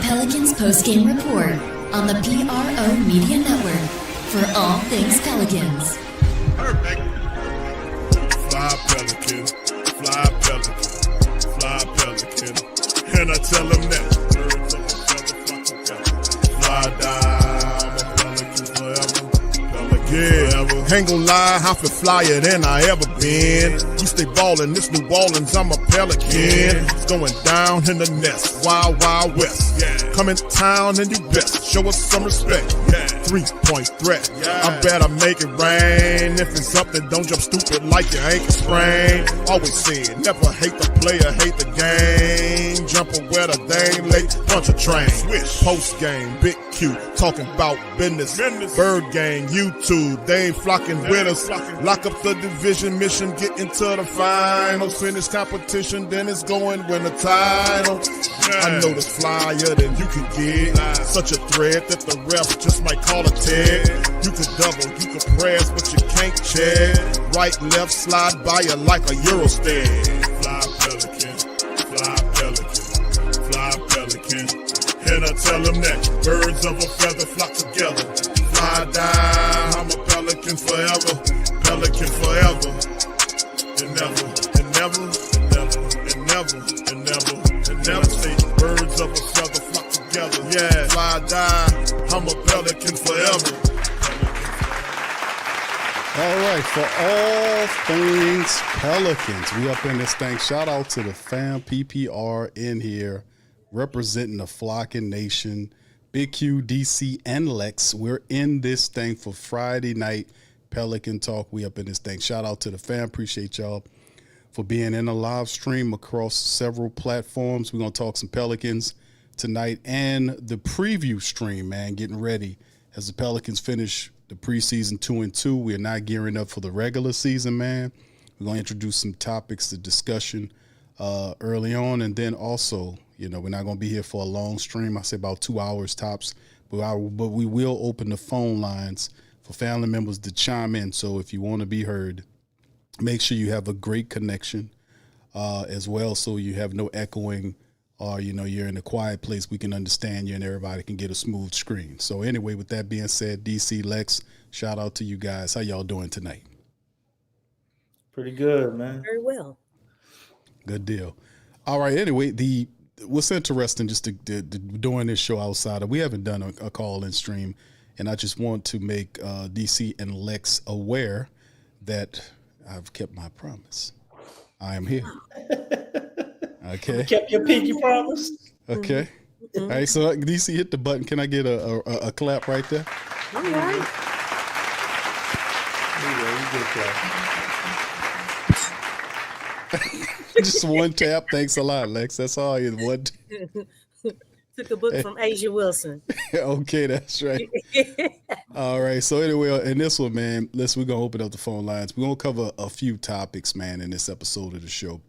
Pelicans postgame report on the PRO Media Network for all things Pelicans. Perfect. Fly Pelicans, fly Pelicans, fly Pelicans. And I tell them that. Birds of a feather flock together. Fly down, I'm a Pelican forever. Pelican forever. Ain't gon' lie, I feel flyer than I ever been. We stay ballin', this New Orleans, I'm a Pelican. It's going down in the nest, wild, wild west. Come in town and you best, show us some respect. 3-point threat, I better make it rain. If it's something, don't jump stupid like your ankle sprain. Always said, never hate the player, hate the game. Jumping where the dame late, punch a train. Post game, Big Q, talking about business. Bird gang, YouTube, they ain't flocking with us. Lock up the division mission, get into the finals. Finish competition, then it's going win the title. I know this flyer than you can get. Such a threat that the refs just might call a tag. You could double, you could press, but you can't check. Right, left, slide by you like a Eurostag. Fly Pelican, fly Pelican, fly Pelican. And I tell them that birds of a feather flock together. Fly down, I'm a Pelican forever. Pelican forever. And never, and never, and never, and never, and never, and never say birds of a feather flock together. Yeah, fly down, I'm a Pelican forever. All right, for all things Pelicans, we up in this thing. Shout out to the fam PPR in here, representing the Flocking Nation, Big Q, DC, and Lex. We're in this thing for Friday night Pelican Talk. We up in this thing. Shout out to the fam. Appreciate y'all for being in a live stream across several platforms. We're going to talk some Pelicans tonight and the preview stream, man, getting ready as the Pelicans finish the preseason 2-2. We are not gearing up for the regular season, man. We're going to introduce some topics to discussion early on, and then also, you know, we're not going to be here for a long stream. I say about 2 hours tops, but we will open the phone lines for family members to chime in. So if you want to be heard, make sure you have a great connection as well, so you have no echoing or, you know, you're in a quiet place. We can understand you and everybody can get a smooth screen. So anyway, with that being said, DC, Lex, shout out to you guys. How y'all doing tonight? Pretty good, man. Very well. Good deal. All right. Anyway, what's interesting just to doing this show outside of, we haven't done a call-in stream, and I just want to make DC and Lex aware that I've kept my promise. I am here. Okay. You kept your pinky promise. Okay. All right. So DC, hit the button. Can I get a clap right there? All right. Just one tap. Thanks a lot, Lex. That's all. One. Took a book from Asia Wilson. Okay, that's right. All right. So anyway, in this one, man, we're gonna open up the phone lines. We're gonna cover a few topics, man, in this episode of the show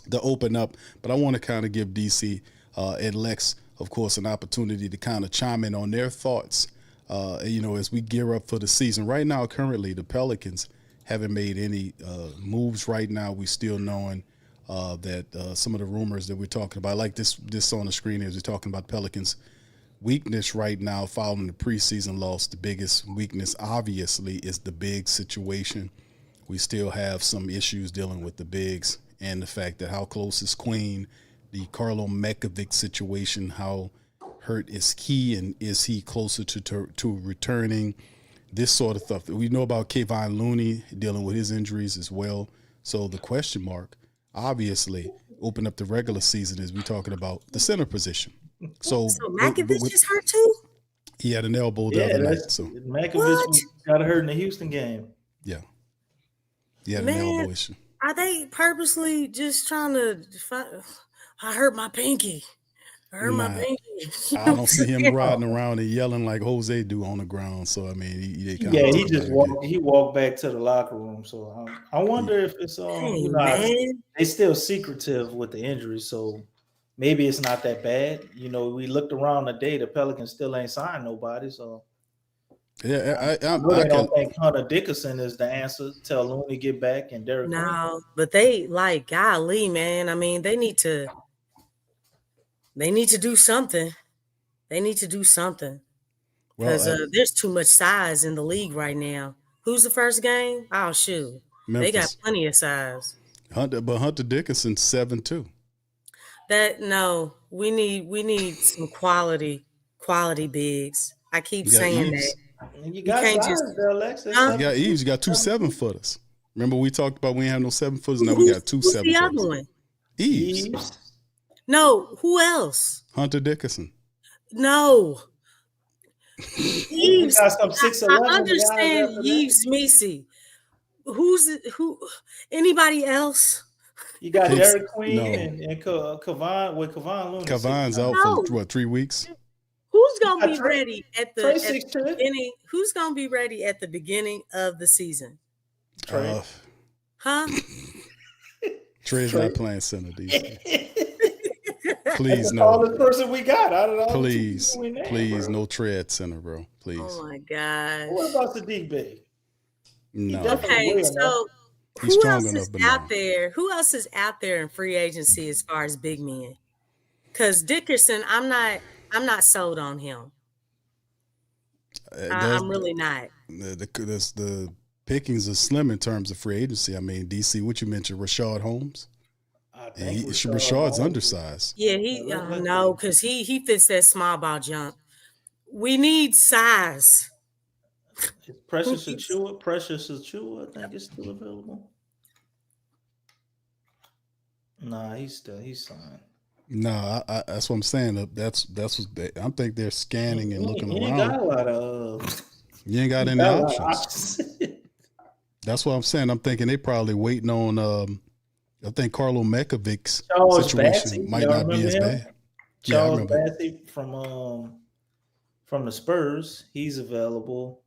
to open up. But I want to kind of give DC and Lex, of course, an opportunity to kind of chime in on their thoughts. You know, as we gear up for the season. Right now, currently, the Pelicans haven't made any moves right now. We still knowing that some of the rumors that we're talking about, like this on the screen is we're talking about Pelicans' weakness right now following the preseason loss. The biggest weakness, obviously, is the big situation. We still have some issues dealing with the bigs and the fact that how close is Queen, the Carlo Mekovic situation, how hurt is he, and is he closer to returning, this sort of stuff. We know about Kevon Looney dealing with his injuries as well. So the question mark, obviously, open up the regular season is we talking about the center position. So Mekovic is hurt too? He had an elbow the other night. So Mekovic got hurt in the Houston game. Yeah. He had an elbow issue. Are they purposely just trying to find? I hurt my pinky. I don't see him riding around and yelling like Jose do on the ground. So I mean, he just walked back to the locker room. So I wonder if it's they still secretive with the injury. So maybe it's not that bad. You know, we looked around the day. The Pelicans still ain't signed nobody. So yeah, I don't think Hunter Dickinson is the answer. Tell Looney get back and Derek. No, but they golly, man. I mean, they need to do something. They need to do something Well, because there's too much size in the league right now. Who's the first game? Oh shoot, they got Memphis. plenty of size. Hunter Dickinson's 7'2". We need some quality bigs. I keep You got saying Eves. that. And you You got can't size just there, Lex. Huh? You got Eves. You got 2 7-footers. Remember we talked about we ain't have no 7-footers. Now we got 2 who's the 7-footers. other one? Eves. No, who else? Hunter Dickinson. No. You Yves, got some I 6'11" understand guys after that. Yves Misi. Who? Anybody else? You got Kids- Derek Queen no. and Kavon with Kavon Looney. Kavon's out No. for what, 3 weeks? Who's gonna I be Trey- ready at the, Trey at the 6'10". beginning? Who's gonna be ready at the beginning of the season? Trey. Huh? Trey's Trey. not playing center these days. Please That's the no. tallest person we got out of all the two Please, people in there, please, bro. no Trey at center, bro. Please. Oh my gosh. What about Sadiq Bey? No. definitely- Okay, Way so He's who strong else enough, is but no. out there? Who else is out there in free agency as far as big men? Because Dickerson, I'm not sold on him. I'm really not. The pickings are slim in terms of free agency. I mean, DC, what you mentioned, Rashad Holmes. I And think Rashad's Holmes- undersized. Yeah, No, because he fits that small ball jump. We need size. Precious Achua, I think is still available. Nah, he's signed. No, I that's what I'm saying. That's what I think they're scanning and looking He ain't got around. a lot of. You ain't got any options. That's what I'm saying. I'm thinking they probably waiting on. I think Carlo Mekovic's Charles situation Bassey, might y'all not be as remember him? bad. Yeah, I Charles remember. Bassey from the Spurs, he's available.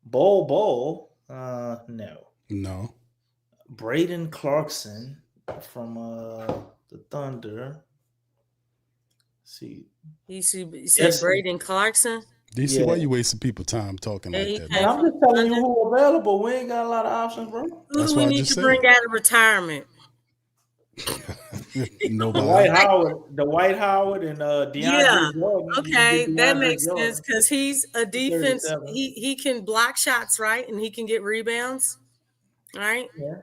Bol, no. No, Braden Clarkson from the Thunder. Let's see, You said Yes. Braden Clarkson. DC, Yeah. why you wasting people time talking Yeah, like he that? can't- man, I'm just telling you who available. We ain't got a lot of options, bro. Who That's do we what I need just to said. bring out of retirement? Nobody. Dwight Howard, and DeAndre Yeah, Jordan. You can Okay, get that DeAndre makes Jordan. sense because he's a defense. 37. He can block shots, right? And he can get rebounds. Right? Yeah.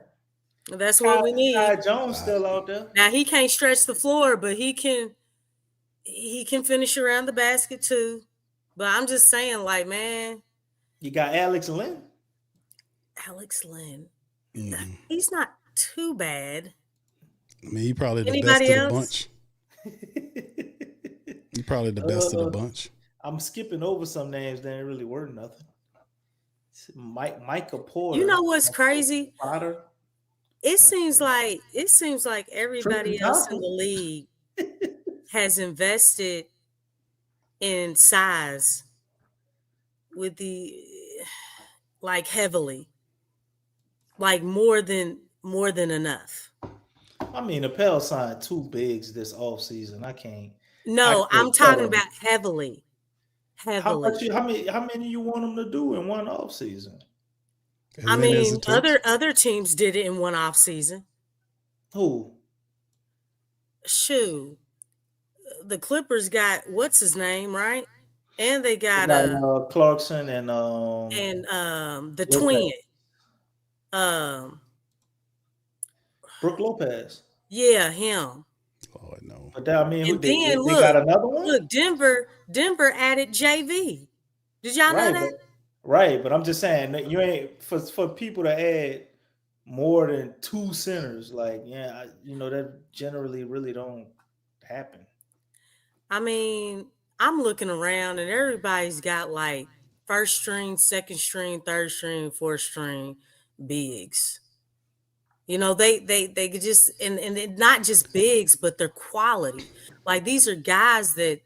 That's what we need. Ty Jones still out there. Now he can't stretch the floor, but he can finish around the basket too. But I'm just saying, like, man, You got Alex Lynn. Alex Lynn, Mm. he's not too bad. I mean, he probably the Anybody best of the else? bunch. He probably the best of the bunch. I'm skipping over some names that ain't really worth nothing. Micah Porter. You know what's crazy? Potter. It seems like everybody Tristan else in Thompson. the league has invested in size with the heavily, like more than enough. I mean, the Pel signed 2 bigs this offseason. I can't. No, I I'm can't talking tell. about heavily. How many you want them to do in one offseason? As I many as mean, it takes. other teams did it in one off season. Who? Shoot, the Clippers got what's his name, right? And they They got got, Clarkson and the Lopez. twin. Brooke Lopez. Yeah, him. Oh no. But that, I mean, And they then got another one? Look, Denver added JV. Did y'all know that? Right, but I'm just saying that you ain't for people to add more than 2 centers, like that generally really don't happen. I mean, I'm looking around and everybody's got like first string, second string, third string, fourth string bigs. You know, they could just and they're not just bigs, but they're quality. Like these are guys that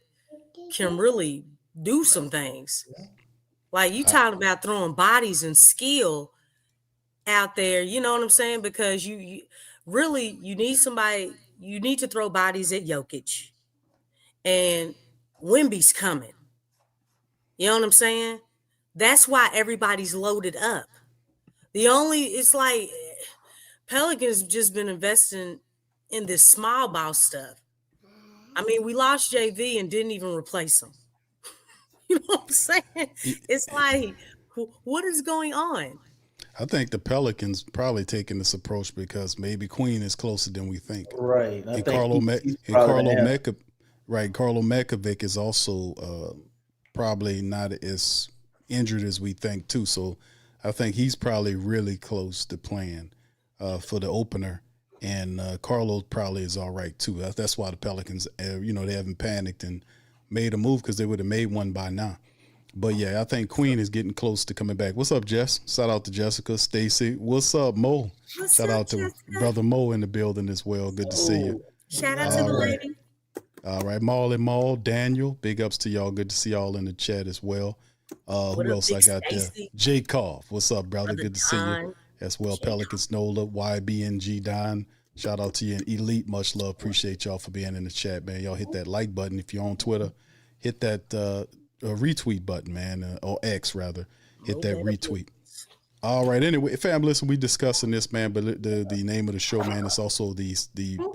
can really do some things. Like you talking about throwing bodies and skill out there, you know what I'm saying? Because you really need somebody, you need to throw bodies at Jokic. And Wemby's coming. You know what I'm saying? That's why everybody's loaded up. It's like Pelicans just been investing in this small ball stuff. I mean, we lost JV and didn't even replace him. You know what I'm saying? It's like, what is going on? I think the Pelicans probably taking this approach because maybe Queen is closer than we think. Right. I And think he's and probably the answer. Carlo Mekovic is also probably not as injured as we think too. So I think he's probably really close to playing for the opener. And Carlo probably is all right too. That's why the Pelicans, they haven't panicked and made a move because they would have made one by now. But yeah, I think Queen is getting close to coming back. What's up, Jess? Shout out to Jessica, Stacy. What's up, Mo? What's Shout up, out to Jessica? brother Mo in the building as well. Good to see you. Shout out to the right. lady. All right, Maul and Maul, Daniel, big ups to y'all. Good to see y'all in the chat as well. What Who up, else I Big got there? Stacy? Jacob, what's up, brother? Brother Good to see you Don. as well. Jacob. Pelicans Nola, YBNG Don. Shout out to you and Elite. Much love. Appreciate y'all for being in the chat, man. Y'all hit that like button. If you're on Twitter, hit that retweet button, man, or X rather. Hit that retweet. All right. Anyway, fam, listen, we discussing this, man, but the name of the show, man, is also the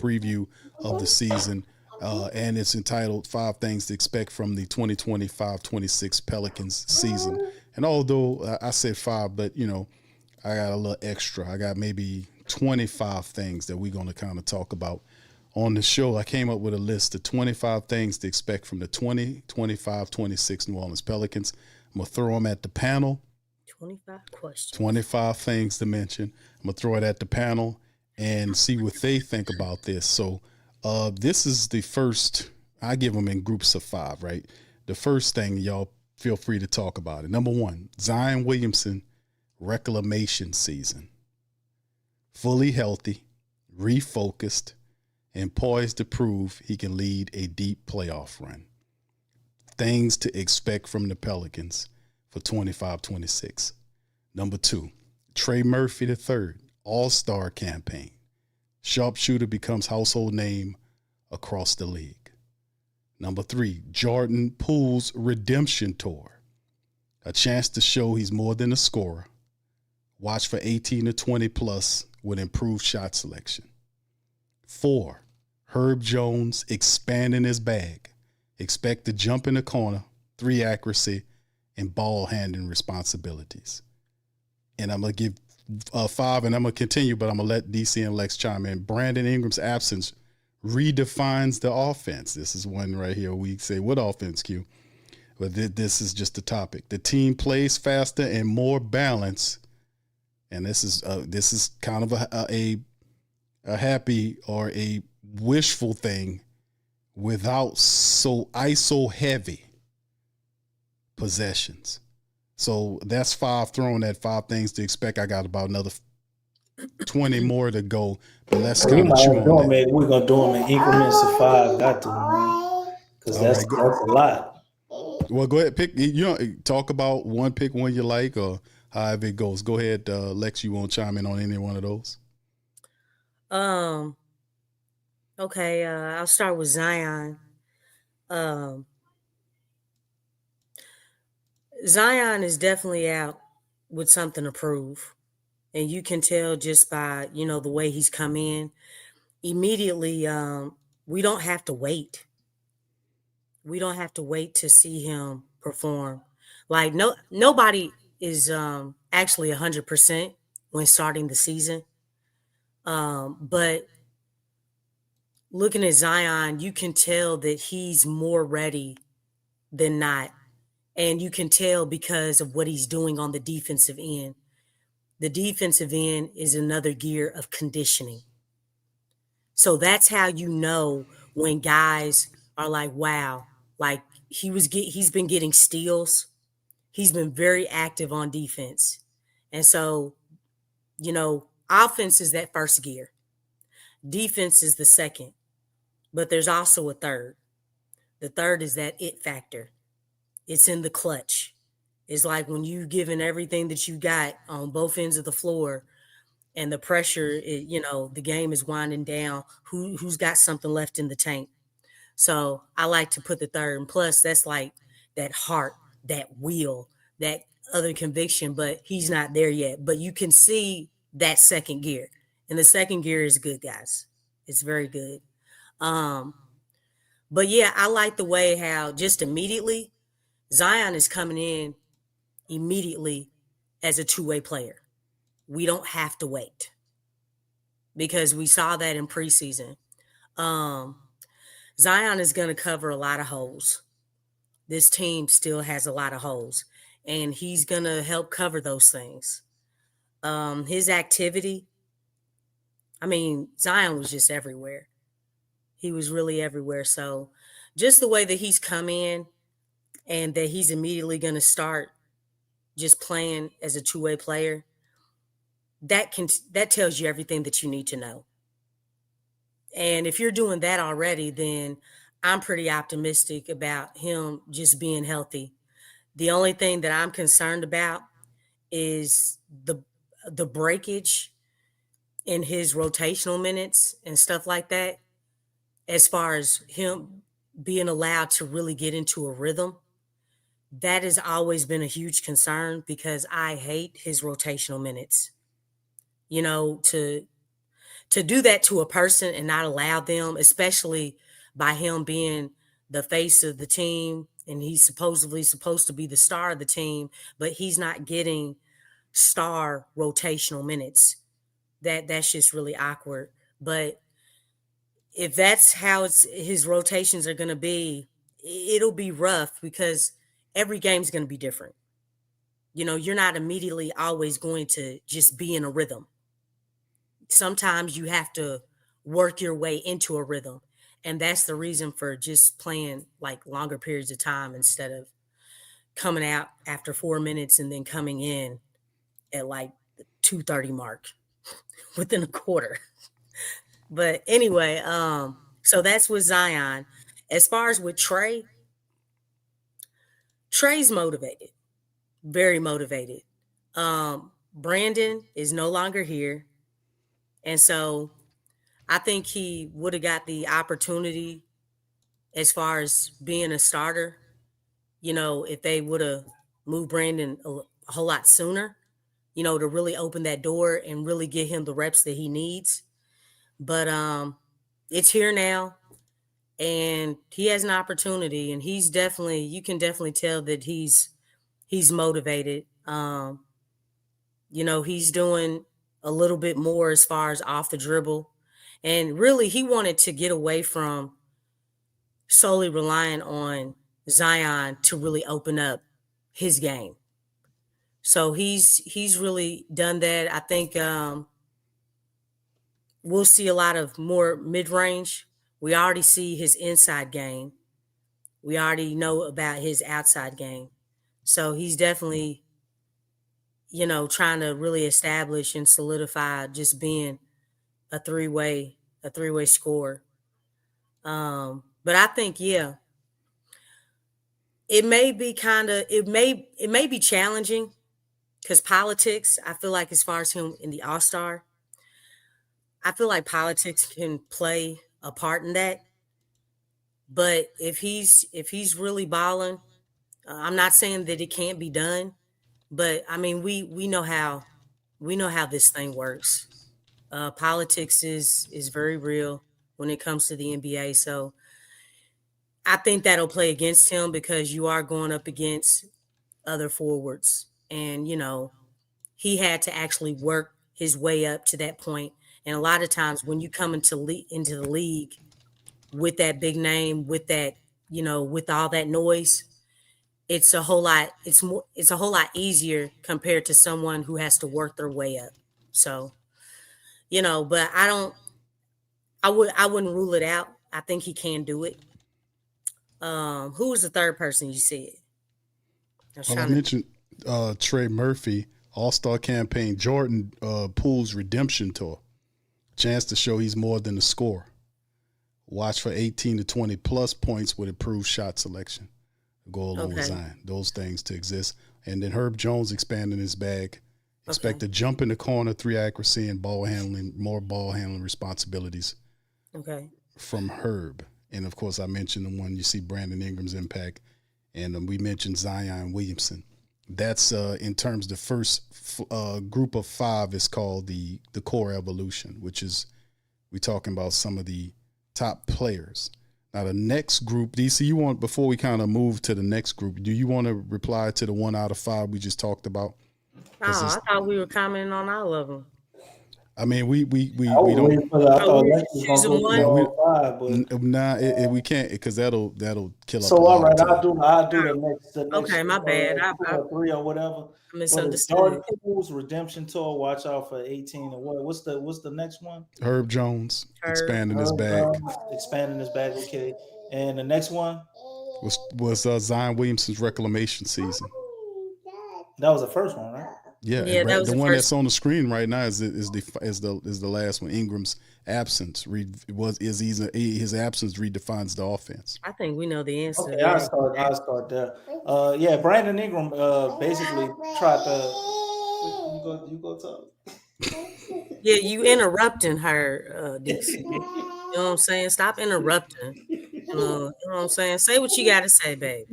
preview of the season, and it's entitled 5 Things to Expect from the 2025-26 Pelicans season. And although I said 5, but, I got a little extra. I got maybe 25 things that we're going to kind of talk about on the show. I came up with a list of 25 things to expect from the 2025-26 New Orleans Pelicans. I'm going to throw them at the panel. 25 questions. 25 things to mention. I'm going to throw it at the panel and see what they think about this. So this is the first, I give them in groups of 5, right? The first thing, y'all feel free to talk about it. Number 1, Zion Williamson reclamation season. Fully healthy, refocused, and poised to prove he can lead a deep playoff run. Things to expect from the Pelicans for 25-26. Number 2, Trey Murphy III, All-Star campaign. Sharpshooter becomes household name across the league. Number 3, Jordan Poole's redemption tour. A chance to show he's more than a scorer. Watch for 18 to 20 plus with improved shot selection. 4, Herb Jones expanding his bag. Expect to jump in the corner, 3 accuracy, and ball handling responsibilities. And I'm going to give 5, and I'm going to continue, but I'm going to let DC and Lex chime in. Brandon Ingram's absence redefines the offense. This is one right here. We say, what offense, Q? But this is just the topic. The team plays faster and more balanced. And this is kind of a happy or a wishful thing without so ISO heavy possessions. So that's 5, throwing at 5 things to expect. I got about another 20 more to go, but let's kind of chew on that. We're gonna do them in increments of 5. Got to, man, because that's a lot. Well, go ahead, pick. Talk about one, pick one you like, or however it goes. Go ahead, Lex. You want to chime in on any one of those? Okay. I'll start with Zion. Zion is definitely out with something to prove. And you can tell just by, the way he's come in. Immediately, we don't have to wait. We don't have to wait to see him perform. Like, nobody is actually 100% when starting the season. But looking at Zion, you can tell that he's more ready than not. And you can tell because of what he's doing on the defensive end. The defensive end is another gear of conditioning. So that's how you know when guys are like, wow, like he's been getting steals. He's been very active on defense. And so, offense is that first gear. Defense is the second. But there's also a third. The third is that it factor. It's in the clutch. It's like when you've given everything that you got on both ends of the floor and the pressure, the game is winding down. Who's got something left in the tank? So I like to put the third. And plus, that's like that heart, that will, that other conviction, but he's not there yet. But you can see that second gear. And the second gear is good, guys. It's very good. But yeah, I like the way how just immediately Zion is coming in immediately as a two-way player. We don't have to wait because we saw that in preseason. Zion is going to cover a lot of holes. This team still has a lot of holes, and he's going to help cover those things. His activity, I mean, Zion was just everywhere. He was really everywhere. So just the way that he's come in and that he's immediately going to start just playing as a two-way player, that tells you everything that you need to know. And if you're doing that already, then I'm pretty optimistic about him just being healthy. The only thing that I'm concerned about is the breakage in his rotational minutes and stuff like that, as far as him being allowed to really get into a rhythm. That has always been a huge concern because I hate his rotational minutes. You know, to do that to a person and not allow them, especially by him being the face of the team, and he's supposedly supposed to be the star of the team, but he's not getting star rotational minutes. That's just really awkward. But if that's how his rotations are going to be, it'll be rough because every game's going to be different. You know, you're not immediately always going to just be in a rhythm. Sometimes you have to work your way into a rhythm. And that's the reason for just playing like longer periods of time instead of coming out after 4 minutes and then coming in at like the 2:30 mark within a quarter. But anyway, so that's with Zion. As far as with Trey's motivated, very motivated. Brandon is no longer here. And so I think he would have got the opportunity as far as being a starter, you know, if they would have moved Brandon a whole lot sooner, you know, to really open that door and really get him the reps that he needs. But it's here now, and he has an opportunity, and you can definitely tell that he's motivated. You know, he's doing a little bit more as far as off the dribble. And really, he wanted to get away from solely relying on Zion to really open up his game. So he's really done that. I think we'll see a lot of more mid-range. We already see his inside game. We already know about his outside game. So he's definitely, you know, trying to really establish and solidify just being a three-way scorer. But I think, yeah, it may be challenging because politics, I feel like as far as him in the All-Star, I feel like politics can play a part in that. But if he's really balling, I'm not saying that it can't be done, but I mean we know how this thing works. Politics is very real when it comes to the NBA. So I think that'll play against him because you are going up against other forwards, and you know he had to actually work his way up to that point. And a lot of times when you come into the league with that big name, with that, you know, with all that noise, it's a whole lot easier compared to someone who has to work their way up. So, you know, but I wouldn't rule it out. I think he can do it. Who was the third person you said? I mentioned Trey Murphy, All-Star Campaign, Jordan Poole's Redemption Tour. Chance to show he's more than a scorer. Watch for 18 to 20 plus points with improved shot selection. Go along with Zion. Those things to exist. And then Herb Jones expanding his bag. Expect a jump in the corner, 3 accuracy, and more ball handling responsibilities. Okay. From Herb. And, of course, I mentioned the one you see Brandon Ingram's impact. And we mentioned Zion Williamson. That's in terms of the first group of 5 is called the core evolution, which is we're talking about some of the top players. Now the next group, DC, you want, before we kind of move to the next group, do you want to reply to the 1 out of 5 we just talked about? Oh, I thought we were commenting on all of them. I mean, we don't. I thought Lex was gonna go one. through all 5, but Nah, we can't because that'll kill. So all right, I'll do the next. Okay, my bad. I 3 or whatever. misunderstood. Jordan Poole's redemption tour. Watch out for 18 and what? What's the next one? Herb Jones expanding his bag. Expanding his bag. Okay, and the next one was Zion Williamson's reclamation season. That was the first one, right? Yeah, that was the the one first that's on the screen right now is the last one. Ingram's absence his absence redefines the offense. I think we know the answer. Okay, I'll start there. Yeah, Brandon Ingram basically tried to. You go talk. Yeah, you interrupting her, Dixie. You know what I'm saying? Stop interrupting. You know what I'm saying? Say what you got to say, baby.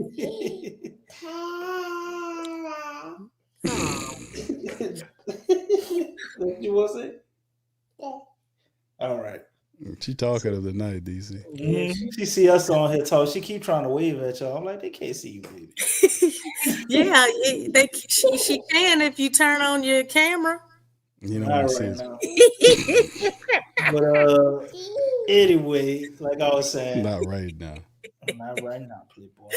What you want to say? All right. She talking of the night, DC. Mm-hmm. She see us on here talk. She keep trying to wave at y'all. I'm like, they can't see you, baby. Yeah, she can if you turn on your camera. You know what I'm saying? But anyway, like I was saying, not right now. Not right now, Playboy.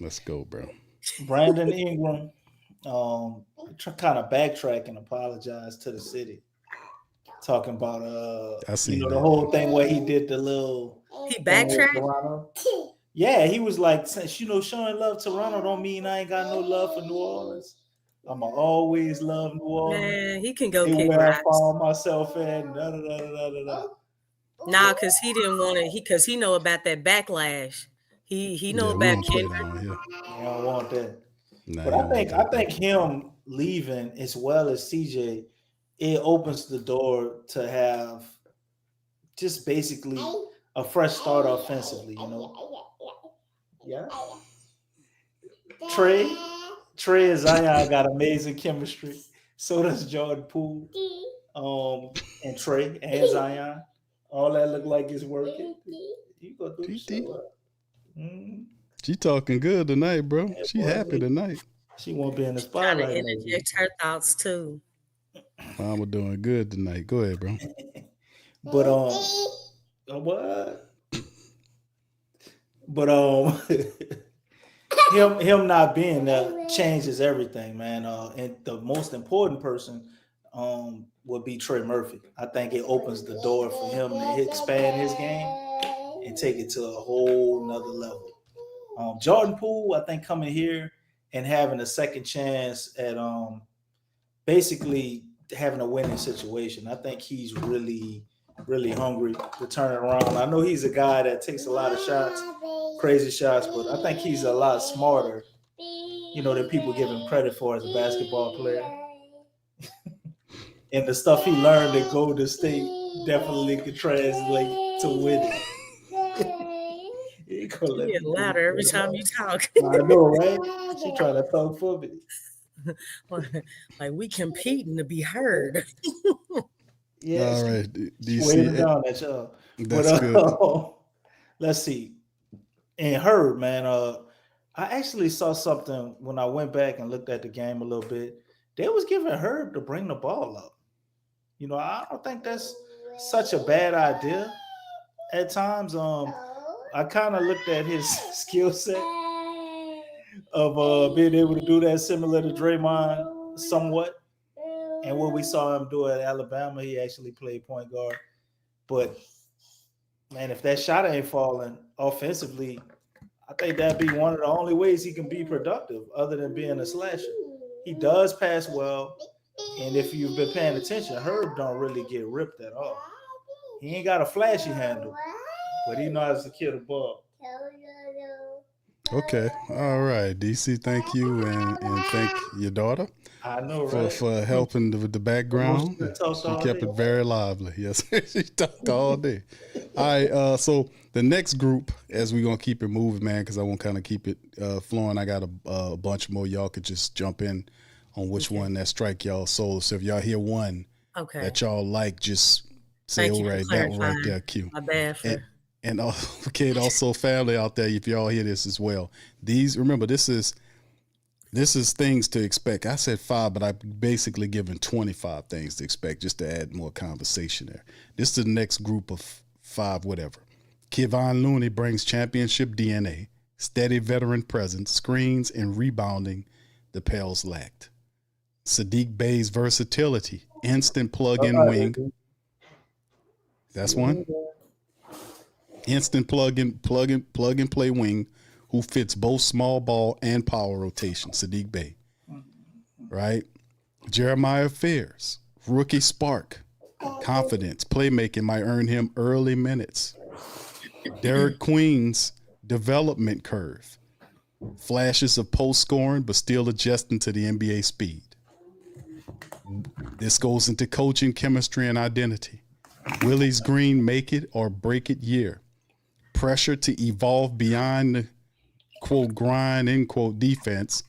Let's go, bro. Brandon Ingram, kind of backtrack and apologize to the city, talking about the whole thing where he did the little. He backtracked. Yeah, he was like, showing love to Toronto don't mean I ain't got no love for New Orleans. I'ma always love New Orleans. Man, he can go kick where rocks. I found myself in. Da, da, da, da, da, da. Nah, because he didn't want it. Because he know about that backlash. He know about Kendrick. You don't want that. Nah, but I think him leaving as well as CJ, it opens the door to have just basically a fresh start offensively. Yeah. Trey and Zion got amazing chemistry. So does Jordan Poole, and Trey and Zion. All that look like it's working. You go do so. She talking good tonight, bro. Yeah, she happy tonight. She won't be in the spotlight. Trying to interject her thoughts too. Mama doing good tonight. Go ahead, bro. But what? But him not being there changes everything, man. And the most important person would be Trey Murphy. I think it opens the door for him to expand his game and take it to a whole nother level. Jordan Poole, I think, coming here and having a second chance at basically having a winning situation. I think he's really, really hungry to turn it around. I know he's a guy that takes a lot of shots, crazy shots, but I think he's a lot smarter, than people give him credit for as a basketball player. And the stuff he learned at Golden State definitely could translate to winning. You get louder every time you talk. I know, right? She trying to talk for me. Like we competing to be heard. Yeah. All right. Do you see it? Down at y'all. That's good. Let's see. And Herb, man, I actually saw something when I went back and looked at the game a little bit. They was giving Herb to bring the ball up. I don't think that's such a bad idea at times. I kind of looked at his skill set of being able to do that, similar to Draymond somewhat. And what we saw him do at Alabama, he actually played point guard. But, man, if that shot ain't falling offensively, I think that'd be one of the only ways he can be productive other than being a slasher. He does pass well. And if you've been paying attention, Herb don't really get ripped at all. He ain't got a flashy handle, but he knows how to kill the ball. Okay. All right. DC, thank you. And thank your daughter. I know, right? For helping with the background. She kept it very lively. Yes. She talked all day. All right. So the next group, as we're going to keep it moving, man, because I want to kind of keep it flowing. I got a bunch more. Y'all could just jump in on which one that strike y'all soul. So if y'all hear one that y'all like, just say, all right, that one right there, Q. My bad for And okay, also family out there, if y'all hear this as well. Remember, this is things to expect. I said 5, but I've basically given 25 things to expect just to add more conversation there. This is the next group of 5, whatever. Kevon Looney brings championship DNA, steady veteran presence, screens, and rebounding the Pels lacked. Saddiq Bey's versatility, instant plug-in wing. That's one. Instant plug and play wing who fits both small ball and power rotation. Saddiq Bey. Right? Jeremiah Fears, rookie spark, confidence, playmaking might earn him early minutes. Derek Queen's development curve, flashes of post scoring, but still adjusting to the NBA speed. This goes into coaching, chemistry, and identity. Willie Green make it or break it year. Pressure to evolve beyond the quote grind end quote defense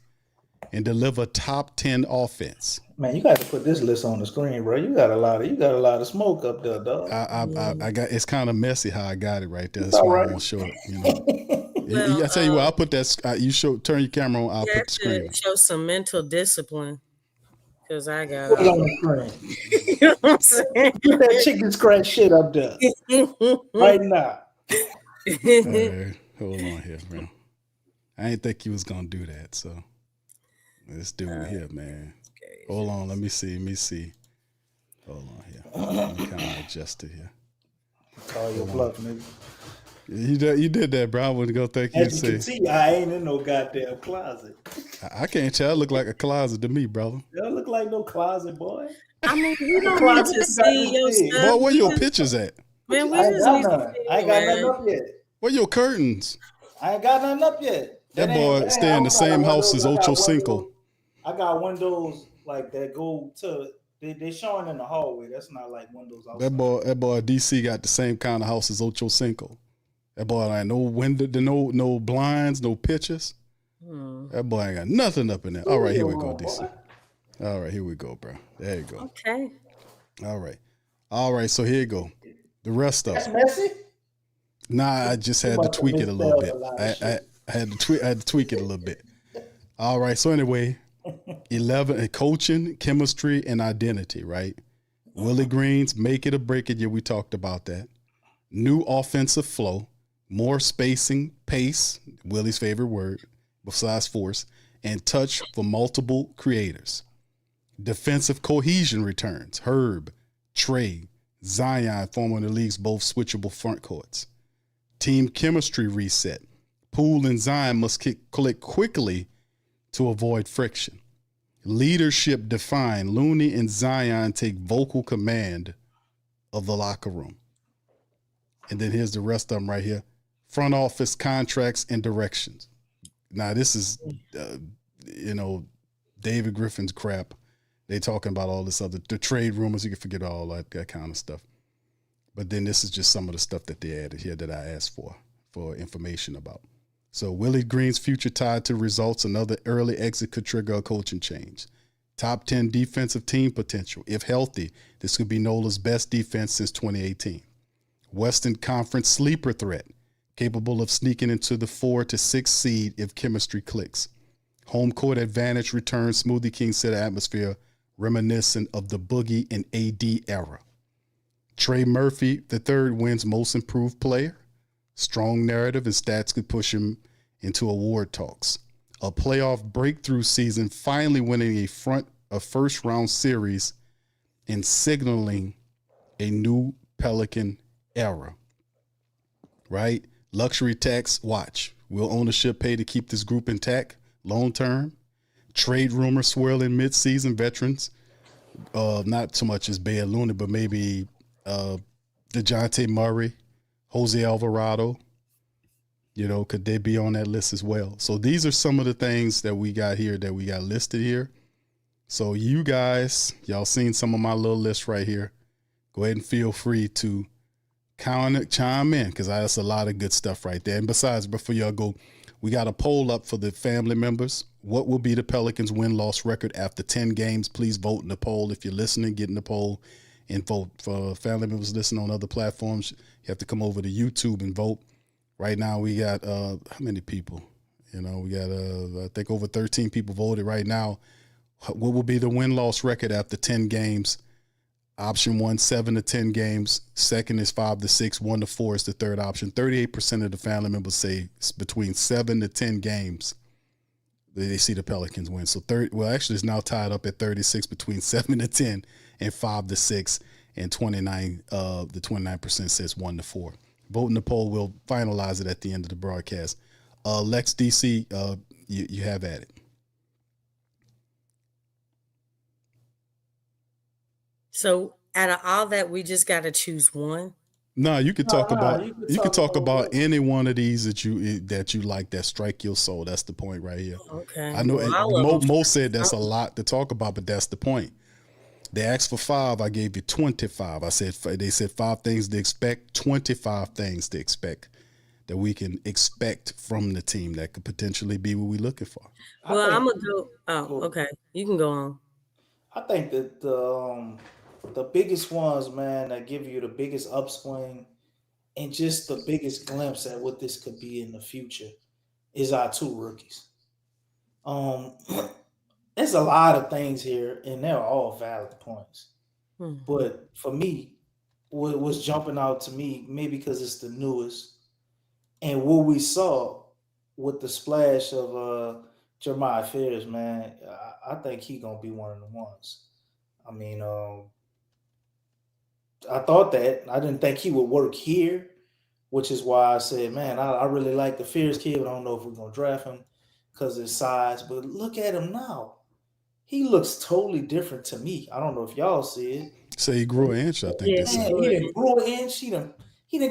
and deliver top 10 offense. Man, you got to put this list on the screen, bro. You got a lot of smoke up there, dog. I got it's kind of messy how I got it right there. That's why I won't show it. You know, I tell you what, I'll put that. You turn your camera on. I'll put the screen. Show some mental discipline, because I got put it on the screen. You know what I'm saying? Put that chicken scratch shit up there right now. Right, hold on here, man. I didn't think you was gonna do that, so let's do it here, man. Okay. Hold on, let me see. Hold on here. Let me kind of adjust it here. Call your bluff, nigga. You did that, bro. I wouldn't go think you As you can see, I ain't in no goddamn closet. I can't tell. I look like a closet to me, brother. You don't look like no closet, boy. I mean, you don't need to see your stuff. Boy, where your pictures at? Man, I ain't got nothing up yet. Where your curtains? I ain't got nothing up yet. That boy stay in the same house as Ocho Cinco. I got windows like that go to. They showing in the hallway. That's not like windows outside. That boy DC got the same kind of house as Ocho Cinco. That boy ain't no window, no blinds, no pictures. That boy ain't got nothing up in there. All right, here we go, DC. All right, here we go, bro. There you go. Okay. All right. So here you go. The rest of That's it. messy. Nah, I just had to tweak it a little bit. I had to tweak it a little bit. All right. So anyway, 11 coaching, chemistry, and identity. Right. Willie Green's make it or break it. Yeah, we talked about that. New offensive flow, more spacing, pace. Willie's favorite word, besides force, and touch for multiple creators. Defensive cohesion returns. Herb, Trey, Zion forming the league's both switchable front courts. Team chemistry reset. Poole and Zion must click quickly to avoid friction. Leadership defined. Looney and Zion take vocal command of the locker room. And then here's the rest of them right here. Front office contracts and directions. Now this is, David Griffin's crap. They talking about all this the trade rumors. You can forget all that kind of stuff. But then this is just some of the stuff that they added here that I asked for information about. So Willie Green's future tied to results. Another early exit could trigger a coaching change. Top 10 defensive team potential. If healthy, this could be NOLA's best defense since 2018. Western Conference sleeper threat, capable of sneaking into the 4 to 6 seed if chemistry clicks. Home court advantage returns. Smoothie King said atmosphere reminiscent of the Boogie and AD era. Trey Murphy III wins most improved player. Strong narrative and stats could push him into award talks. A playoff breakthrough season, finally winning a first round series and signaling a new Pelican era. Right? Luxury tax, watch. Will ownership pay to keep this group intact long term? Trade rumors swirling midseason. Veterans, not so much as Bey Looney, but maybe DeJounte Murray, Jose Alvarado, could they be on that list as well? So these are some of the things that we got here that we got listed here. So you guys, y'all seen some of my little list right here. Go ahead and feel free to chime in, because that's a lot of good stuff right there. And besides, before y'all go, we got a poll up for the family members. What will be the Pelicans win-loss record after 10 games? Please vote in the poll. If you're listening, get in the poll. and vote. For family members listening on other platforms, you have to come over to YouTube and vote. Right now, we got how many people? We got I think over 13 people voted right now. What will be the win-loss record after 10 games? Option 1, 7 to 10 games. Second is 5 to 6. 1 to 4 is the third option. 38% of the family members say it's between 7 to 10 games they see the Pelicans win. So actually it's now tied up at 36 between 7 to 10 and 5 to 6, and 29% says 1 to 4. Vote in the poll. We'll finalize it at the end of the broadcast. Lex DC, you have at it. So out of all that, we just got to choose one. No, you could talk about any one of these that you like, that strike your soul. That's the point right here. Okay. I know Mo said that's a lot to talk about, but that's the point. They asked for 5. I gave you 25. They said 5 things to expect, 25 things to expect that we can expect from the team that could potentially be what we're looking for. Well, I'm gonna go. Oh, okay. You can go on. I think that the biggest ones, man, that give you the biggest upswing and just the biggest glimpse at what this could be in the future is our 2 rookies. There's a lot of things here, and they're all valid points. But for me, what was jumping out to me, maybe because it's the newest, and what we saw with the splash of Jeremiah Fears, man, I think he's gonna be one of the ones. I mean, I thought that. I didn't think he would work here, which is why I said, man, I really like the Fears kid, but I don't know if we're going to draft him because of his size. But look at him now. He looks totally different to me. I don't know if y'all see it. So he grew an inch, I think. Yeah, he didn't grow an inch. He done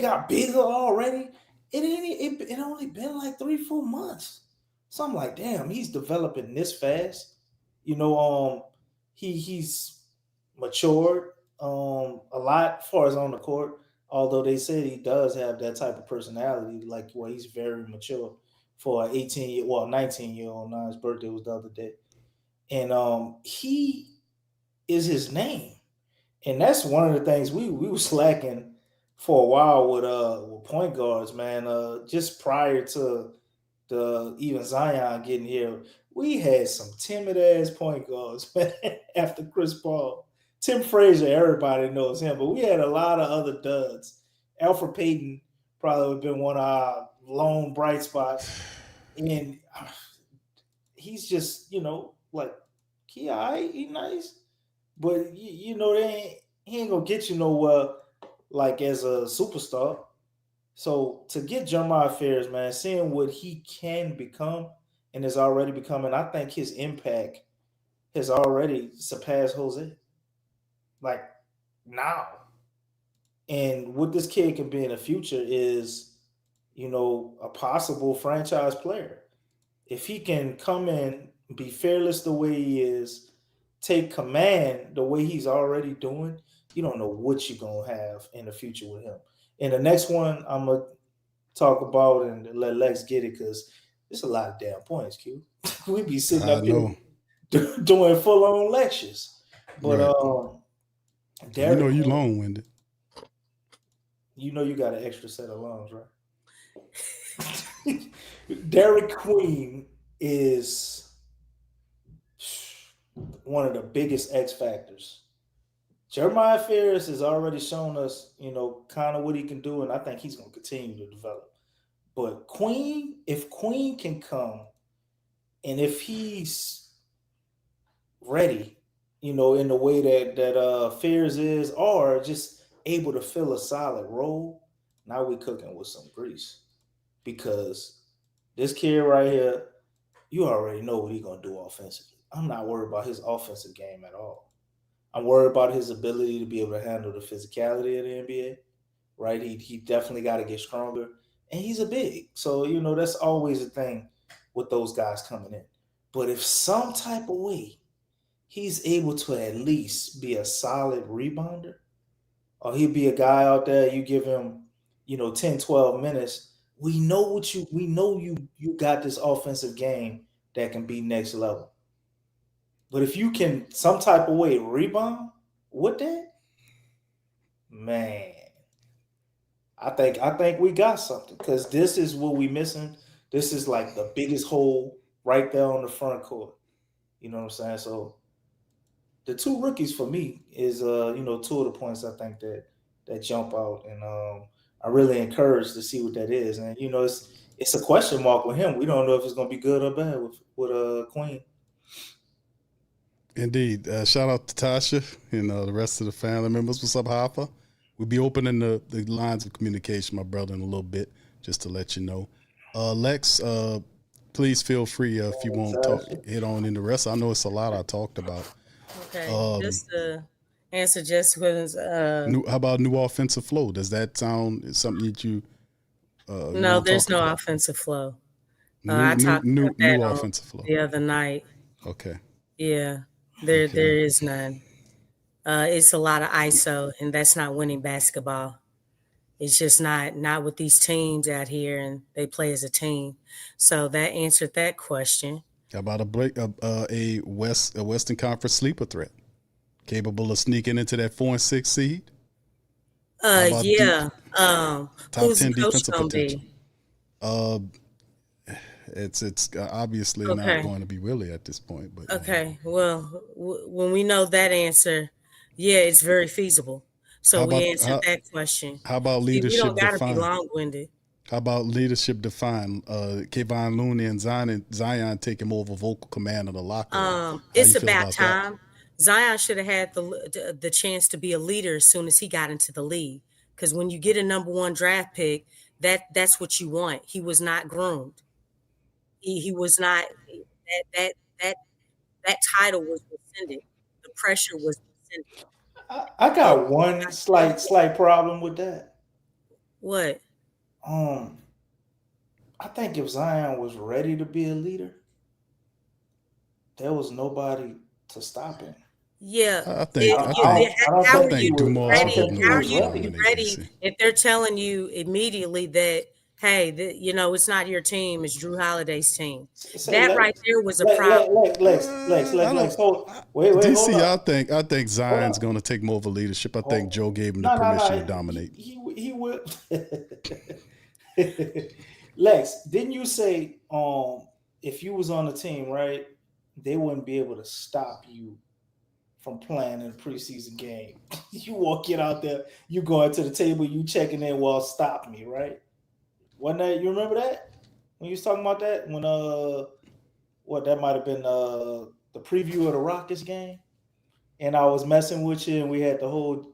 got bigger already. It only been like 3-4 months. So I'm like, damn, he's developing this fast. He's matured a lot as far as on the court, although they said he does have that type of personality, like where he's very mature for an 19-year-old. Now his birthday was the other day. And he is his name. And that's one of the things we were slacking for a while with point guards, man. Just prior to even Zion getting here, we had some timid ass point guards, man, after Chris Paul. Tim Frazier, everybody knows him, but we had a lot of other duds. Alfred Payton probably would have been one of our lone bright spots. And he's just, like, he all right, he nice. But, he ain't going to get you nowhere, like, as a superstar. So to get Jeremiah Fears, man, seeing what he can become and is already becoming, I think his impact has already surpassed Jose. Like, now. And what this kid can be in the future is, a possible franchise player. If he can come in, be fearless the way he is, take command the way he's already doing, you don't know what you're going to have in the future with him. And the next one I'm going to talk about and let Lex get it because there's a lot of damn points, Q. We be sitting up here doing full-on lectures. But right. Derek, you long-winded. You got an extra set of lungs, right? Derek Queen is one of the biggest X factors. Jeremiah Fears has already shown us, kind of what he can do, and I think he's going to continue to develop. But if Queen can come, and if he's ready, in the way that Fears is, or just able to fill a solid role, now we're cooking with some grease. Because this kid right here, you already know what he's going to do offensively. I'm not worried about his offensive game at all. I'm worried about his ability to be able to handle the physicality of the NBA, right? He definitely got to get stronger. And he's a big. So, that's always a thing with those guys coming in. But if some type of way he's able to at least be a solid rebounder, or he'll be a guy out there, you give him, 10, 12 minutes, we know you got this offensive game that can be next level. But if you can some type of way rebound with that, Man, I think we got something because this is what we missing. This is like the biggest hole right there on the front court. You know what I'm saying? So the two rookies for me is two of the points I think that jump out, and I'm really encouraged to see what that is. And it's a question mark with him. We don't know if it's gonna be good or bad with Queen. Indeed. Shout out to Tasha and the rest of the family members. What's up, Hoffa? We'll be opening the lines of communication, my brother, in a little bit, just to let you know. Lex, please feel free if you want to hit on in the rest. I know it's a lot I talked about. Okay, just to answer Jessica's. How about new offensive flow? Does that sound something that you? No, there's no offensive flow. I talked about that new offensive flow the other night. Okay. Yeah, there is none. It's a lot of ISO, and that's not winning basketball. It's just not with these teams out here, and they play as a team. So that answered that question. How about a Western Conference sleeper threat, capable of sneaking into that 4 and 6 seed? Yeah. Top 10 defensive potential. It's obviously not going to be Willie at this point. But okay, well, when we know that answer, yeah, it's very feasible. So we answered that question. How about leadership? We don't got to be long-winded. How about leadership defined? Kevon Looney and Zion taking over vocal command of the locker room. It's about time. Zion should have had the chance to be a leader as soon as he got into the league. Because when you get a number 1 draft pick, that's what you want. He was not groomed. He was not. That title was rescinded. The pressure was rescinded. I got one slight problem with that. What? I think if Zion was ready to be a leader, there was nobody to stop him. Yeah, I think how are you ready if they're telling you immediately that, hey, it's not your team, it's Drew Holiday's team. Right there was a problem. Lex, wait, DC, hold on. I think Zion's going to take more of a leadership. I think Joe gave him the permission to dominate. He will. Lex, didn't you say if you was on the team, right, they wouldn't be able to stop you from playing in a preseason game? You walk out there, you go to the table, you checking in, well, stop me, right? Wasn't that, you remember that? When you was talking about that? When that might have been the preview of the Rockets game, and I was messing with you, and we had the whole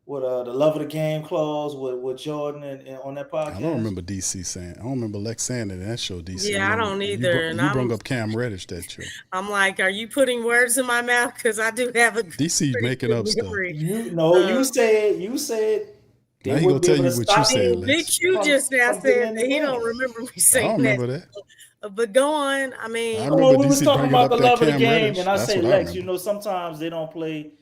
the love of the game clause with Jordan and on that podcast. I don't remember DC saying. I don't remember Lex saying it in that show. DC. Yeah, I don't either. You brought up Cam Reddish that show. I'm like, are you putting words in my mouth? Because I do have a DC making up stuff. You said. Now he gonna tell you what you said. Big Q just now said that he don't remember me saying that. I don't remember that. But go on. I mean, we was talking about the love of the game, and I say, Lex, sometimes they don't play.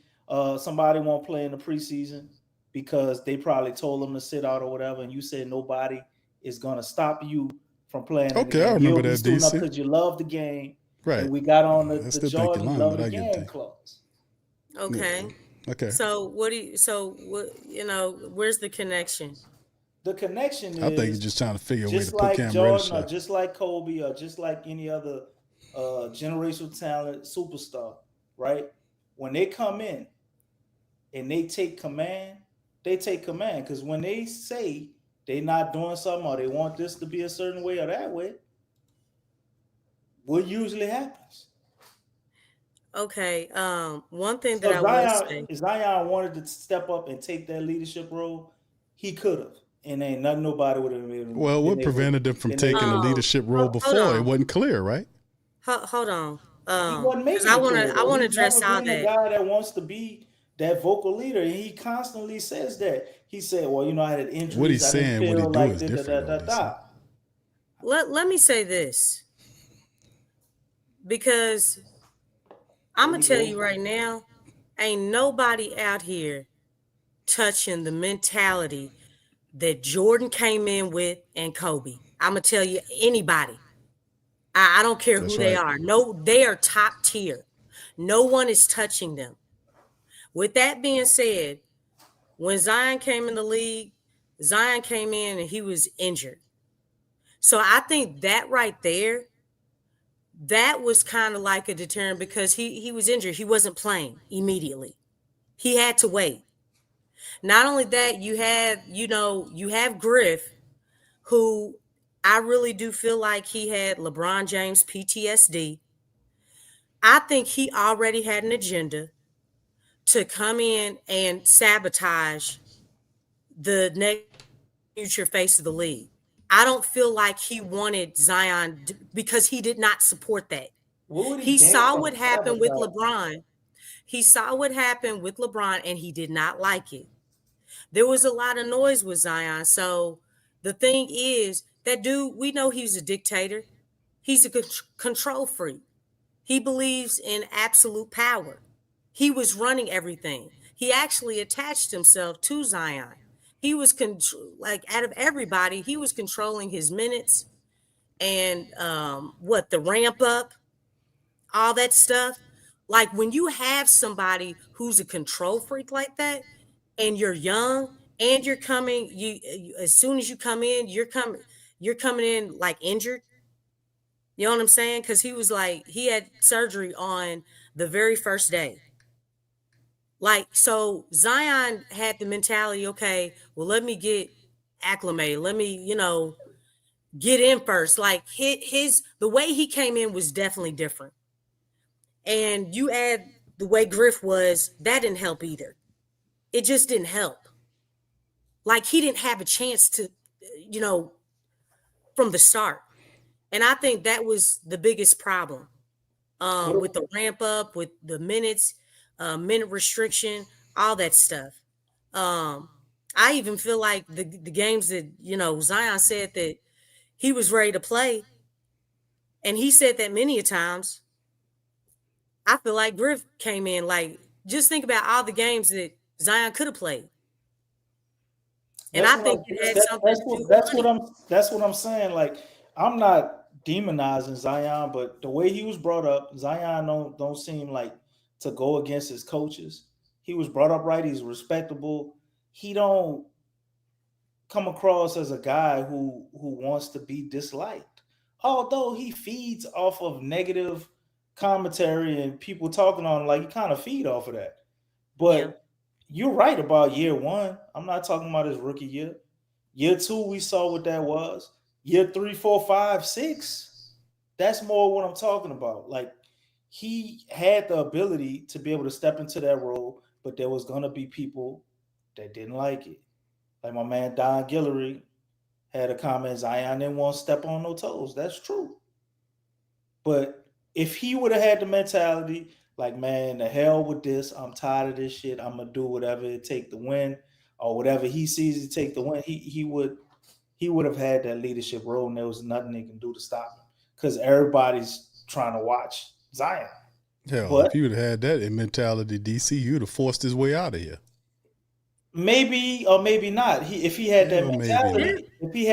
Somebody won't play in the preseason because they probably told them to sit out or whatever, and you said nobody is gonna stop you from playing. Okay, I remember that, DC. Because you love the game, right? And we got on the Jordan love the game clause. Okay. Yeah. Okay. So where's the connection? The connection is, I think you're just trying to figure a way to put like Cam Jordan, Reddish or just like Kobe, or just like any other generational talent superstar, right? When they come in and they take command, because when they say they're not doing something or they want this to be a certain way or that way, what usually happens? Okay. One thing that I want to say, if Zion wanted to step up and take that leadership role, he could have, and ain't nothing nobody would have been. Well, what prevented them from taking the leadership role before? It wasn't clear, right? Hold on. Because I want to address all that. The guy that wants to be that vocal leader, and he constantly says that. He said, "Well, I had injuries. What he's saying, what he doing is different." Let me say this, because I'm gonna tell you right now, ain't nobody out here touching the mentality that Jordan came in with and Kobe. I'm gonna tell you, anybody. I don't care who they are. No, they are top tier. No one is touching them. With that being said, when Zion came in the league, Zion came in and he was injured. So I think that right there, that was kind of like a deterrent because he was injured. He wasn't playing immediately. He had to wait. Not only that, you have Griff, who I really do feel like he had LeBron James PTSD. I think he already had an agenda to come in and sabotage the next future face of the league. I don't feel like he wanted Zion because he did not support that. He saw what happened with LeBron. He saw what happened with LeBron and he did not like it. There was a lot of noise with Zion. So the thing is, that dude, we know he's a dictator. He's a control freak. He believes in absolute power. He was running everything. He actually attached himself to Zion. He was out of everybody, he was controlling his minutes and the ramp up, all that stuff. Like when you have somebody who's a control freak like that, and you're young, and you're coming, you as soon as you come in, you're coming in like injured. You know what I'm saying? Because he had surgery on the very first day. Like, so Zion had the mentality, okay, well, let me get acclimated. Let me, get in first. Like the way he came in was definitely different. And you add the way Griff was, that didn't help either. It just didn't help. Like he didn't have a chance to, from the start. And I think that was the biggest problem with the ramp up, with the minutes, minute restriction, all that stuff. I even feel like the games that, Zion said that he was ready to play, and he said that many a times. I feel like Griff came in, like, just think about all the games that Zion could have played. And I think it had something to do with that's what I'm saying. Like, I'm not demonizing Zion, but the way he was brought up, Zion don't seem like to go against his coaches. He was brought up right. He's respectable. He don't come across as a guy who wants to be disliked. Although he feeds off of negative commentary and people talking on him, like he kind of feed off of that. But you're right about year one. I'm not talking about his rookie year. Year two, we saw what that was. Year 3, 4, 5, 6. That's more what I'm talking about. Like, he had the ability to be able to step into that role, but there was going to be people that didn't like it. Like my man Don Guillory had a comment, Zion didn't want to step on no toes. That's true. But if he would have had the mentality, like, man, the hell with this, I'm tired of this shit, I'm going to do whatever it take to win, or whatever he sees it take to win, he would have had that leadership role, and there was nothing they can do to stop him because everybody's trying to watch Zion. Hell, if he would have had that mentality, DC, he would have forced his way out of here. Maybe or maybe not. If he had that mentality, if he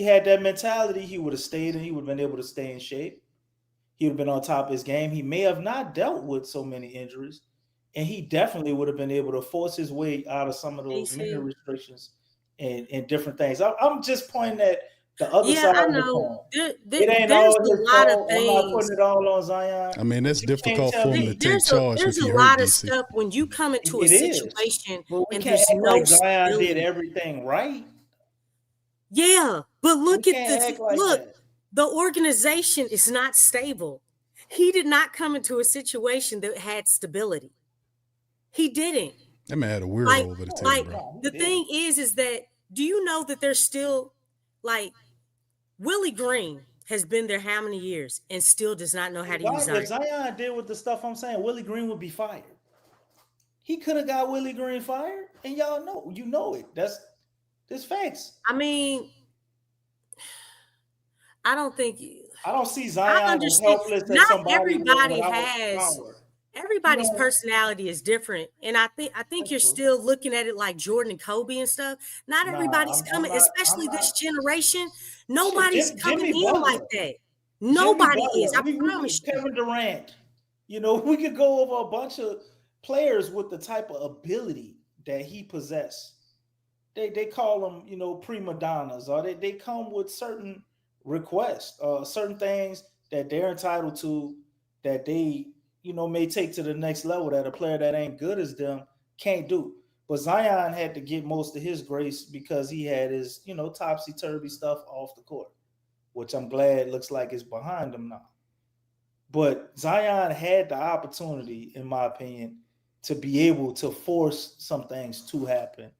had that mentality, he would have stayed and he would have been able to stay in shape. He would have been on top of his game. He may have not dealt with so many injuries, and he definitely would have been able to force his way out of some of those minute restrictions and different things. I'm just pointing at the other side of the coin. It ain't all his fault. I'm not putting it all on Zion. I mean, that's difficult for him to take charge. There's a lot of stuff when you come into a situation and there's no Zion did everything right. Yeah, but look at this. Look, the organization is not stable. He did not come into a situation that had stability. He didn't. That man had a weirdo over the table, bro. The thing is that, do you know that there's still, like, Willie Green has been there how many years and still does not know how to use Zion? If Zion did with the stuff I'm saying, Willie Green would be fired. He could have got Willie Green fired, and y'all know it. That's facts. I mean, I don't see Zion as helpless as somebody. Not everybody has. Everybody's personality is different, and I think you're still looking at it like Jordan and Kobe and stuff. Not everybody's coming, especially this generation. Nobody's coming in like that. Nobody is. I promise you. Kevin Durant. We could go over a bunch of players with the type of ability that he possessed, they call them, prima donnas, or they come with certain requests, certain things that they're entitled to, that they, may take to the next level, that a player that ain't good as them can't do. But Zion had to get most of his grace because he had his, topsy-turvy stuff off the court, which I'm glad looks like it's behind him now. But Zion had the opportunity, in my opinion, to be able to force some things to happen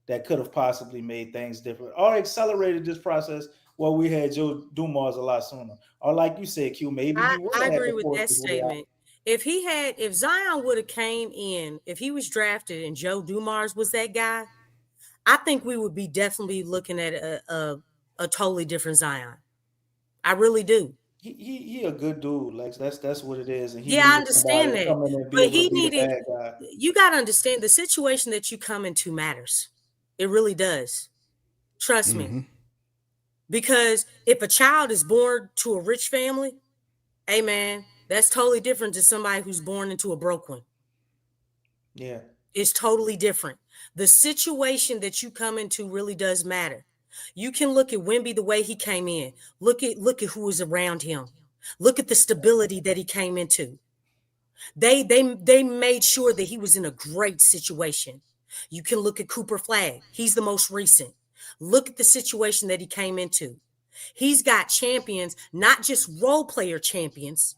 that could have possibly made things different or accelerated this process where we had Joe Dumars a lot sooner. Or like you said, Q, maybe he would have. I agree with that statement. If Zion would have came in, if he was drafted and Joe Dumars was that guy, I think we would be definitely looking at a totally different Zion. I really do. He a good dude, Lex. That's what it is. And I understand that. But you got to understand the situation that you come into matters. It really does. Trust me. Because if a child is born to a rich family, hey man, that's totally different to somebody who's born into a broke one. Yeah. It's totally different. The situation that you come into really does matter. You can look at Wemby the way he came in. Look at who was around him. Look at the stability that he came into. They made sure that he was in a great situation. You can look at Cooper Flagg. He's the most recent. Look at the situation that he came into. He's got champions, not just role player champions.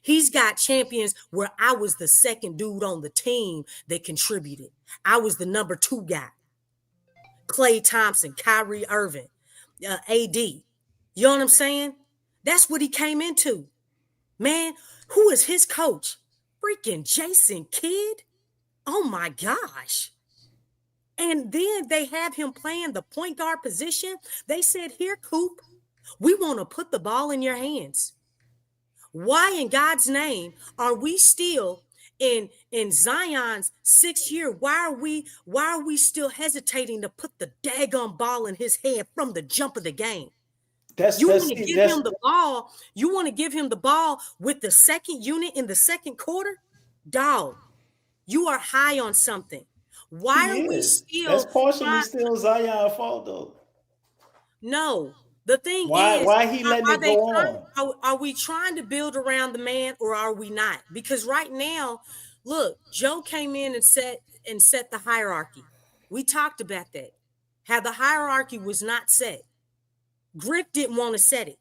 He's got champions where I was the second dude on the team that contributed. I was the number 2 guy. Klay Thompson, Kyrie Irving, AD. You know what I'm saying? That's what he came into. Man, who is his coach? Freaking Jason Kidd? Oh my gosh. And then they have him playing the point guard position. They said, here, Coop, we want to put the ball in your hands. Why in God's name are we still in Zion's 6th year? Why are we still hesitating to put the daggone ball in his hand from the jump of the game? You want to give him the ball. You want to give him the ball with the second unit in the second quarter? Dog, you are high on something. Why are we still? That's partially still Zion's fault, though. No. The thing is, why he letting it go on? Are we trying to build around the man or are we not? Because right now, look, Joe came in and set the hierarchy. We talked about that. How the hierarchy was not set. Griff didn't want to set it.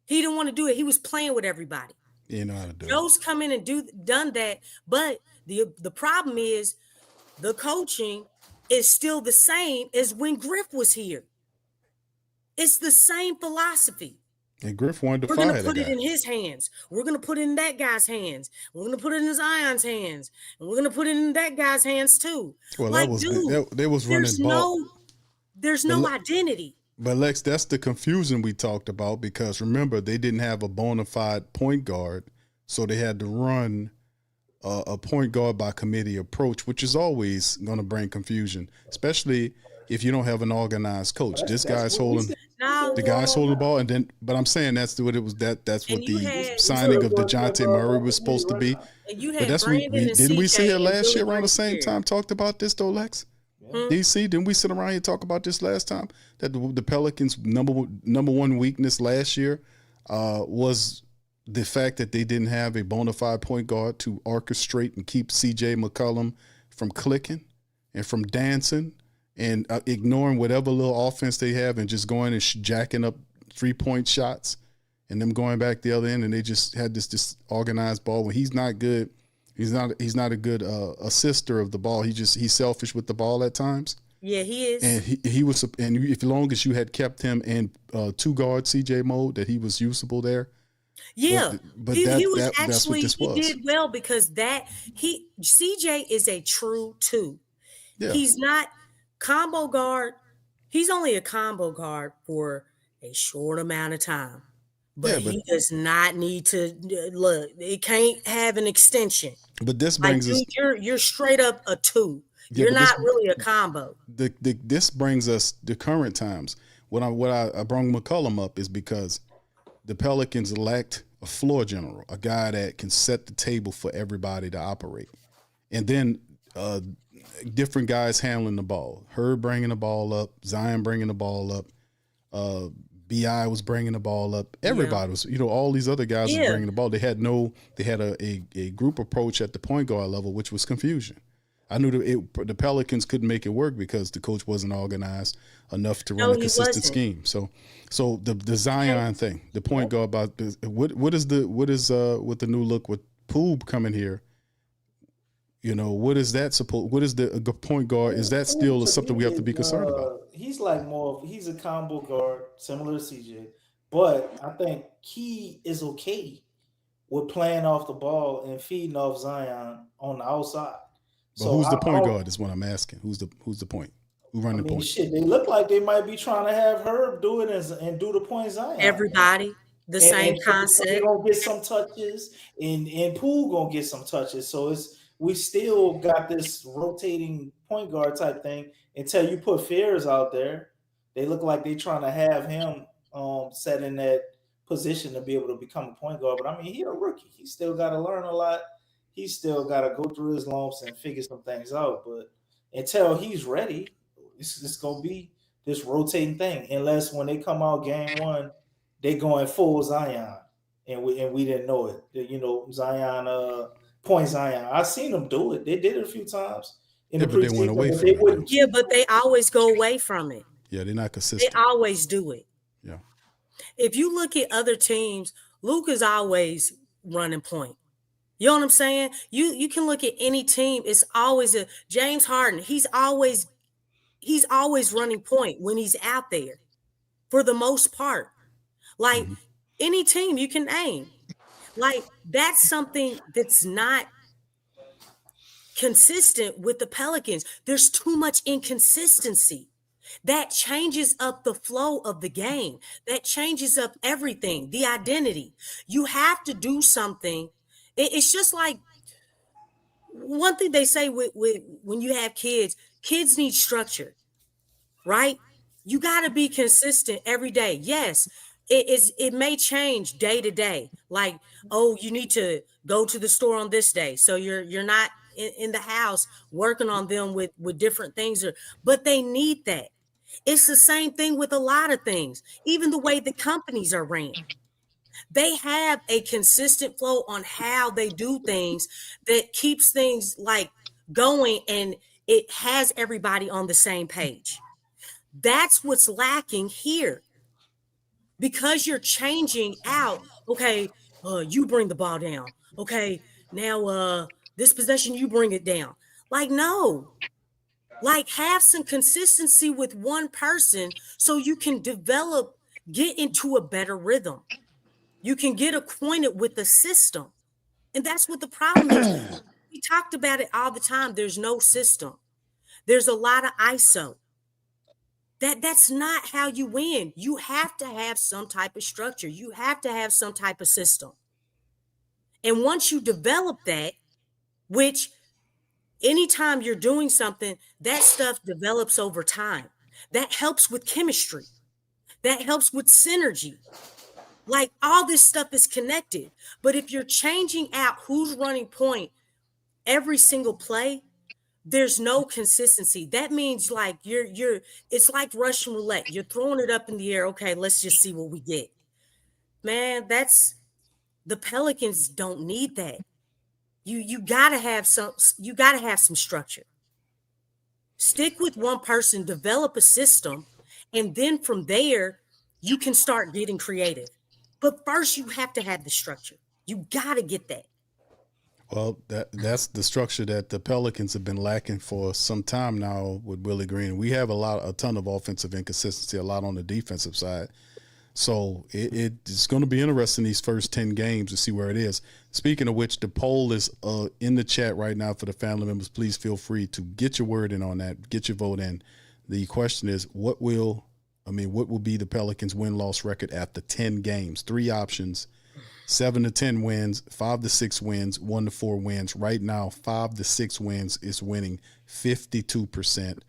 He didn't want to do it. He was playing with everybody. You know how to do Joe's come in and done that. But the problem is the coaching is still the same as when Griff was here. It's the same philosophy. And Griff wanted to We're fire going to put the it guy. in his hands. We're going to put it in that guy's hands. We're going to put it in Zion's hands. And we're going to put it in that guy's hands too. Well, they was running ball. There's no identity. But Lex, that's the confusion we talked about, because remember, they didn't have a bona fide point guard, so they had to run a point guard by committee approach, which is always going to bring confusion, especially if you don't have an organized coach. This guy's holding the ball, and then, but I'm saying that's what it was. That's what the signing of DeJounte Murray was supposed to be. But that's didn't we see it last year around the same time? Talked about this though, Lex. DC, didn't we sit around here and talk about this last time? That the Pelicans' number one weakness last year was the fact that they didn't have a bona fide point guard to orchestrate and keep C.J. McCollum from clicking and from dancing and ignoring whatever little offense they have and just going and jacking up 3-point shots and them going back the other end, and they just had this organized ball. When he's not good, he's not a good assister of the ball. He's selfish with the ball at times. Yeah, he is. And he was, and as long as you had kept him in 2-guard CJ mode, that he was usable there. Yeah, but he was that's what actually this was. He did well because CJ is a true 2. Yeah. He's not combo guard. He's only a combo guard for a short amount of time. But he does not need to look. It can't have an extension. But this brings us. You're straight up a 2. Yeah, you're not really a combo. This brings us to current times. What I brought McCollum up is because the Pelicans lacked a floor general, a guy that can set the table for everybody to operate. And then different guys handling the ball. Herb bringing the ball up, Zion bringing the ball up, BI was bringing the ball up. Everybody was, all these other guys were bringing the ball. They had a group approach at the point guard level, which was confusion. I knew the Pelicans couldn't make it work because the coach wasn't organized enough to run a consistent scheme. So the Zion thing, the point guard about what is with the new look with Poole coming here? What is that supposed? What is the point guard? Is that still something we have to be concerned about? He's he's a combo guard, similar to CJ, but I think he is okay with playing off the ball and feeding off Zion on the outside. But who's the point guard is what I'm asking. Who's the point? Who run the point? Shit, they look like they might be trying to have Herb do it and do the point Zion. Everybody, same concept. They're gonna get some touches, and Poole gonna get some touches. So we still got this rotating point guard type thing until you put Fears out there. They look like they're trying to have him set in that position to be able to become a point guard. But he's a rookie. He still got to learn a lot. He still got to go through his lumps and figure some things out. But until he's ready, it's going to be this rotating thing. Unless when they come out game one, they going full Zion, and we didn't know it. Zion, point Zion. I seen them do it. They did it a few times in the preseason. They went away from it. Yeah, but they always go away from it. Yeah, they're not consistent. They always do it. Yeah. If you look at other teams, Luke is always running point. You know what I'm saying? You can look at any team. It's always a James Harden. He's always running point when he's out there, for the most part. Like any team you can name. Like that's something that's not consistent with the Pelicans. There's too much inconsistency. That changes up the flow of the game. That changes up everything, the identity. You have to do something. It's just like one thing they say with when you have kids need structure, right? You got to be consistent every day. Yes, it may change day to day. Like, oh, you need to go to the store on this day, so you're not in the house working on them with different things. But they need that. It's the same thing with a lot of things, even the way the companies are ran. They have a consistent flow on how they do things that keeps things like going, and it has everybody on the same page. That's what's lacking here. Because you're changing out, okay, you bring the ball down. Okay, now this possession, you bring it down. Like, no. Like, have some consistency with one person so you can get into a better rhythm. You can get acquainted with the system. And that's what the problem is. We talked about it all the time. There's no system. There's a lot of ISO. That's not how you win. You have to have some type of structure. You have to have some type of system. And once you develop that, which anytime you're doing something, that stuff develops over time. That helps with chemistry. That helps with synergy. Like, all this stuff is connected. But if you're changing out who's running point every single play, there's no consistency. That means like it's like Russian roulette. You're throwing it up in the air. Okay, let's just see what we get. Man, the Pelicans don't need that. You gotta have some structure. Stick with one person, develop a system, and then from there you can start getting creative. But first you have to have the structure. You gotta get that. Well, that's the structure that the Pelicans have been lacking for some time now with Willie Green. We have a ton of offensive inconsistency, a lot on the defensive side. So it's going to be interesting these first 10 games to see where it is. Speaking of which, the poll is in the chat right now for the family members. Please feel free to get your word in on that, get your vote in. The question is, what will be the Pelicans' win-loss record after 10 games? 3 options. 7 to 10 wins, 5 to 6 wins, 1 to 4 wins. Right now, 5 to 6 wins is winning 52%.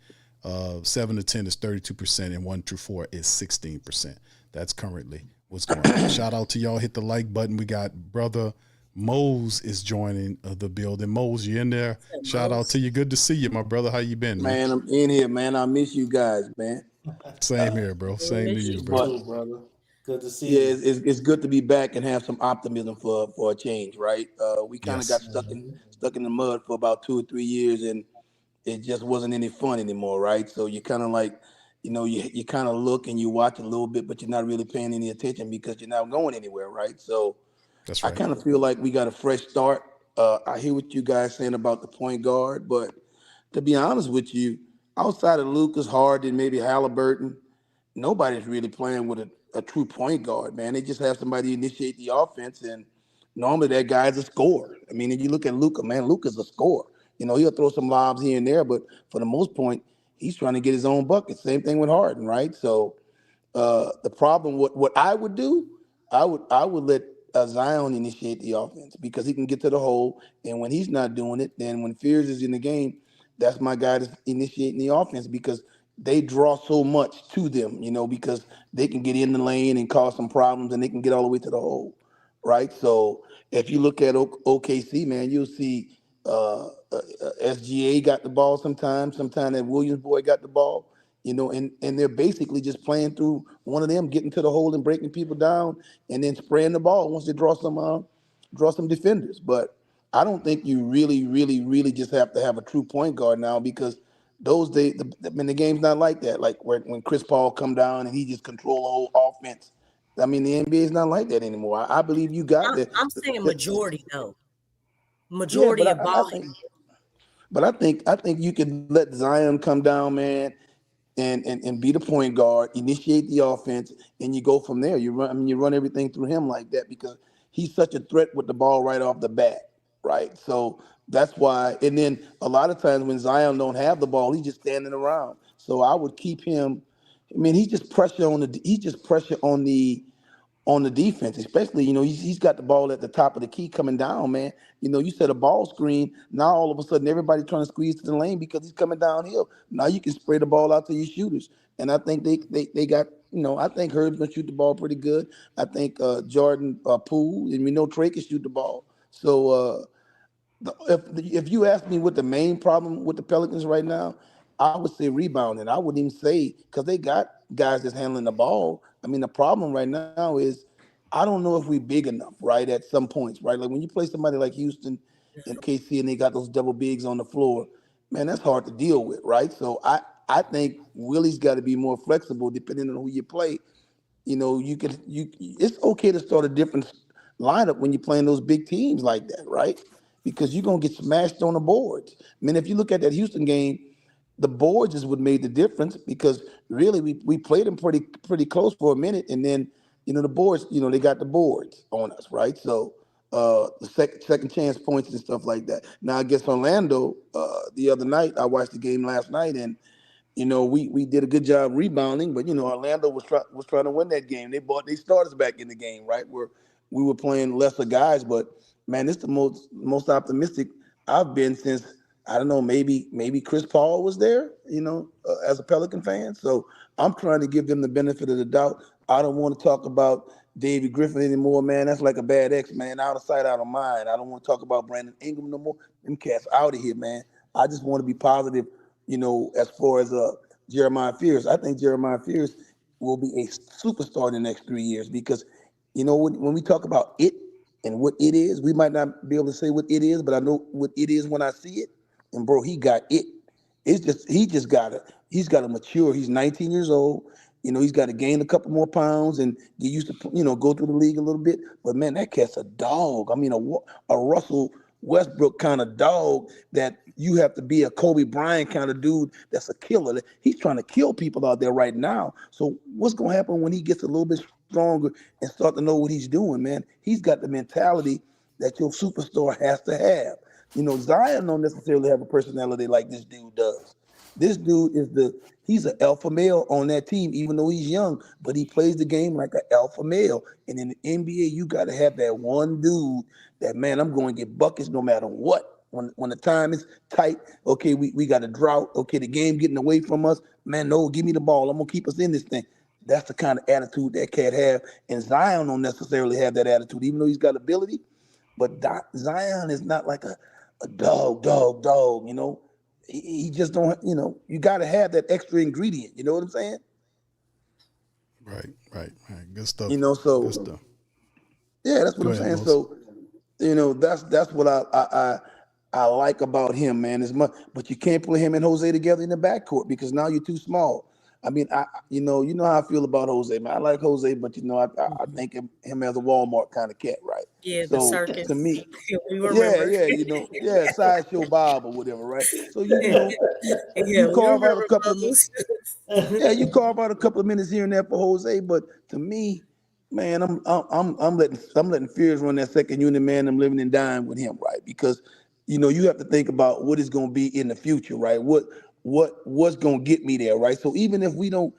7 to 10 is 32%, and 1 to 4 is 16%. That's currently what's going on. Shout out to y'all. Hit the like button. We got brother Mose is joining the building. Mose, you in there? Shout out to you. Good to see you, my brother. How you been, man? Man, I'm in here, man. I miss you guys, man. Same here, bro. Same to you, You bro. too, brother. Good to see Yeah, you. it's good to be back and have some optimism for a change, right? We kind of got Yes. stuck in the mud for about 2 or 3 years, and it just wasn't any fun anymore, right? So you kind of like, you kind of look and you watch a little bit, but you're not really paying any attention because you're not going anywhere, right? So That's I right. kind of feel like we got a fresh start. I hear what you guys saying about the point guard, but to be honest with you, outside of Lucas, Harden, maybe Halliburton, nobody's really playing with a true point guard, man. They just have somebody initiate the offense, and normally that guy's a scorer. I mean, if you look at Luka, man, Luka's a scorer. He'll throw some lobs here and there, but for the most point, he's trying to get his own bucket. Same thing with Harden, right? So the problem, what I would do, I would let Zion initiate the offense because he can get to the hole, and when he's not doing it, then when Fears is in the game, that's my guy that's initiating the offense because they draw so much to them, because they can get in the lane and cause some problems, and they can get all the way to the hole, right? So if you look at OKC, man, you'll see SGA got the ball sometimes that Williams boy got the ball, and they're basically just playing through one of them, getting to the hole and breaking people down, and then spraying the ball once they draw some defenders. But I don't think you really, really, really just have to have a true point guard now because those days, the game's not like that. Like when Chris Paul come down and he just control the whole offense. I mean, the NBA is not like that anymore. I believe you got that. I'm saying majority though. Yeah, Majority of I think, volume. but I think you can let Zion come down, man, and be the point guard, initiate the offense, and you go from there. You run everything through him like that because he's such a threat with the ball right off the bat, right? So that's why. And then a lot of times when Zion don't have the ball, he's just standing around. So I would keep him. I mean, he just pressure on the defense, especially, he's got the ball at the top of the key coming down, man. You set a ball screen. Now all of a sudden everybody trying to squeeze to the lane because he's coming downhill. Now you can spray the ball out to your shooters. And I think they got, I think Herb's gonna shoot the ball pretty good. I think Jordan Poole, and we know Trey can shoot the ball. So if you ask me what the main problem with the Pelicans right now, I would say rebounding. I wouldn't even say because they got guys that's handling the ball. I mean, the problem right now is I don't know if we're big enough, right? At some points, right? Like when you play somebody like Houston and KC and they got those double bigs on the floor, man, that's hard to deal with, right? So I think Willie's got to be more flexible depending on who you play. It's okay to start a different lineup when you're playing those big teams like that, right? Because you're gonna get smashed on the boards. I mean, if you look at that Houston game, the boards is what made the difference because really we played them pretty close for a minute, and then the boards, they got the boards on us, right? So the second chance points and stuff like that. Now against Orlando the other night, I watched the game last night, and we did a good job rebounding, but Orlando was trying to win that game. They brought their starters back in the game, right? Where we were playing lesser guys, but man, it's the most optimistic I've been since I don't know, maybe Chris Paul was there, as a Pelican fan. So I'm trying to give them the benefit of the doubt. I don't want to talk about David Griffin anymore, man. That's like a bad ex, man. Out of sight, out of mind. I don't want to talk about Brandon Ingram no more. Them cats out of here, man. I just want to be positive, as far as Jeremiah Fears. I think Jeremiah Fears will be a superstar in the next 3 years because, when we talk about it and what it is, we might not be able to say what it is, but I know what it is when I see it. And bro, he got it. He's got to mature. He's 19 years old. He's got to gain a couple more pounds and get used to, go through the league a little bit. But man, that cat's a dog. I mean, a Russell Westbrook kind of dog that you have to be a Kobe Bryant kind of dude that's a killer. He's trying to kill people out there right now. So what's going to happen when he gets a little bit stronger and start to know what he's doing, man? He's got the mentality that your superstar has to have. Zion don't necessarily have a personality like this dude does. This dude he's an alpha male on that team, even though he's young, but he plays the game like an alpha male. And in the NBA, you got to have that one dude that, man, I'm going to get buckets no matter what. When the time is tight, okay, we got a drought. Okay, the game getting away from us. Man, no, give me the ball. I'm going to keep us in this thing. That's the kind of attitude that cat have. And Zion don't necessarily have that attitude, even though he's got ability. But Zion is not like a dog. He just don't. You got to have that extra ingredient. You know what I'm saying? Right. Good stuff. So Good stuff. yeah, that's what Go I'm ahead, saying. Moses. So that's what I like about him, man. As much, but you can't play him and Jose together in the backcourt because now you're too small. I mean, you know how I feel about Jose, man. I like Jose, but I think him as a Walmart kind of cat, right? Yeah, the So circus. to me, We yeah, remember. sideshow Bob or whatever, right? So Yeah, you we carve out a remember couple of those. you carve out a couple of minutes here and there for Jose, but to me, man, I'm letting Fears run that second unit, man. I'm living and dying with him, right? Because you have to think about what is going to be in the future, right? What's going to get me there, right? So even if we don't,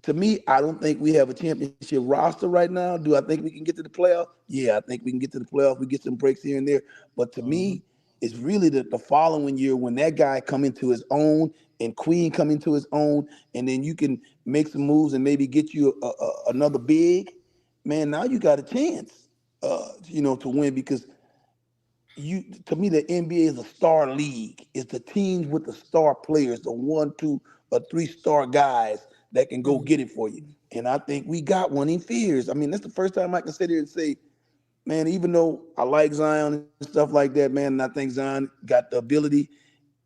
to me, I don't think we have a championship roster right now. Do I think we can get to the playoff? Yeah, I think we can get to the playoff. We get some breaks here and there, but to me, it's really the following year when that guy come into his own and Queen come into his own, and then you can make some moves and maybe get you another big man. Now you got a chance, to win because to me the NBA is a star league. It's the teams with the star players, the 1, 2, or 3-star guys that can go get it for you. And I think we got one in Fears. I mean, that's the first time I can sit here and say, man, even though I like Zion and stuff like that, man, and I think Zion got the ability,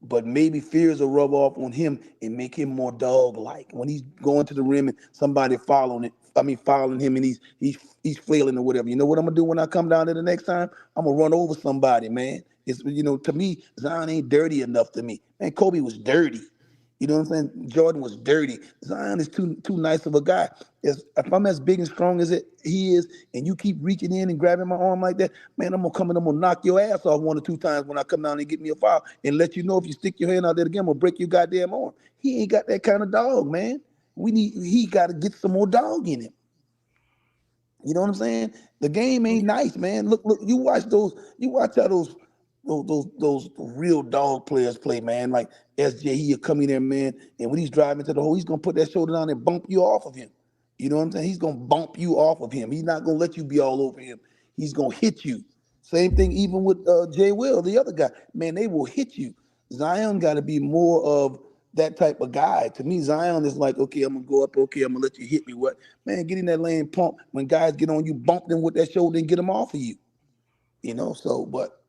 but maybe Fears will rub off on him and make him more dog-like. When he's going to the rim and somebody following him and he's flailing or whatever. You know what I'm gonna do when I come down there the next time? I'm gonna run over somebody, man. It's to me, Zion ain't dirty enough to me. Man, Kobe was dirty. You know what I'm saying? Jordan was dirty. Zion is too nice of a guy. If I'm as big and strong as he is, and you keep reaching in and grabbing my arm like that, man, I'm gonna come and I'm gonna knock your ass off 1 or 2 times when I come down and get me a foul and let you know if you stick your hand out there again, I'm gonna break your goddamn arm. He ain't got that kind of dog, man. He got to get some more dog in him. You know what I'm saying? The game ain't nice, man. Look, you watch how those real dog players play, man. Like SJ, he'll come in there, man, and when he's driving to the hole, he's gonna put that shoulder down and bump you off of him. You know what I'm saying? He's gonna bump you off of him. He's not gonna let you be all over him. He's gonna hit you. Same thing even with Jay Will, the other guy. Man, they will hit you. Zion got to be more of that type of guy. To me, Zion is like, okay, I'm gonna go up. Okay, I'm gonna let you hit me. What, man? Get in that lane, pump. When guys get on you, bump them with that shoulder and get them off of you. So, but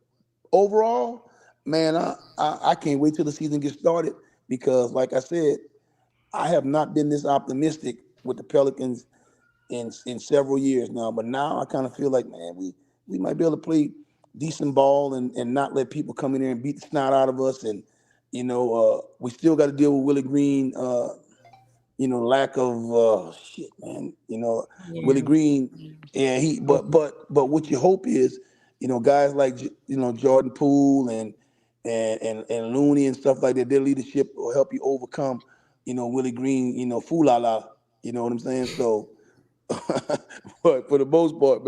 overall, man, I can't wait till the season gets started because, like I said, I have not been this optimistic with the Pelicans in several years now. But now I kind of feel like, man, we might be able to play decent ball and not let people come in there and beat the snot out of us. And we still got to deal with Willie Green. Lack of shit, man. Willie Green, and but what you hope is, guys like Jordan Poole and Looney and stuff like that, their leadership will help you overcome, Willie Green, foolala. You know what I'm saying? So, but for the most part,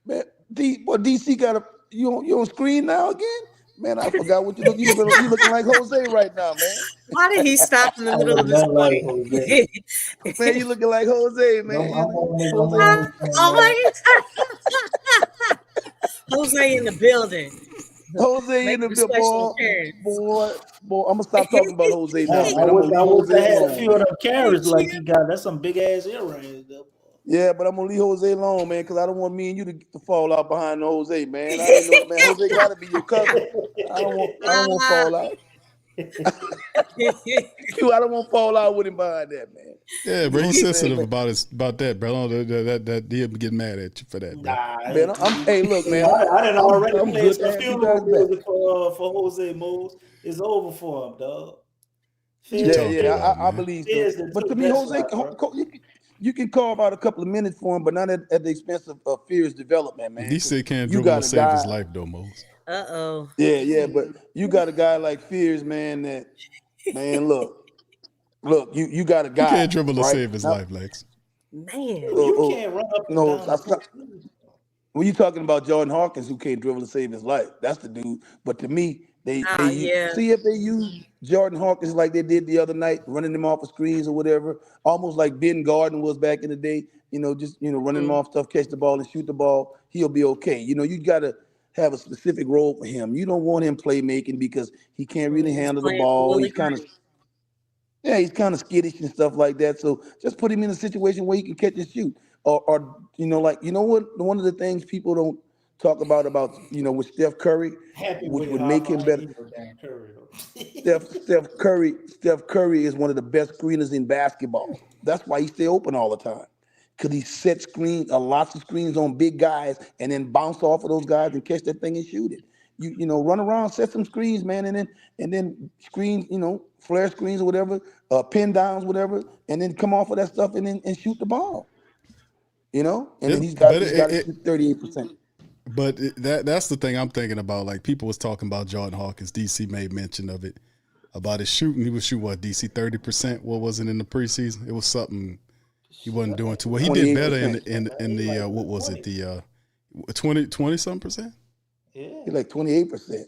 man, DC got you on screen now again? Man, I forgot what you look. You looking like Jose right now, man. Why did he stop in the I middle look of his nothing like point? Jose. Man, you looking like Jose, I'm, man. I'm, always, I'm Jose. always Oh my God. Jose in the building. Jose in Make the a special boy, appearance. I'm gonna stop talking about Jose I, now, man. I I'm wish gonna I leave wish I Jose had a alone, few of man. them carrots like he got. That's some big ass earrings. Yeah, but I'm gonna leave Jose alone, man, because I don't want me and you to fall out behind Jose, man. I ain't know, man. Jose gotta be your cousin. I don't want to fall out. I don't want to fall out with him behind that, man. Yeah, bro, You know he's what I'm saying, sensitive man? about that, bro. That he'll get mad at you for that, bro. Nah, Man, hey, look, man, I done already I'm played good to some have you guys funeral back. music for Jose Moves. It's over for him, dog. What you talking Yeah, about, I man? believe so. Fizz that But to took me, that Jose, slot, bro. you can carve out a couple of minutes for him, but not at the expense of Fear's development, man. Because DC can't you dribble to got a save his guy. life, though, Mose. Uh-oh. Yeah, but you got a guy like Fears, man. Man, look, you got a He guy, can't dribble to right? save his Now, life, Lex. Man. You can't run up and no, down the court. when you talking about Jordan Hawkins, who can't dribble to save his life, that's the dude. But to me, they Yeah. see if they use Jordan Hawkins like they did the other night, running him off of screens or whatever, almost like Ben Garden was back in the day. Just running him off stuff, catch the ball and shoot the ball. He'll be okay. You gotta have a specific role for him. You don't want him playmaking because he can't really handle the Playing for ball. Willie He's kind Green. of he's kind of skittish and stuff like that. So just put him in a situation where he can catch and shoot. Or what? One of the things people don't talk about with Steph Curry, Happy which with would how make him much better. he was damn Curry though. Steph Curry is one of the best screeners in basketball. That's why he stay open all the time. Because he set lots of screens on big guys and then bounce off of those guys and catch that thing and shoot it. Run around, set some screens, man, and then screens, flare screens or whatever, pin downs, whatever, and then come off of that stuff and shoot the ball. And then he's got to shoot 38%. But that's the thing I'm thinking about. Like, people was talking about Jordan Hawkins. DC made mention of it, about his shooting. He was shooting, what, DC 30%? What was it in the preseason? It was something he wasn't doing too well. He did better in the what was it, the 20 something percent? Yeah. He's like 28%.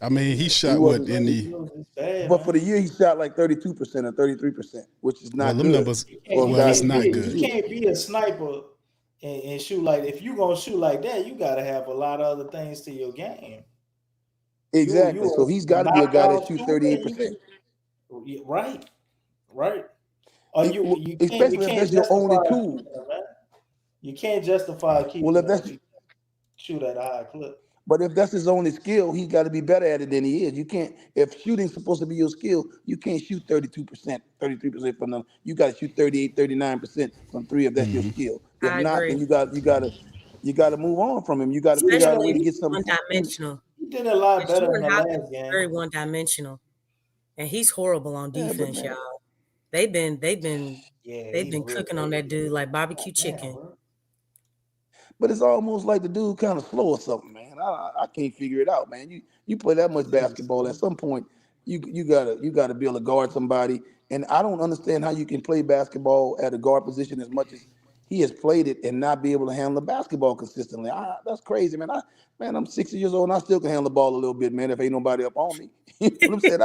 I mean, he shot what in the but for the year he shot like 32% or 33%, which is not them good. numbers. Well, it's not good. You can't be a sniper and shoot like, if you're gonna shoot like that, you gotta have a lot of other things to your game. Exactly. So he's got to be a guy that shoots 38%. Right. Or you especially if that's your only tool. You can't justify keeping shoot at a high clip. But if that's his only skill, he's got to be better at it than he is. You can't, if shooting's supposed to be your skill, you can't shoot 32%, 33% from them. You got to shoot 38, 39% from three if that's your skill. If not, then you got to move on from him. You got to figure out a way to get something. One-dimensional. He did a lot better in the last game. Very one-dimensional, and he's horrible on defense, y'all. They've been cooking on that dude like barbecue chicken. But it's almost like the dude kind of slow or something, man. I can't figure it out, man. You play that much basketball, at some point you gotta be able to guard somebody. And I don't understand how you can play basketball at a guard position as much as he has played it and not be able to handle the basketball consistently. That's crazy, man. I'm 60 years old and I still can handle the ball a little bit, man, if ain't nobody up on me. You know what I'm saying?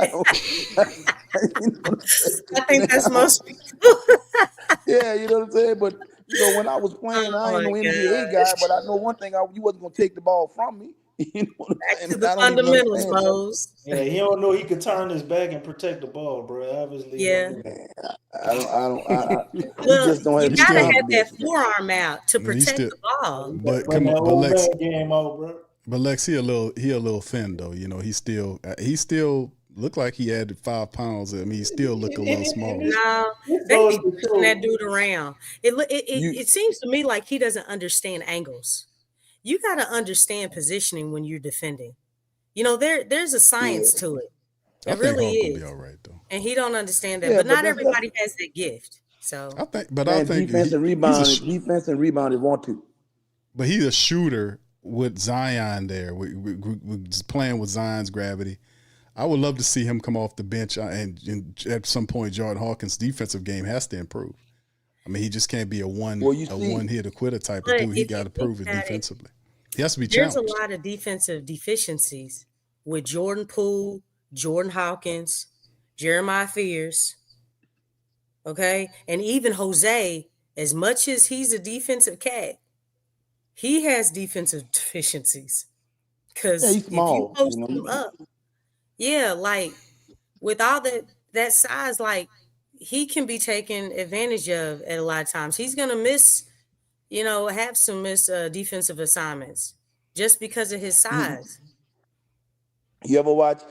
I think that's most people. Yeah, you know what I'm saying? But when I was playing, I ain't no NBA guy, but I know one thing: you wasn't gonna take the ball from me. You know what I'm saying? To the fundamentals, Mose. Yeah, he don't know he could turn his back and protect the ball, bro. Obviously, yeah. You just don't have you gotta have that forearm out to protect the ball. But come on, but Lex, he a little thin though. He still look like he added 5 pounds. I mean, he still look a little small. No, they be pushing that dude around. It seems to me like he doesn't understand angles. You got to understand positioning when you're defending. There's a science to it. It really is. Be all right though. And he don't understand that. But not everybody has that gift. So I think defense and rebounding want to. But he's a shooter with Zion there. We're playing with Zion's gravity. I would love to see him come off the bench, and at some point, Jordan Hawkins' defensive game has to improve. I mean, he just can't be a one-hit quitter type of dude. He got to prove it defensively. He has to be challenged. There's a lot of defensive deficiencies with Jordan Poole, Jordan Hawkins, Jeremiah Fears, okay? And even Jose, as much as he's a defensive cat, he has defensive deficiencies. Because if you post him up, like with all that size, like he can be taken advantage of at a lot of times. He's gonna miss, have some defensive assignments just because of his size. You ever watch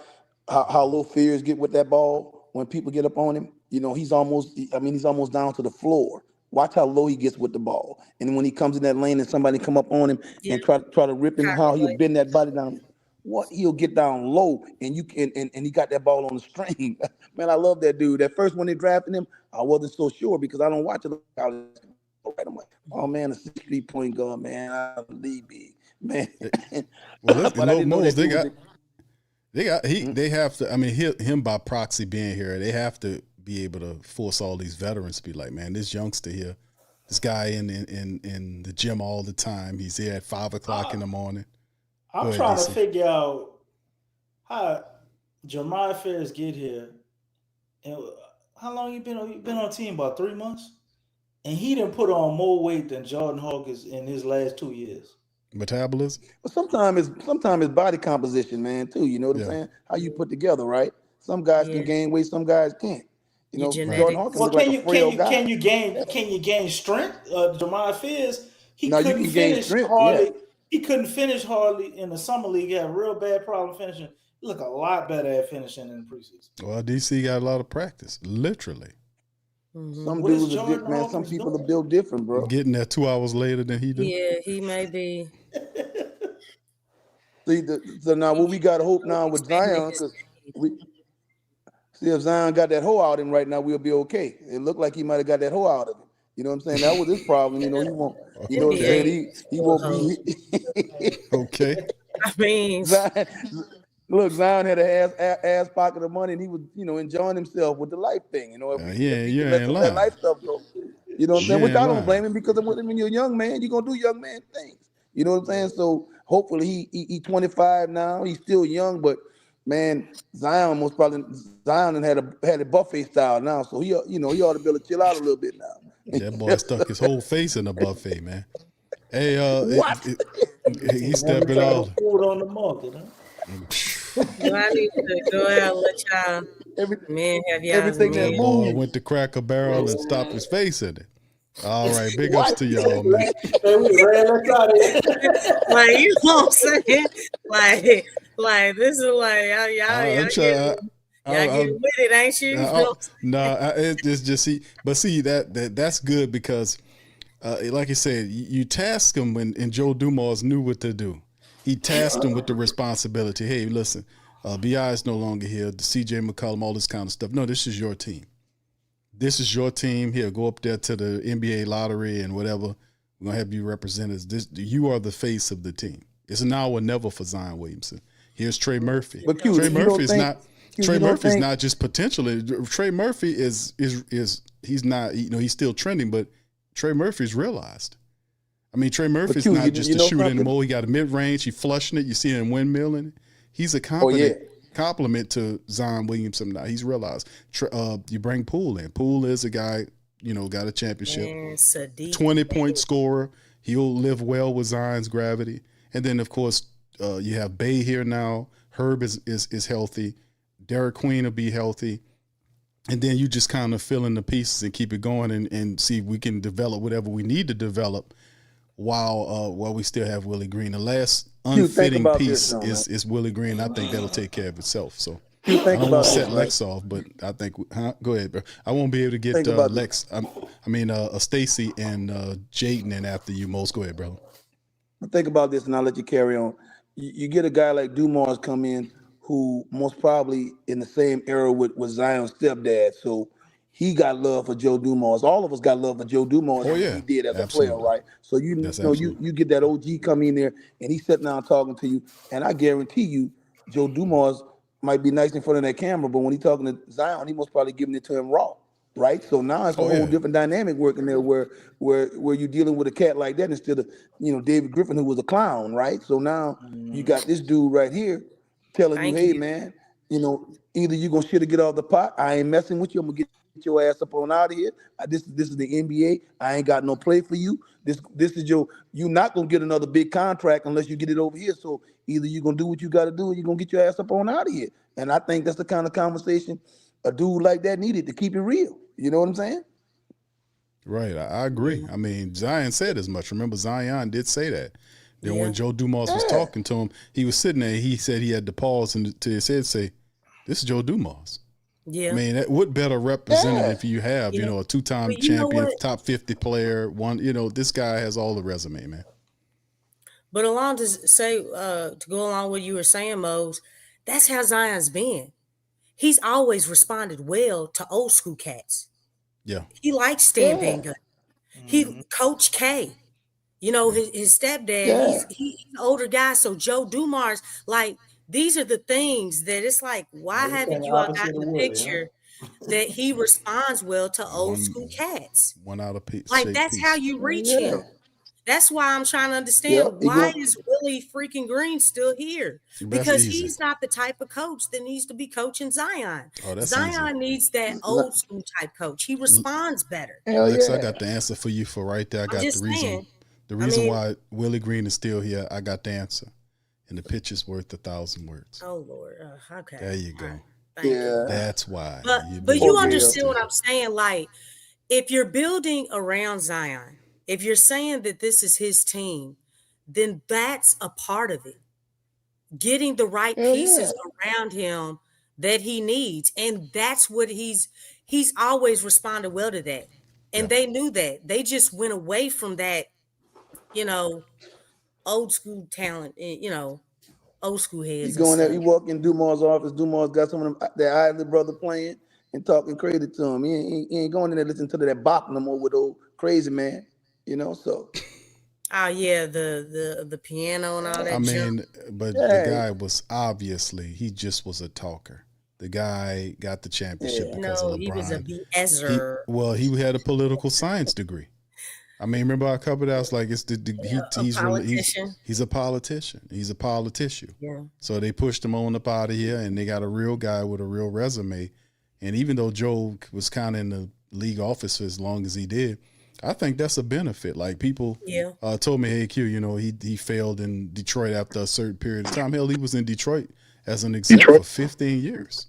how Lil Fears get with that ball when people get up on him? He's almost down to the floor. Watch how low he gets with the ball, and when he comes in that lane and somebody come up on him and try to rip him, how he'll bend that body down. He'll get down low, and he got that ball on the string. Man, I love that dude. That first when they drafted him, I wasn't so sure because I don't watch it. I'm like, oh man, a 6'3" point guard, man, I believe big, man. Well, they have to. I mean, him by proxy being here, they have to be able to force all these veterans to be like, man, this youngster here, this guy in the gym all the time. He's here at 5 o'clock in the morning. I'm trying to figure out how Jeremiah Fears get here. And how long you been on the team? About 3 months? And he didn't put on more weight than Jordan Hawkins in his last 2 years. Metabolism. But sometimes it's body composition, man, too. You know what I'm saying? How you put together, right? Some guys can gain weight, some guys can't. You Your know, genetics. Jordan Hawkins Well, look like a frail guy. can you gain strength? Jamal Fizz, he Now you couldn't can gain finish strength, hardly. He couldn't finish hardly in the summer league. He had a real bad problem finishing. He looked a lot better at finishing in the preseason. Well, DC got a lot of practice, literally. Some What is dudes are Jordan different, man. Some Hawkins people doing? are built different, bro. Getting there 2 hours later than he did. Yeah, he may be. So now what we got to hope now with Zion, because if Zion got that hoe out of him right now, we'll be okay. It looked like he might have got that hoe out of him. You know what I'm saying? That was his problem. You know, he won't. You know what I'm saying? He won't be. Okay. I mean, Zion, look, Zion had an ass pocket of money, and he was, enjoying himself with the life thing. You know, if he let ain't that lying. life stuff go. You know what I'm saying? You Which I ain't don't lying. blame him, because when you're a young man, you're gonna do young man things. You know what I'm saying? So hopefully he 25 now. He's still young, but man, Zion had a buffet style now. So he ought to be able to chill out a little bit now. That boy stuck his whole face in a buffet, man. Hey, What? he stepped it all. Food on the market, huh? well, I need to go out and let y'all men have y'all. Everything that That boy moves. went to Cracker Barrel and stopped his face in it. All right, big ups to y'all, man. Hey, we ran us out of here. Like, you know what I'm saying? Like this is like y'all getting with it, ain't you? It's just that's good because, like you said, you task him and Joe Dumars knew what to do. He tasked him with the responsibility. Hey, listen, BI is no longer here. The CJ McCollum, all this kind of stuff. No, this is your team. This is your team. Here, go up there to the NBA lottery and whatever. We're gonna have you represent us. You are the face of the team. It's a now or never for Zion Williamson. Here's Trey Murphy. But Q, Trey Murphy's think- not just potentially. Trey Murphy is he's not, he's still trending, but Trey Murphy's realized. I mean, Trey Murphy's Q, not just a shooter something? anymore. He got a mid range. He flushing it. You see him windmilling. He's a compliment to Zion Williamson now. He's realized. You bring Poole in. Poole is a guy, got a championship. 20-point scorer. He'll live well with Zion's gravity. And then, of course, you have Bay here now. Herb is healthy. Derek Queen will be healthy. And then you just kind of fill in the pieces and keep it going and see if we can develop whatever we need to develop while we still have Willie Green. The last unfitting piece is Willie Green. I think that'll take care of itself. So I don't want to set Lex off, but I think go ahead, bro. I won't be able to get Stacy and Jaden in after you most. Go ahead, brother. Think about this, and I'll let you carry on. You get a guy like Dumars come in, who most probably in the same era with Zion's stepdad, so he got love for Joe Dumars. All of us got love for Joe Dumars. He did as a player, right? So you get that OG come in there, and he's sitting down talking to you, and I guarantee you, Joe Dumars might be nice in front of that camera, but when he's talking to Zion, he most probably giving it to him raw. Right, so now it's a whole different dynamic working there, where you're dealing with a cat like that instead of David Griffin, who was a clown, right? So now you got this dude right here telling you, hey man, either you gonna shit or get off the pot. I ain't messing with you. I'm gonna get your ass up on out of here. This is the NBA. I ain't got no play for you. This is you're not gonna get another big contract unless you get it over here. So either you're gonna do what you got to do, or you're gonna get your ass up on out of here. And I think that's the kind of conversation a dude like that needed to keep it real. You know what I'm saying? Right. I agree. I mean, Zion said as much. Remember, Zion did say that. Then when Joe Dumars was talking to him, he was sitting there. He said he had to pause and to his head say, "This is Joe Dumars." Yeah. I mean, what better representative you have? A two-time champion, top 50 player. This guy has all the resume, man. But along to say, to go along with what you were saying, Mose, that's how Zion's been. He's always responded well to old school cats. Yeah. He likes Stan Van Gundy. He Coach K. His stepdad, he's an older guy. So Joe Dumars, like, these are the things that it's like, why haven't you all got the picture that he responds well to old school cats? One out of piece. Like, that's how you reach him. That's why I'm trying to understand why is Willie freaking Green still here? Because he's not the type of coach that needs to be coaching Zion. Zion needs that old school type coach. He responds better. Alex, I got the answer for you for right there. I got the reason. The reason why Willie Green is still here, I got the answer. And the picture's worth 1,000 words. Oh Lord. Okay. There you go. Right. Thank you. That's why. But you understand what I'm saying? Like, if you're building around Zion, if you're saying that this is his team, then that's a part of it. Getting the right pieces around him that he needs. And that's what he's always responded well to that. And they knew that. They just went away from that, old school talent, old school heads. You going there, you walk in Dumars' office, Dumars got some of them, their Isley brother playing and talking crazy to him. He ain't going in there listening to that bop no more with old crazy man, so. Oh yeah, the piano and all that. I mean, but the guy was obviously, he just was a talker. The guy got the championship because of LeBron. He was a BSer. He had a political science degree. I mean, remember I covered that? I was like, he's a politician. He's a politician. Yeah. So they pushed him on up out of here, and they got a real guy with a real resume. And even though Joe was kind of in the league office for as long as he did, I think that's a benefit. Like people told me, hey, Q, he failed in Detroit after a certain period of time. Hell, he was in Detroit as an exec for 15 years.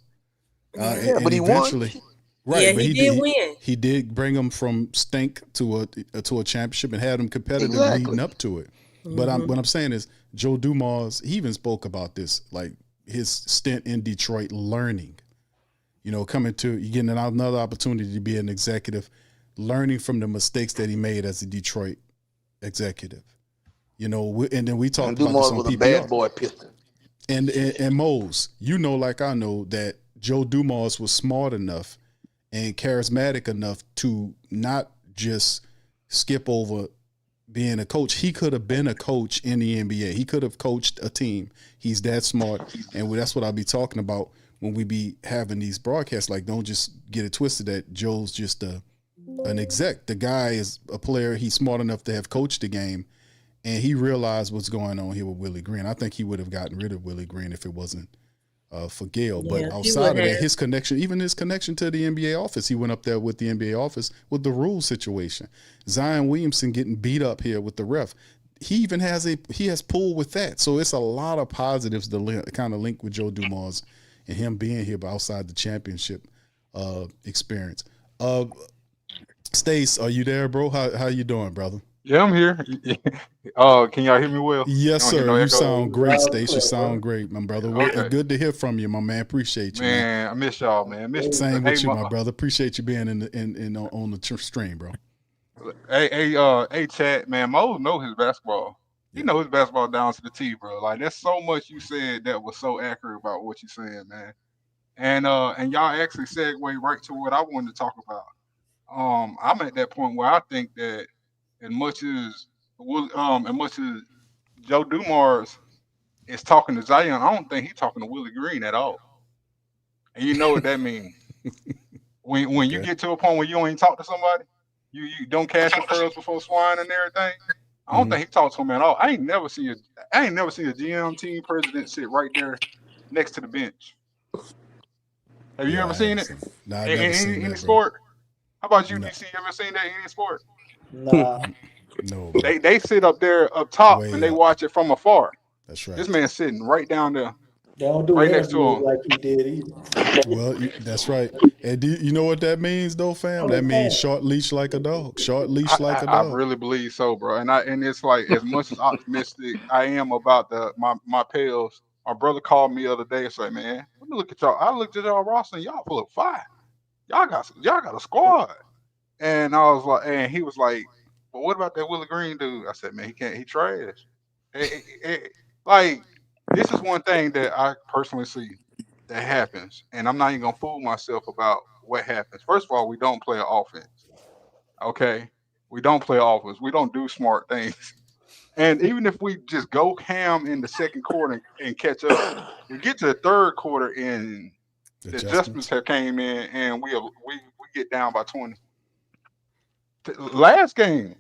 But he eventually won. Right, yeah, but he did win. He did bring them from stink to a championship and had them competitive leading up to it. Mm-hmm. But what I'm saying is Joe Dumars, he even spoke about this, like his stint in Detroit learning, coming to getting another opportunity to be an executive, learning from the mistakes that he made as a Detroit executive. And then we talked about this on was PPR. A bad boy piston. And Mose, like I know that Joe Dumars was smart enough and charismatic enough to not just skip over being a coach. He could have been a coach in the NBA. He could have coached a team. He's that smart. And that's what I'll be talking about when we be having these broadcasts. Like, don't just get it twisted that Joe's just an exec. The guy is a player. He's smart enough to have coached the game. And he realized what's going on here with Willie Green. I think he would have gotten rid of Willie Green if it wasn't for Gail. But outside of that, his connection to the NBA office, he went up there with the NBA office with the rule situation. Zion Williamson getting beat up here with the ref. He even has Poole with that. So it's a lot of positives to kind of link with Joe Dumars and him being here, but outside the championship experience. Stace, are you there, bro? How you doing, brother? Yeah, I'm here. Can y'all hear me well? Yes, sir. You sound great, Stace. You sound great, my brother. Okay. Good to hear from you, my man. Appreciate you, man. I miss y'all, man. Same with you, my brother. Appreciate you being on the stream, bro. Hey, Chad, man. Mo know his basketball. He know his basketball down to the T, bro. Like, there's so much you said that was so accurate about what you're saying, man. And y'all actually segue right to what I wanted to talk about. I'm at that point where I think that as much as Joe Dumars is talking to Zion, I don't think he's talking to Willie Green at all. And you know what that means. When you get to a point where you don't even talk to somebody, you don't cash your pearls before swine and everything. I don't think he talks to him at all. I ain't never seen a GM team president sit right there next to the bench. Have you ever seen it? Nah, in any sport? How about you, DC? You ever seen that in any sport? Nah. No. They sit up there up top and they watch it from afar. That's right. This man's sitting right down there. They don't do right next to him like he did either. Well, that's right. And you know what that means, though, fam? That means short leash like a dog. Short leash like a dog. I really believe so, bro. And it's like, as much as optimistic I am about my Pels, my brother called me the other day and said, "Man, let me look at y'all. I looked at y'all roster and y'all full of fire. Y'all got a squad." And I was like, and he was like, "But what about that Willie Green dude?" I said, "Man, he trash." Like, this is one thing that I personally see that happens, and I'm not even gonna fool myself about what happens. First of all, we don't play offense. Okay, we don't play offense. We don't do smart things. And even if we just go ham in the second quarter and catch up, we get to the third quarter and the adjustments have came in, and we get down by 20. Last game,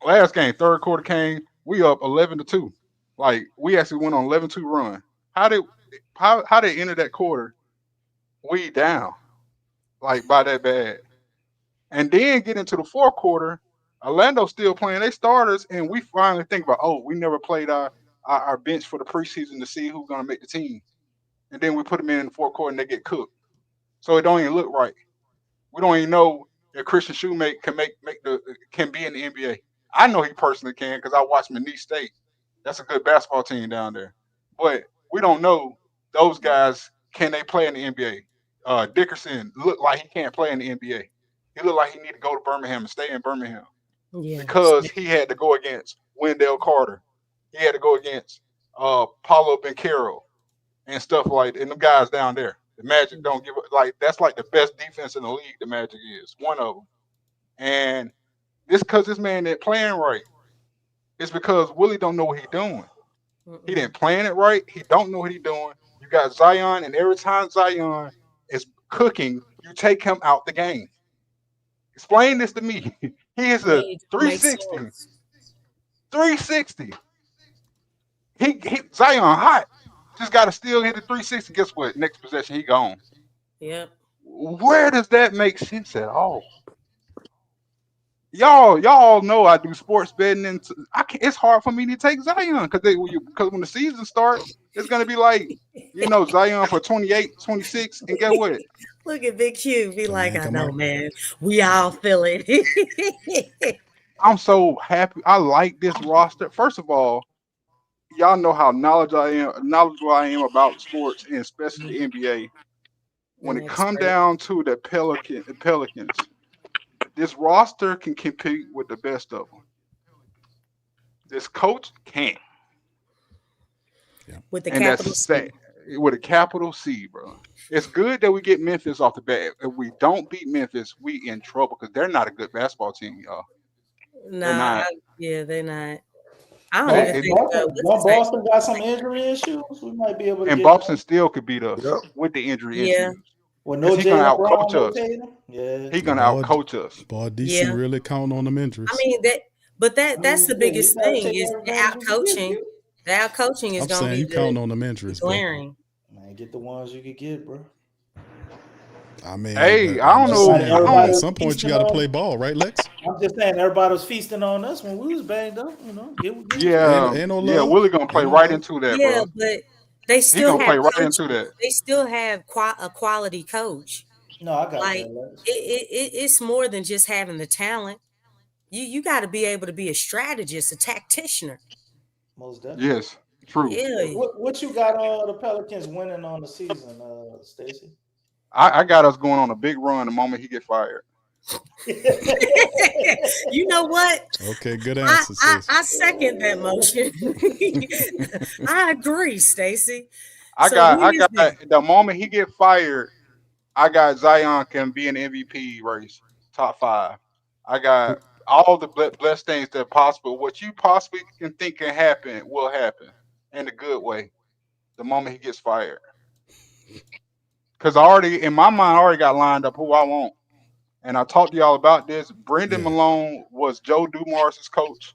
third quarter came, we up 11-2. Like, we actually went on 11-2 run. How they ended that quarter? We down, like, by that bad. And then get into the fourth quarter, Orlando's still playing their starters, and we finally think about, oh, we never played our bench for the preseason to see who's going to make the team. And then we put them in the fourth quarter and they get cooked. So it don't even look right. We don't even know if Christian Shoemake can be in the NBA. I know he personally can because I watched McNeese State. That's a good basketball team down there. But we don't know those guys, can they play in the NBA? Dickerson looked like he can't play in the NBA. He looked like he need to go to Birmingham and stay in Birmingham Yeah. because he had to go against Wendell Carter. He had to go against Paulo Banchero and stuff like that. And them guys down there. The Magic don't give up. Like, that's like the best defense in the league, the Magic is. One of them. And this because this man ain't playing right. It's because Willie don't know what he's doing. He didn't plan it right. He don't know what he's doing. You got Zion, and every time Zion is cooking, you take him out the game. Explain this to me. He is a 360. 360. He Zion hot. Just got to still hit the 360. Guess what? Next possession, he gone. Yep. Where does that make sense at all? Y'all know I do sports betting, and it's hard for me to take Zion because when the season starts, it's gonna be like, Zion for 28, 26, and get what? Look at Big Q. Be like, I know, man. We all feel it. I'm so happy. I like this roster. First of all, y'all know how knowledgeable I am about sports, and especially the NBA. When it comes down to the Pelicans, this roster can compete with the best of them. This coach can't. Yeah. With the capital C. With a capital C, bro. It's good that we get Memphis off the bat. If we don't beat Memphis, we in trouble because they're not a good basketball team, y'all. They're not. They're not. I don't even think Boston got some injury issues. We might be able to. And Boston still could beat us with the injury issues. Well, no, he's gonna outcoach us. Yeah, he's gonna outcoach us. Boy, DC really count on them injuries. I mean that's the biggest thing is the outcoaching. The outcoaching is going to be. You count on them injuries. Glaring. Man, get the ones you could get, bro. I mean, hey, I don't know. At some point, you got to play ball, right, Lex? I'm just saying, everybody was feasting on us when we was banged up. Ain't no love. Willie gonna play right into that. Yeah, bro. but they still gonna play right into that. They still have a quality coach. No, I got that. It's more than just having the talent. You got to be able to be a strategist, a tactician. Most definitely. Yes, true. Yeah. What you got the Pelicans winning on the season, Stacey? I got us going on a big run the moment he get fired. You know what? Okay, good answer. I second that motion. I agree, Stacey. I got the moment he get fired, I got Zion can be an MVP race, top 5. I got all the blessed things that are possible. What you possibly can think can happen will happen in a good way the moment he gets fired. Because in my mind, I already got lined up who I want. And I talked to y'all about this. Brendan Malone was Joe Dumars' coach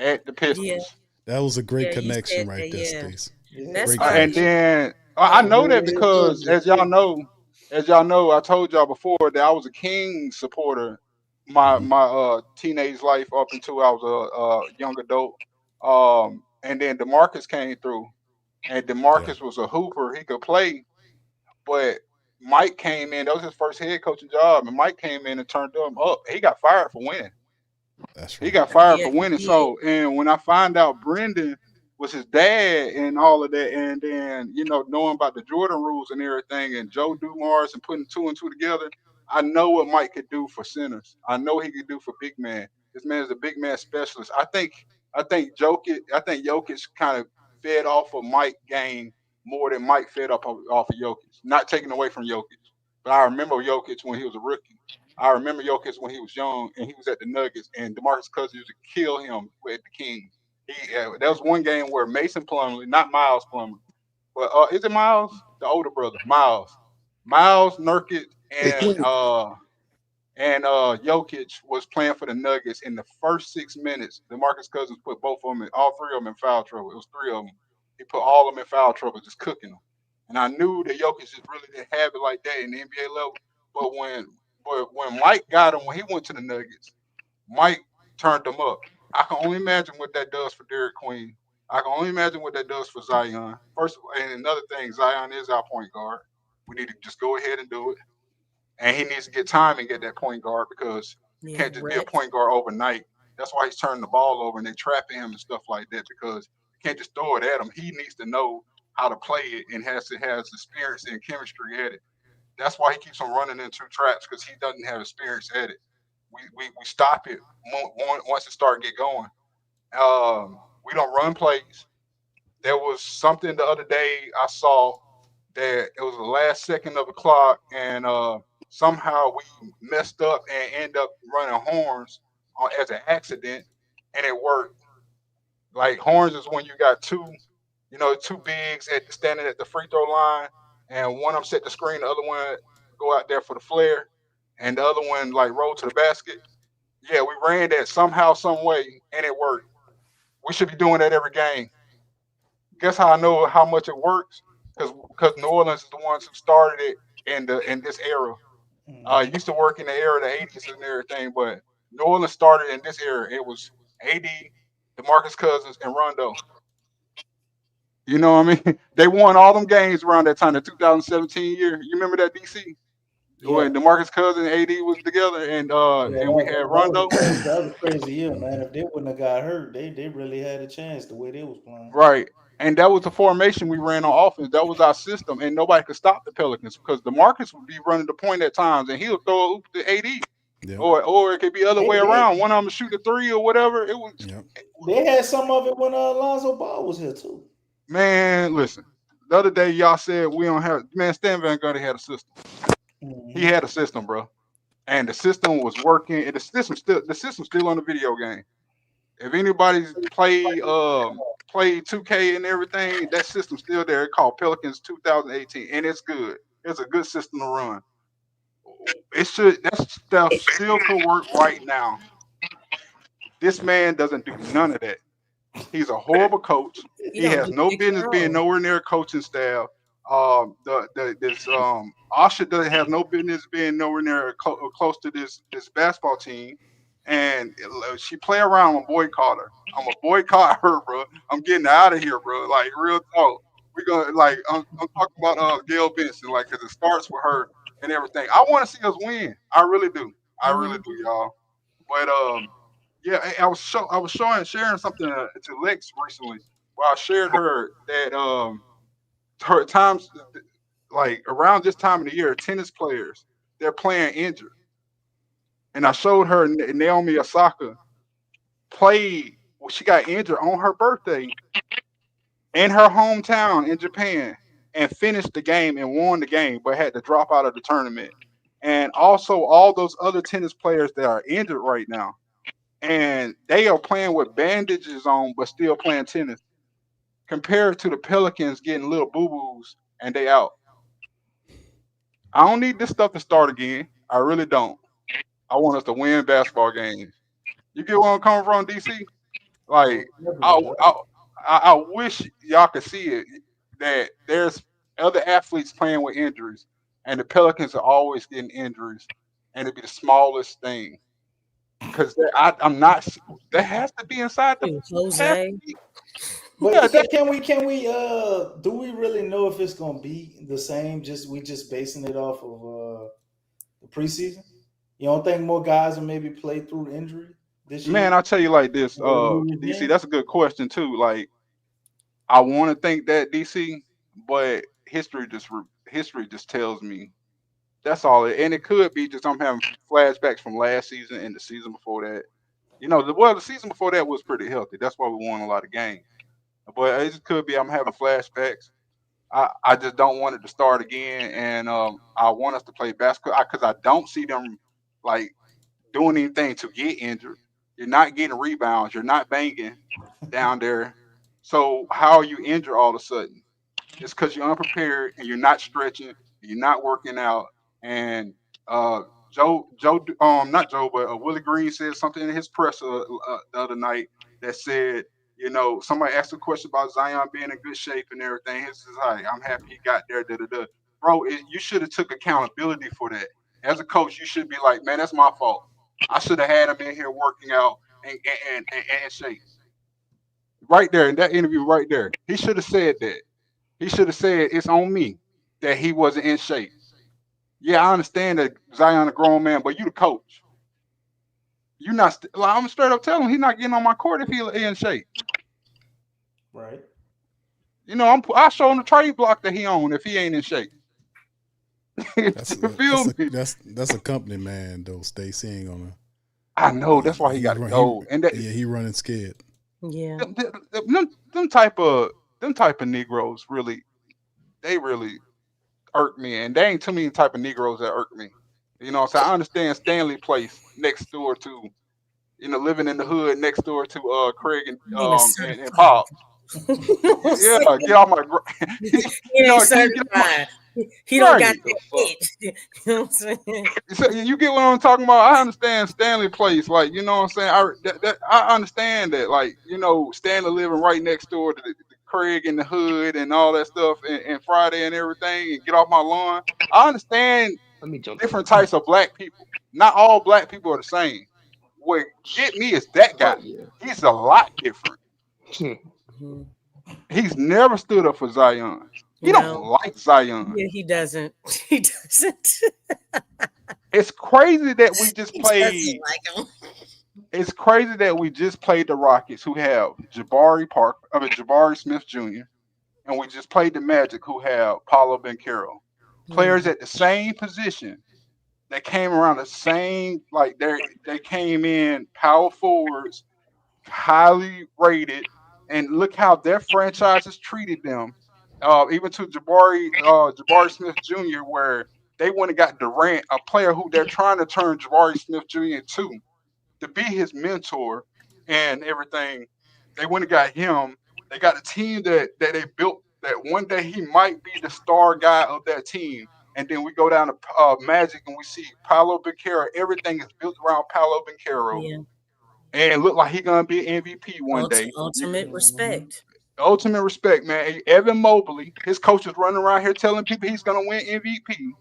at the Pistons. Yeah. That was a great connection right there, Stacey. And then I know that because, as y'all know, I told y'all before that I was a King supporter my teenage life up until I was a young adult. And then DeMarcus came through. And DeMarcus was a hooper. He could play. But Mike came in. That was his first head coaching job. And Mike came in and turned him up. He got fired for winning. That's right. He got fired for winning. Yeah. So, and when I find out Brendan was his dad and all of that, and then, knowing about the Jordan rules and everything, and Joe Dumars and putting 2 and 2 together, I know what Mike could do for centers. I know he could do for big man. This man is a big man specialist. I think Jokic kind of fed off of Mike's game more than Mike fed off of Jokic. Not taking away from Jokic, but I remember Jokic when he was a rookie. I remember Jokic when he was young and he was at the Nuggets, and DeMarcus Cousins used to kill him with the Kings. That was one game where Mason Plumlee, not Miles Plumlee, but is it Miles? The older brother, Miles, Nurkic, and Jokic was playing for the Nuggets. In the first 6 minutes, DeMarcus Cousins put all 3 of them in foul trouble. It was 3 of them. He put all of them in foul trouble, just cooking them. And I knew that Jokic just really didn't have it like that in the NBA level. But when Mike got him, when he went to the Nuggets, Mike turned them up. I can only imagine what that does for Derek Queen. I can only imagine what that does for Zion. First of all, and another thing, Zion is our point guard. We need to just go ahead and do it. And he needs to get time and get that point guard because you Yeah, can't just be a rest. point guard overnight. That's why he's turning the ball over and they trapping him and stuff like that because you can't just throw it at him. He needs to know how to play it and has to have experience and chemistry at it. That's why he keeps on running into traps because he doesn't have experience at it. We stop it once it start get going. We don't run plays. There was something the other day I saw that it was the last second of the clock, and somehow we messed up and end up running horns as an accident, and it worked. Like horns is when you got two bigs standing at the free throw line, and one of them set the screen, the other one go out there for the flare, and the other one like roll to the basket. Yeah, we ran that somehow, some way, and it worked. We should be doing that every game. Guess how I know how much it works? Because New Orleans is the ones who started it in this era. It used to work in the era of the '80s and everything, but New Orleans started in this era. It was AD, DeMarcus Cousins, and Rondo. You know what I mean? They won all them games around that time, the 2017 year. You remember that DC Yeah, when DeMarcus Cousins and AD was together, and yeah, and we had Rondo. that was a crazy year, man. If they wouldn't have got hurt, they really had a chance the way they was playing. Right. And that was the formation we ran on offense. That was our system, and nobody could stop the Pelicans because DeMarcus would be running the point at times, and he'll throw a oop to AD, Yep. or it could be the other They, way they around. One of them shoot a three or whatever. It was Yep. they had some of it when Alonzo Ball was here too. man. Listen, the other day y'all said we don't have man. Stan Van Gundy had a system. He Hmm. had a system, bro, and the system was working. And the system's still on the video game. If anybody's played 2K and everything, that system's still there. It's called Pelicans 2018, and it's good. It's a good system to run. It should that stuff still could work right now. This man doesn't do none of that. He's a horrible coach. You He don't has do no pick and business being roll. nowhere near coaching staff. This Asha doesn't have no business being nowhere near close to this basketball team. And she play around and boycott her. I'm a boycott her, bro. I'm getting out of here, bro. Like real talk. We gonna like I'm talking about Gail Benson, like 'cause it starts with her and everything. I want to see us win. I really do. I really Hmm. do, y'all. But yeah, I was sharing something to Lex recently where I shared her that her times like around this time of the year, tennis players they're playing injured, and I showed her Naomi Osaka played. Well, she got injured on her birthday in her hometown in Japan and finished the game and won the game, but had to drop out of the tournament. And also all those other tennis players that are injured right now and they are playing with bandages on, but still playing tennis. Compared to the Pelicans getting little boo boos and they out. I don't need this stuff to start again. I really don't. I want us to win basketball games. You get where I'm coming from, DC? Like, Most I, definitely. I, I wish y'all could see it that there's other athletes playing with injuries, and the Pelicans are always getting injuries, and it'd be the smallest thing. Because I'm not. That has to be inside the. Has to Jose. be. Yeah, But that can we do we really know if it's gonna be the same? Just basing it off of the preseason. You don't think more guys will maybe play through injury this year? man. I'll tell you like this, New DC. regime? That's a good question too. Like I want to think that DC, but history just tells me that's all. And it could be just I'm having flashbacks from last season and the season before that. The season before that was pretty healthy. That's why we won a lot of games. But it just could be I'm having flashbacks. I just don't want it to start again, and I want us to play basketball because I don't see them like doing anything to get injured. You're not getting rebounds. You're not banging down there. So how are you injured all of a sudden? It's because you're unprepared and you're not stretching, and you're not working out. And uh, not Joe, but Willie Green said something in his press the other night that said, somebody asked a question about Zion being in good shape and everything. His is like, I'm happy he got there. Da, da, da. Bro, you should have took accountability for that. As a coach, you should be like, man, that's my fault. I should have had him in here working out and shape. Right there in that interview, right there, he should have said that. He should have said it's on me that he wasn't in shape. Yeah, I understand that Zion a grown man, but you the coach. You not. Like, I'm straight up telling him he's not getting on my court if he in shape. Right. You know, I show him the trade block that he own if he ain't in shape. Feel me? That's a company man though. Stacey ain't gonna. I know that's why he got to go. And that, he running scared. Yeah. Them type of Negroes really irk me, and there ain't too many type of Negroes that irk me. You know, so I understand Stanley Place next door to, living in the hood next door to Craig and Pop. Yeah, get off my. He ain't certified. He don't got that itch. You know what I'm saying? So you get what I'm talking about? I understand Stanley Place, like, you know what I'm saying. I understand that, like, Stanley living right next door to the Craig in the hood and all that stuff, and Friday and everything, and get off my lawn. I understand different types of black people. Not all black people are the same. What get me is that guy. He's a lot different. He's never stood up for Zion. He don't like Zion. Yeah, he doesn't. He doesn't. It's crazy that we just played. Like him. It's crazy that we just played the Rockets, who have Jabari Smith Jr., and we just played the Magic, who have Paolo Banchero. Players at the same position that came around the same, like they came in power forwards, highly rated, and look how their franchises treated them. Even to Jabari Smith Jr., where they went and got Durant, a player who they're trying to turn Jabari Smith Jr. to be his mentor and everything. They went and got him. They got a team that they built that one day he might be the star guy of that team. And then we go down to Magic and we see Paolo Banchero. Everything is built around Paolo Banchero. Yeah. And look like he's going to be an MVP one day. Ultimate respect. Ultimate respect, man. Evan Mobley, his coach is running around here telling people he's going to win MVP.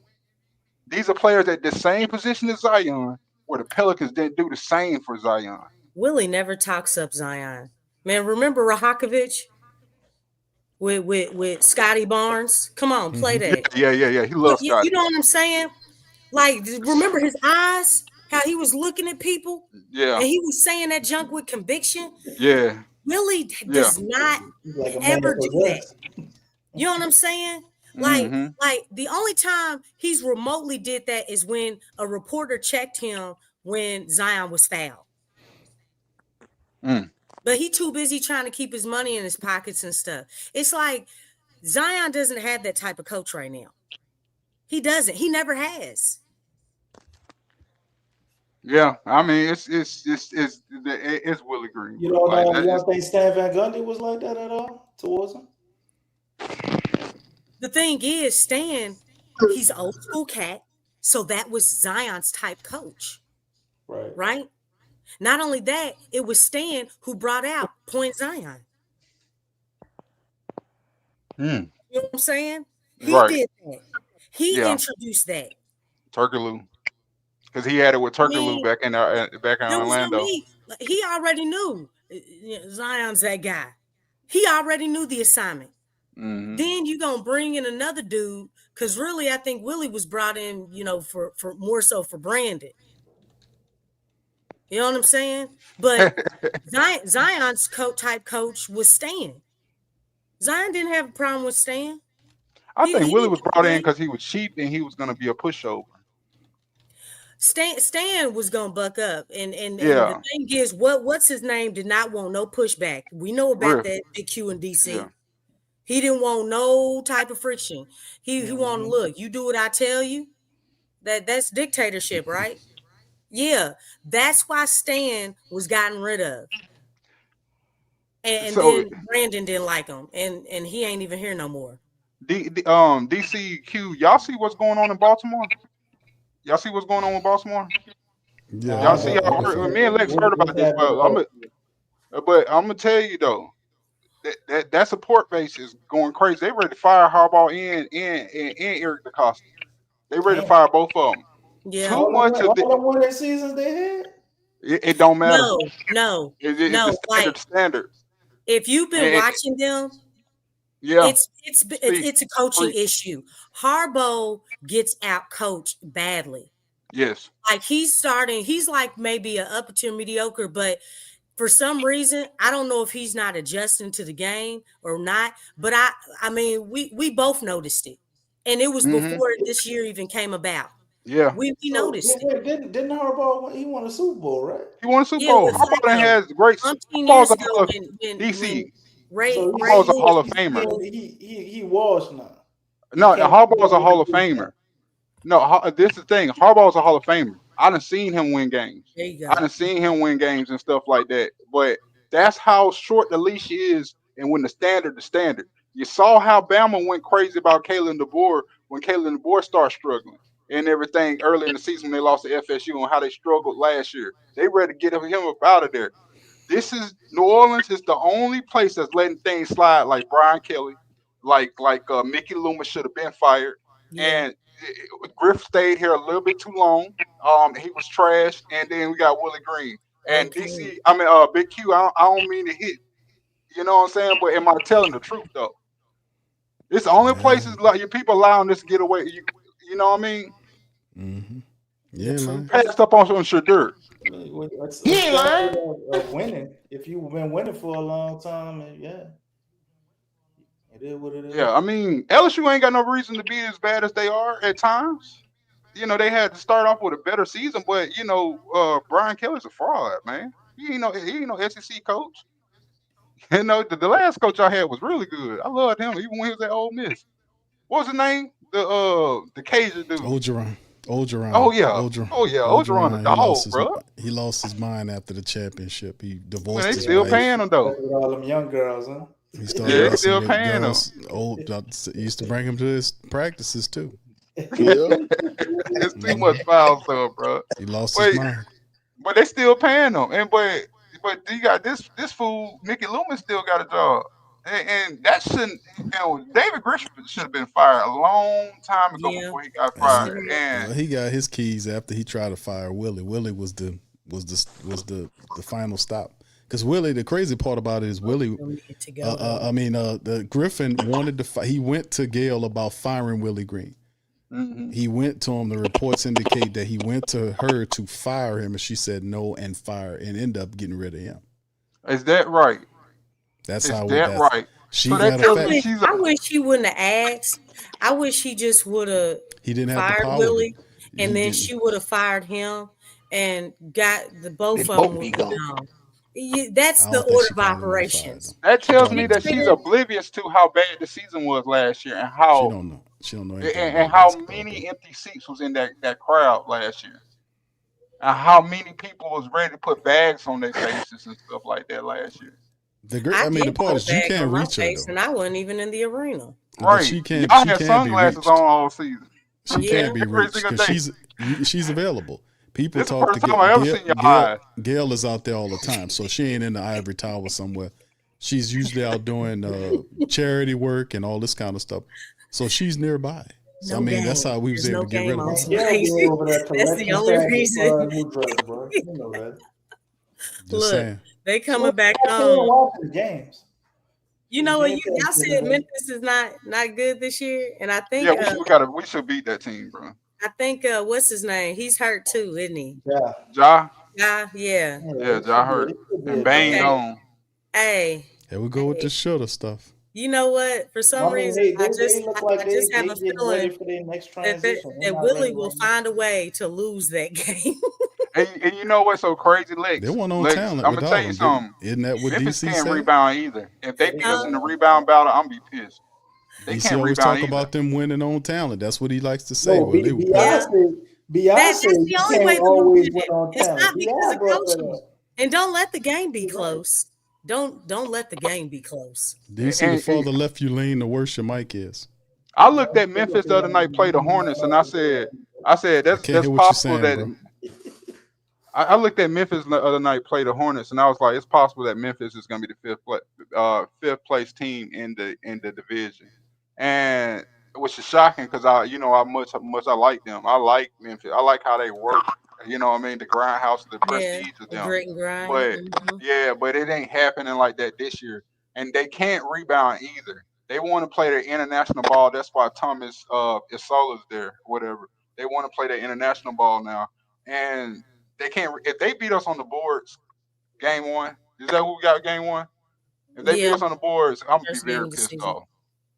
These are players at the same position as Zion, where the Pelicans didn't do the same for Zion. Willie never talks up Zion. Man, remember Rahakovic with Scotty Barnes? Come on, play that. Yeah. He loves Scotty. You know what I'm saying? Like, remember his eyes? How he was looking at people? Yeah. And he was saying that junk with conviction? Yeah. Willie does not ever do that. You know what I'm saying? Like the only time he's remotely did that is when a reporter checked him when Zion was fouled. But he too busy trying to keep his money in his pockets and stuff. It's like Zion doesn't have that type of coach right now. He doesn't. He never has. Yeah, I mean it's Willie Green. You don't think Stan Van Gundy was like that at all towards him? The thing is, Stan, he's an old school cat, so that was Zion's type coach. Right? Not only that, it was Stan who brought out Point Zion. You know what I'm saying? He did that. He introduced that. Turkoglu. Because he had it with Turkoglu back in Orlando. He already knew Zion's that guy. He already knew the assignment. Then you gonna bring in another dude, because really I think Willie was brought in, for more so for Brandon. You know what I'm saying? But Zion's type coach was Stan. Zion didn't have a problem with Stan. I think Willie was brought in because he was cheap and he was going to be a pushover. Stan was gonna buck up, and the thing is, what's his name did not want no pushback. We know about that Big Q in DC. Yeah. He didn't want no type of friction. He wanted, look, you do what I tell you. That's dictatorship, right? Yeah, that's why Stan was gotten rid of, and then Brandon didn't like him, and he ain't even here no more. DCQ, y'all see what's going on in Baltimore? Y'all see what's going on with Baltimore? Yeah. Y'all see, me and Lex heard about this, but I'm gonna tell you though, that support base is going crazy. They ready to fire Harbaugh and Eric DeCosta. They ready to fire both of them. Yeah. How many seasons they had? It don't matter. No. It's the Like standard. if you've been And watching them, yeah, it's a coaching Preach. issue. Harbaugh gets out coached badly. Yes. Like he's like maybe an up to mediocre, but for some reason, I don't know if he's not adjusting to the game or not. But I mean, we both noticed it, and it was Mm-hmm. before this year even came about. Yeah. We noticed it. Didn't Harbaugh he won a Super Bowl, right? He won a Super Yeah, it Bowl. was Harbaugh like has great. umpteen Harbaugh's years a ago Hall of when DC. Ray So Harbaugh's a Hall of he's Famer. still- he washed now. No, can't- Harbaugh's a Hall of Famer. No, this is the thing. Harbaugh's a Hall of Famer. I done seen him win games. There you I go. done seen him win games and stuff like that. But that's how short the leash is, and when the standard. You saw how Bama went crazy about Kalen DeBoer when Kalen DeBoer started struggling and everything early in the season when they lost to FSU and how they struggled last year. They ready to get him up out of there. New Orleans is the only place that's letting things slide like Brian Kelly, like Mickey Loomis should have been fired, Yeah. and Griff stayed here a little bit too long. He was trash, and then we got Willie Green and Okay. DC. I mean, Big Q. I don't mean to hit. You know what I'm saying? But am I telling the truth though? It's the only places like your people allowing this to get away. You know what I mean? Mm-hmm. Yeah, man. Passed up on Shadur. You ain't lying. Of winning. If you've been winning for a long time, yeah. It is what it is. Yeah, I mean, LSU ain't got no reason to be as bad as they are at times. You know, they had to start off with a better season, but Brian Kelly's a fraud, man. He ain't no SEC coach. You know, the last coach I had was really good. I loved him, even when he was at Ole Miss. What was his name? The Cajun dude. Ogeron. Oh yeah. Ogeron the dog, bro. He lost his mind after the championship. He divorced They his still wife. paying him though. With all them young girls, huh? He started Yeah, they wrestling still with paying him. girls. He used to bring him to his practices too. Yeah. It's too much foul stuff, bro. He lost his mind. But they still paying him, and but you got this fool, Mickey Loomis, still got a job, and that shouldn't. David Griffin should have been fired a long time ago Yeah. before he got fired. And Well, he got his keys after he tried to fire Willie. Willie was the final stop. Because Willie, the crazy part about it is Willie. The Griffin wanted to. He went to Gail about firing Willie Green. mm-hmm. He went to him. The reports indicate that he went to her to fire him, and she said no and end up getting rid of him. Is that right? That's Is how that right? She So had that a tells fact. me she's I wish he wouldn't have asked. I wish he just would have He didn't have the fired power. Willie, and He then didn't. she would have fired him and got the both They of them. both be gone. That's I the don't think order she of probably would've operations. fired him. that tells She me don't that know. she's oblivious to how bad the season was last year and She how don't know. She don't know anything and about how basketball. many empty seats was in that crowd last year. And how many people was ready to put bags on their faces and stuff like that last year. The I part put is you bags can't on my reach her face, though. and I wasn't even in the arena. But Right. she can't. Y'all She had can be sunglasses reached. on all season. She Yeah. can't be Every reached single because day. she's available. People This is the talk to first time I ever seen your eyes. Gail is out there all the time, so she ain't in the ivory tower somewhere. She's usually out doing charity work and all this kind of stuff. So she's nearby. So No I mean, game. that's how we was There's able no to get game rid of on her. some Yeah, face. be over there That's the collecting only taxes reason. for a new dress, bro. You know that. Just Look, saying. they coming back I can't on. watch the games. You know what? Yeah, Y'all said Memphis is not good this year, and I think Yeah, we should beat that team, bro. I think what's his name? He's hurt too, isn't he? Yeah. Ja, Yeah. yeah, Ja hurt and banged Okay. on. Hey, Here we go with the shoulda stuff. you know what? For some reason, they I just look like I just have a getting ready feeling for their next that transition. They're that not Willie ready will right now. find a way to lose that game. And you know what's so crazy, Lex? They weren't on Lex, talent I'm without gonna tell you him. something. Isn't that what Memphis DC can't said? rebound either. If they beat us in the rebound battle, I'm gonna be pissed. They DC can't always rebound talk either. about them winning on talent. That's what he likes to say. No, Well, Yeah. Beyonce, That's the you only can't way to always lose win it. on It's talent. not because Beyonce of brought that coaching. up. And don't let the game be close. Don't let the game be close. DC, the farther left you lean, the worse your mic is. I looked at Memphis the other night play the Hornets, and I said that's Can't hear what you're possible saying, that. bro. I looked at Memphis the other night play the Hornets, and I was like, it's possible that Memphis is going to be the fifth place team in the division, and which is shocking because how much I like them. I like Memphis. I like how they work You know what I mean? The grindhouse, the prestige of the them. grit and grind. But but it ain't happening like that this year. And they can't rebound either. They want to play their international ball. That's why Thomas Isola's there, whatever. They want to play their international ball now. And they can't if they beat us on the boards game one, is that who we got game one? If they beat us on the boards, I'm gonna be First game very of the pissed season. off.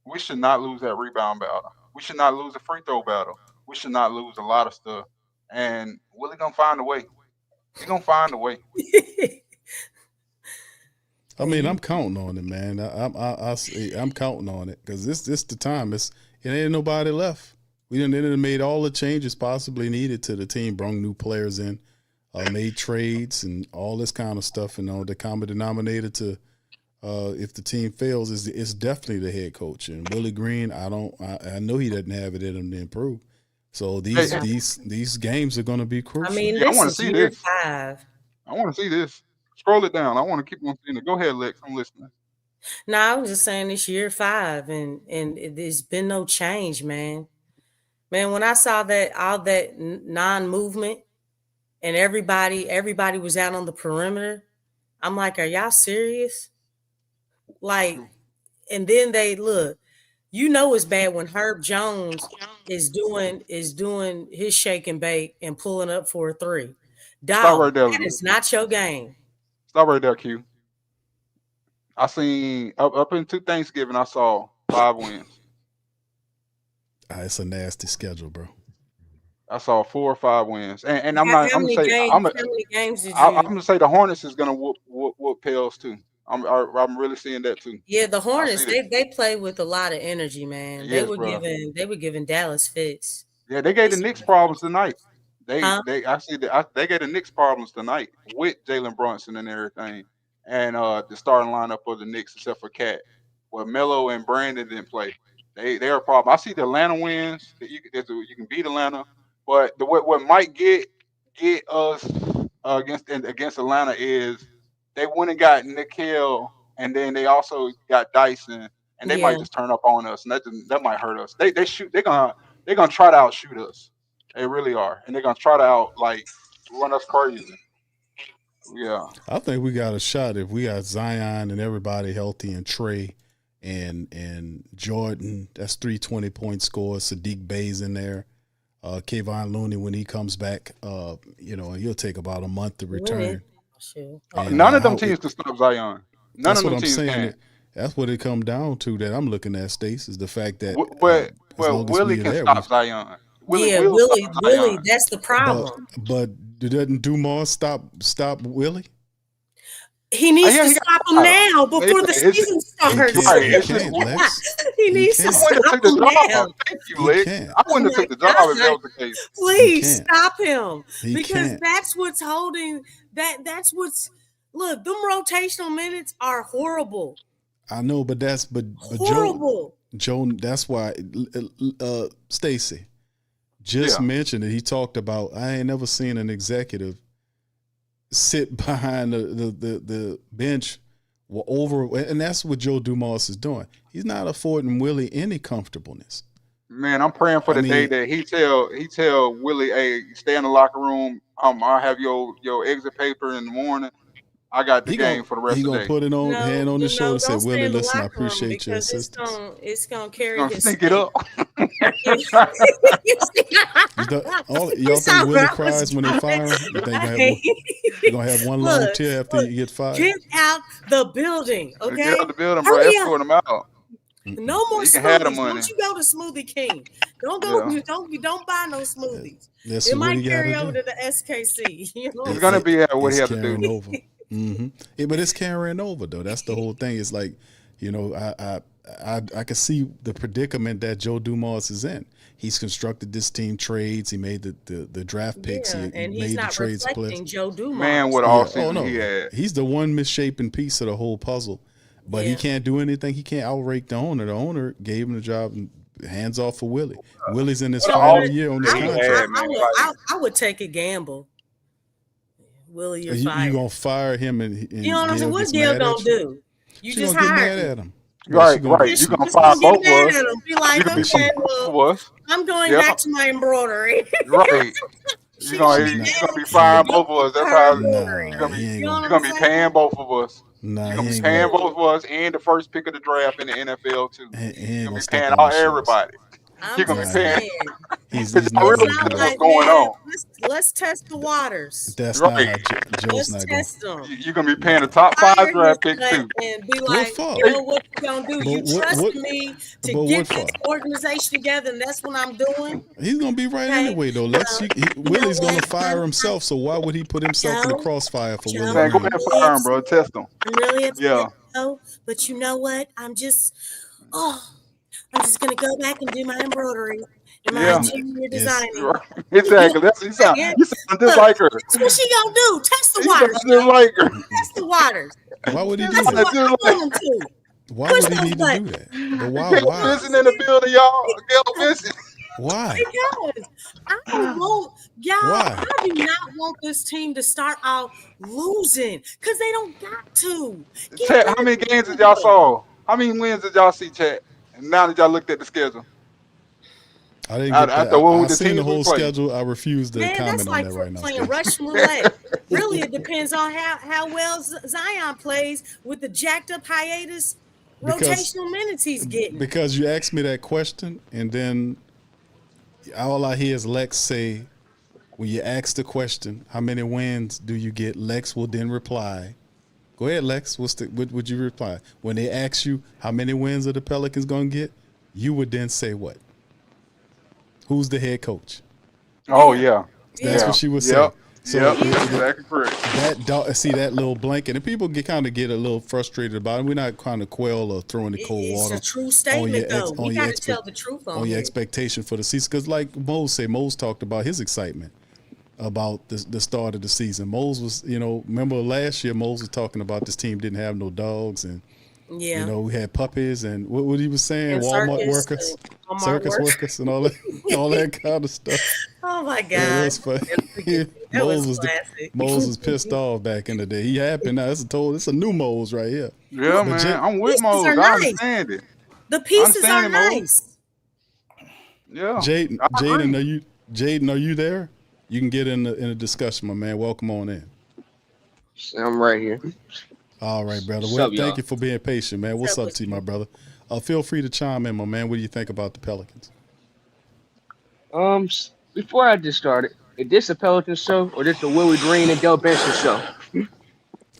We should not lose that rebound battle. We should not lose the free throw battle. We should not lose a lot of stuff. And Willie gonna find a way. He gonna find a way. I mean, I'm counting on it, man. I'm counting on it because this the time. It ain't nobody left. We done made all the changes possibly needed to the team. Brought new players in, made trades and all this kind of stuff. And the common denominator to if the team fails is definitely the head coach. And Willie Green, I know he doesn't have it in him to improve. So these games are going to be crucial. I mean, I this want to is see year this. 5. I want to see this. Scroll it down. I want to keep on seeing it. Go ahead, Lex. I'm listening. No, I was just saying it's year 5, and there's been no change, man. Man, when I saw that all that non-movement and everybody was out on the perimeter, I'm like, are y'all serious? Like, and then they look. You know it's bad when Herb Jones is doing his shake and bake and pulling up for a 3. Stop right there. That is not your game. Stop right there, Q. I seen up into Thanksgiving. I saw 5 wins. It's a nasty schedule, bro. I saw 4 or 5 wins, and How many games did you? I'm gonna say the Hornets is gonna whoop Pels too. I'm really seeing that too. Yeah, the Hornets they play with a lot of energy, man. Yes, they were giving Dallas fits. Yeah, they gave the Knicks problems tonight. They Huh? gave the Knicks problems tonight with Jalen Brunson and everything, and the starting lineup of the Knicks except for Cat. Well, Melo and Brandon didn't play. They're a problem. I see the Atlanta wins. You can beat Atlanta, but what might get us against Atlanta is they went and got Nickel, and then they also got Dyson, and they might just turn up on us, and that might hurt us. They're gonna try to outshoot us. They really are, and they're gonna try to run us crazy. Yeah, I think we got a shot if we got Zion and everybody healthy and Trey and Jordan. That's 3 20-point scores. Sadiq Bey's in there. Kayvon Looney when he comes back, and he'll take about a month to return. And, none of them teams can stop Zion. None of them teams can. That's what it come down to that I'm looking at, Stace, is the fact that Willie can stop Zion. Willie, that's the problem. But doesn't Dumars stop Willie? He needs to stop him now before the season starts. He needs to stop him now. Thank you, Lex. I wouldn't have took the job if that was the case. Please stop him because that's what's holding. That's what's look. Them rotational minutes are horrible. I know, but horrible. Joe, that's why Stacy just mentioned it. He talked about I ain't never seen an executive sit behind the bench and that's what Joe Dumars is doing. He's not affording Willie any comfortableness. Man, I'm praying for the day that he tell Willie, hey, stay in the locker room. I'll have your exit paper in the morning. I got the game for the rest of the day. He gonna put it on hand on his shoulder and say, Willie, listen, I appreciate your assistance. It's gonna carry his sneak it up. Y'all think Willie cries when they fire him? You think you're gonna have one long tear after you get fired? Get out the building, okay? Get out the building, bro. Escort him out. No more smoothies. Don't you go to Smoothie King. Don't go. You don't buy no smoothies. It might carry over to the SKC. It's gonna be what he has to do. Over. But it's carrying over though. That's the whole thing. It's like, I can see the predicament that Joe Dumars is in. He's constructed this team trades. He made the draft picks. He made the trades split. Joe Dumars. Man, what all season he had. He's the one misshapen piece of the whole puzzle. But he can't do anything. He can't outrake the owner. The owner gave him the job and hands off for Willie. Willie's in his final year on this contract. I would take a gamble. Willie, you're fired. You gonna fire him and you know what I'm saying? What Gail gonna do? You she just gonna get hired mad at him. Right. You gonna fire both of us. Be like, okay, well, I'm going back to my embroidery. Right. You're gonna gonna be you're mad gonna be at you, firing but both of us. don't That's put her how embroidery. Nah, be. he ain't You know what gonna. You're I'm gonna be saying? paying both of us. Nah, You're he gonna be ain't paying gonna. both of us and the first pick of the draft in the NFL too. He ain't You're gonna gonna be step paying on all my shoes. everybody. I'm You're gonna Nah, be just paying saying. because he's I not It's really gonna not do know what's that. like, going man, on. let's test the waters. That's not Right. how Joe's Let's not gonna. test them. You're gonna be paying a Nah. top 5 Fire his draft pick butt too. and be What like, for? you know what you gonna do? But You what? trusted me to But get what this for? organization together, and that's what I'm doing. He's gonna be right Okay. anyway, though. Lex, You know Willie's gonna what, fire himself. So why would he put himself in the Joe? crossfire for Willie Joe, Man, go Green? ahead I'm and really fire him, upset. bro. Test him. I'm really upset, Yeah. Joe. But you know what? I'm just gonna go back and do my embroidery and my Yeah. interior Yes. designing. Exactly. That's you sound Yeah. just Look, like her. that's what she gonna do. Test the You sound waters, just Joe. like her. Test the waters. Why would he You do Test the that? sound waters. just I like want him to. Why Push would he those need to do buttons. that? But why? Gail Why? Vincent in the building, y'all. Gail Vincent. Why? Because I don't want y'all. Why? I do not want this team to start out losing because they don't got to. Get Chat, rid how of many the games did y'all nigga. saw? How many wins did y'all see, Chat? And now that y'all looked at the schedule, I didn't get that. after what I the seen the teams we whole played. schedule. I refuse to Man, that's comment on like that right now. playing Steve. Russian roulette. Really, it depends on how well Zion plays with the jacked up hiatus Because rotational minutes he's getting. because you asked me that question, and then all I hear is Lex say, when you ask the question, how many wins do you get? Lex will then reply. Go ahead, Lex. What would you reply? When they ask you how many wins are the Pelicans going to get, you would then say what? Who's the head coach? Oh yeah, That's yeah, what she would say. yep, So yep. That's exactly correct. see that little blanket, and people kind of get a little frustrated about it. We're not kind of quell or throwing the cold It's water a true statement, though. We got to tell the truth on your it. expectation for the season. Because like Mose talked about his excitement about the start of the season. Mose was, remember last year Mose was talking about this team didn't have no dogs and Yeah. we had puppies and what he was saying, And Walmart circus, workers, Walmart circus workers. workers, and all that kind of stuff. Oh my It God. was funny. That was classic. Mose was pissed off back in the day. He happy now. It's a new Mose right here. Yeah, But man, I'm with pieces Mose. are I nice. understand it. The I pieces are understand it, Mose. nice. Yeah, Jaden, are you there? You can get in a discussion, my man. Welcome on in. I'm right here. All right, brother. What's Well, up, y'all? thank you for being patient, man. What's up to you, my brother? Feel free to chime in, my man. What do you think about the Pelicans? Before I just started, is this a Pelican show or this a Willie Green and Joe Benson show?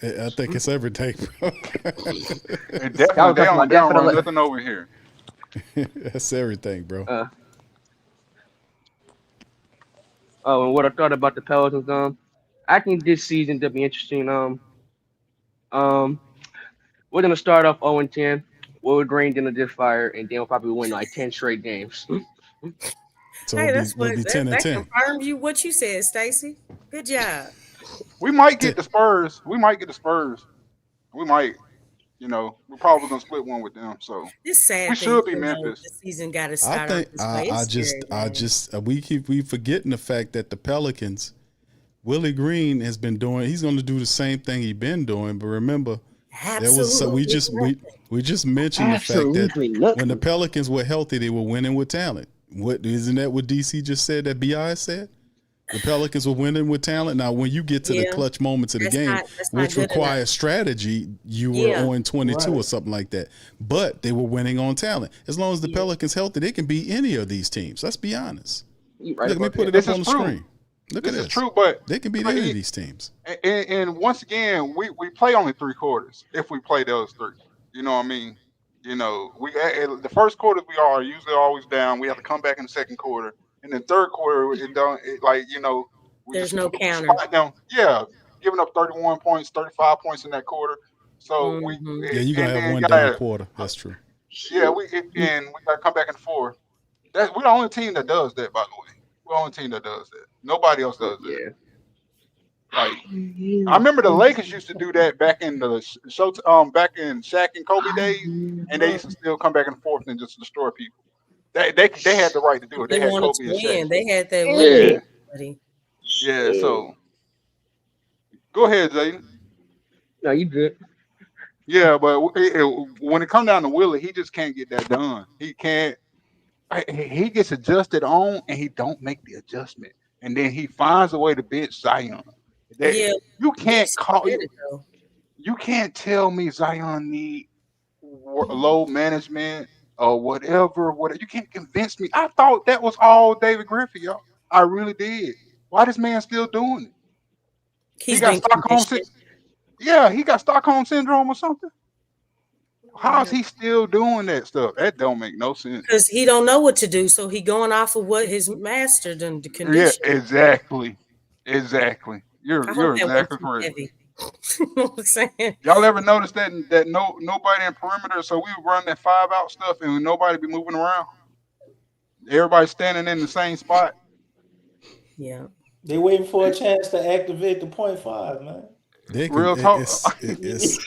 I think it's everything, bro. and Y'all definitely they talking don't about run definitely. nothing over here. That's everything, bro. And what I thought about the Pelicans, I think this season to be interesting. We're gonna start off 0-10. Willie Green gonna just fire, and then we'll probably win like 10 straight games. So Hey, we'll be 10 and that 10. confirmed you what you said, Stacy. Good job. We might get the Spurs. We might. We're probably gonna split one with them. So This sad we thing, should be Memphis. the season got to I start think out this way. It's scary, man. we forgetting the fact that the Pelicans, Willie Green has been doing. He's going to do the same thing he's been doing. But remember, Absolutely. we just mentioned the fact Absolutely that nothing. when the Pelicans were healthy, they were winning with talent. Isn't that what DC just said? That BI said. The Pelicans were winning with talent. Now, when you get to the clutch moments of the game, which requires strategy, you were on 22 or something like that. But they were winning on talent. As long as the Pelicans healthy, they can beat any of these teams. Let's be honest. Right Let me put it This up on is the true. screen. Look at This this. is true, but They can beat any of these teams. And once again, we play only 3 quarters if we play those 3. You know what I mean? We the first quarters we are usually always down. We have to come back in the second quarter. In the third quarter, There's no counter. Them, giving up 31 points, 35 points in that quarter. So you're gonna have one down a quarter. That's true. Yeah, we gotta come back and forth. We're the only team that does that, by the way. We're the only team that does that. Nobody else does that. Yeah. Like I remember the Lakers used to do that back in the back in Shaq and Kobe days, and they used to still come back and forth and just destroy people. They had the right to do it. They had wanted Kobe to and win. Shaq. They had that Yeah. win. Yeah. So go ahead, Zayden. No, you good. Yeah, but when it comes down to Willie, he just can't get that done. He can't. He gets adjusted on, and he don't make the adjustment. and then he finds a way to bench Zion. Yeah, You can't yes, call he did it, though. you can't tell me Zion need load management or whatever. You can't convince me. I thought that was all David Griffin, y'all. I really did. Why this man still doing it? He He's got been conditioned. he got Stockholm syndrome or something. How is he still doing that stuff? That don't make no sense. Because he don't know what to do, so he going off of what his master done the Yeah, condition. exactly. You're I hope you're that wasn't exactly too correct. heavy. You know what I'm saying? Y'all ever notice that nobody in perimeter? So we run that 5-out stuff and nobody be moving around. Everybody standing in the same spot. Yeah. They waiting for a chance to activate the .5, man. They can, Real talk. it's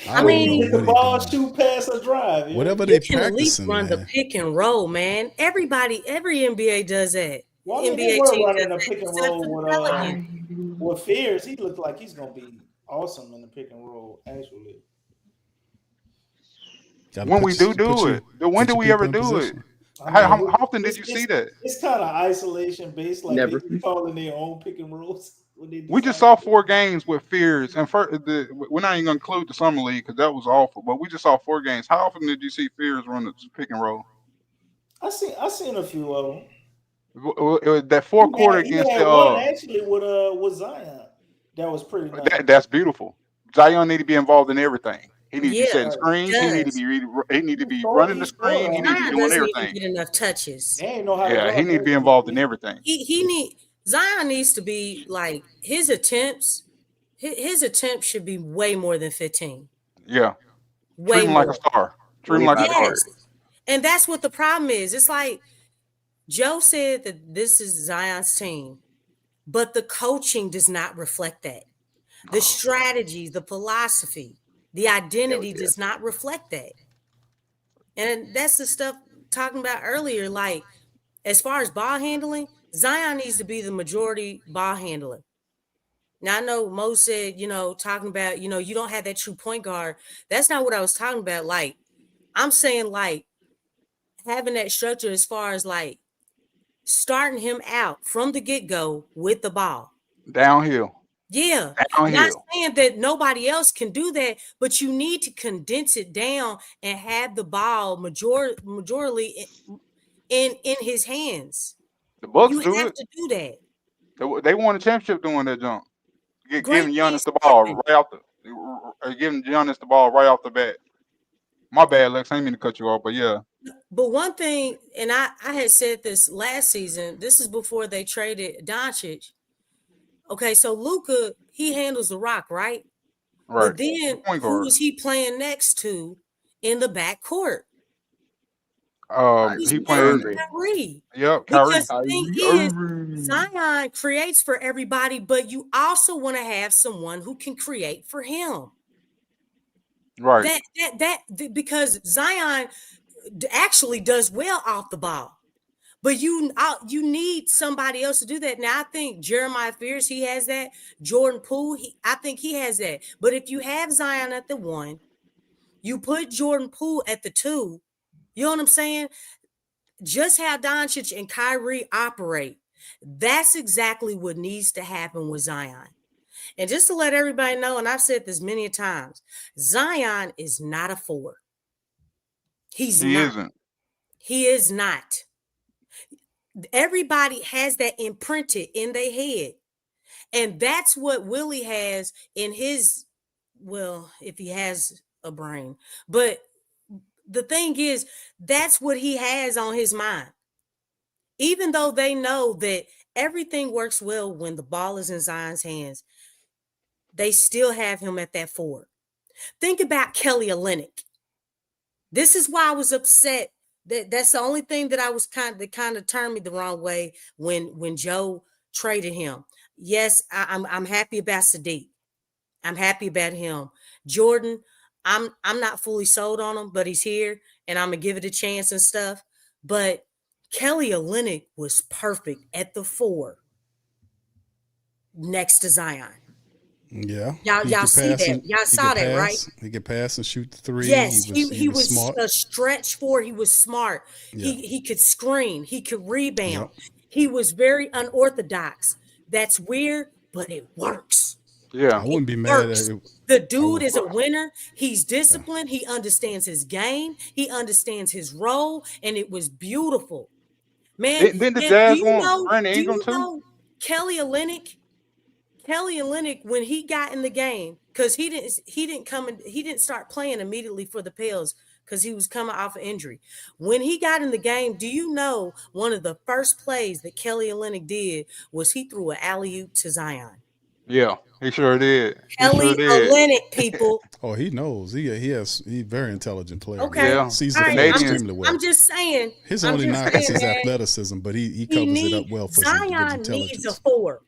I mean, get the ball, shoot, pass, or drive. Yeah. Whatever You they can at least practicing, run the man. pick and roll, man. Every NBA does that. Well, I mean, they NBA were team running does a that, pick and except roll for the Pelicans. with Fears. He looked like he's gonna be awesome in the pick and roll. Actually, When we do it, when do we ever do it? How often did you see that? It's kind of isolation based, like Never. they be calling their own pick and rolls. We just saw 4 games with Fears, and we're not even gonna include the summer league because that was awful. But we just saw 4 games. How often did you see Fears run the pick and roll? I seen a few of them. It was that fourth quarter against he had one actually with Zion. That was pretty nice. That's beautiful. Zion need to be involved in everything. He needs to be setting screens. He need to be running the screen. He need to be doing everything. Even get enough touches. They ain't know how Yeah, he need to be involved in everything. Zion needs to be like his attempts should be way more than 15. Yeah. Way Treat him more. like a star. Treat him like a star. And that's what the problem is. It's like Joe said that this is Zion's team, but the coaching does not reflect that. The strategy, the philosophy, the identity does not reflect that. And that's the stuff talking about earlier. Like, as far as ball handling, Zion needs to be the majority ball handler. Now, I know Mo said, talking about, you don't have that true point guard. That's not what I was talking about. Like, I'm saying, like, having that structure as far as, like, starting him out from the get-go with the ball. Downhill. Yeah. Downhill. Not saying that nobody else can do that, but you need to condense it down and have the ball majorly in his hands. The Bucks you do have it. to do that. They won a championship doing that jump. Giving Giannis the ball right off the bat. My bad, Lex. I didn't mean to cut you off, but yeah. But one thing, and I had said this last season, this is before they traded Doncic. Okay, so Luka, he handles the rock, right? Right. But then who is he playing next to in the backcourt? He playing Kyrie. Yep, Kyrie. Because the thing is, Zion creates for everybody, but you also want to have someone who can create for him. Right. Because Zion actually does well off the ball. But you need somebody else to do that. Now, I think Jeremiah Fears, he has that. Jordan Poole, I think he has that. But if you have Zion at the 1, you put Jordan Poole at the 2, you know what I'm saying? Just how Doncic and Kyrie operate, that's exactly what needs to happen with Zion. And just to let everybody know, and I've said this many times, Zion is not a 4. He isn't. He is not. Everybody has that imprinted in their head. And that's what Willie has in his, well, if he has a brain. But the thing is, that's what he has on his mind. Even though they know that everything works well when the ball is in Zion's hands, they still have him at that 4. Think about Kelly Olynyk. This is why I was upset. That's the only thing that I was kind of turned me the wrong way when Joe traded him. Yes, I'm happy about Sadiq. I'm happy about him. Jordan, I'm not fully sold on him, but he's here and I'm gonna give it a chance and stuff. But Kelly Olynyk was perfect at the 4 next to Zion. Yeah. Y'all see that. Y'all saw that, right? He could pass and shoot the 3. Yes, he was smart. A stretch 4. He was smart. Yeah. He could screen. He could rebound. Yep. He was very unorthodox. That's weird, but it works. Yeah. I wouldn't be mad at Works. it. The I dude would. is a winner. He's disciplined. He understands his game. He understands his role, and it was beautiful. Man, Didn't the and do Jazz you want know? Brandon Do Ingram you too? know Kelly Olynyk? Kelly Olynyk, when he got in the game, because he didn't start playing immediately for the Pels because he was coming off an injury. When he got in the game, do you know one of the first plays that Kelly Olynyk did was he threw an alley-oop to Zion. Yeah, he sure did. He sure Kelly did. Olynyk, people. Oh, he knows. He's a very intelligent player, Okay. man. Yeah, Sees All the right. floor Canadians. extremely well. I'm just saying. His I'm only just knock is saying, his man. athleticism, but he He covers it up needs well for with his Zion needs a intelligence. 4.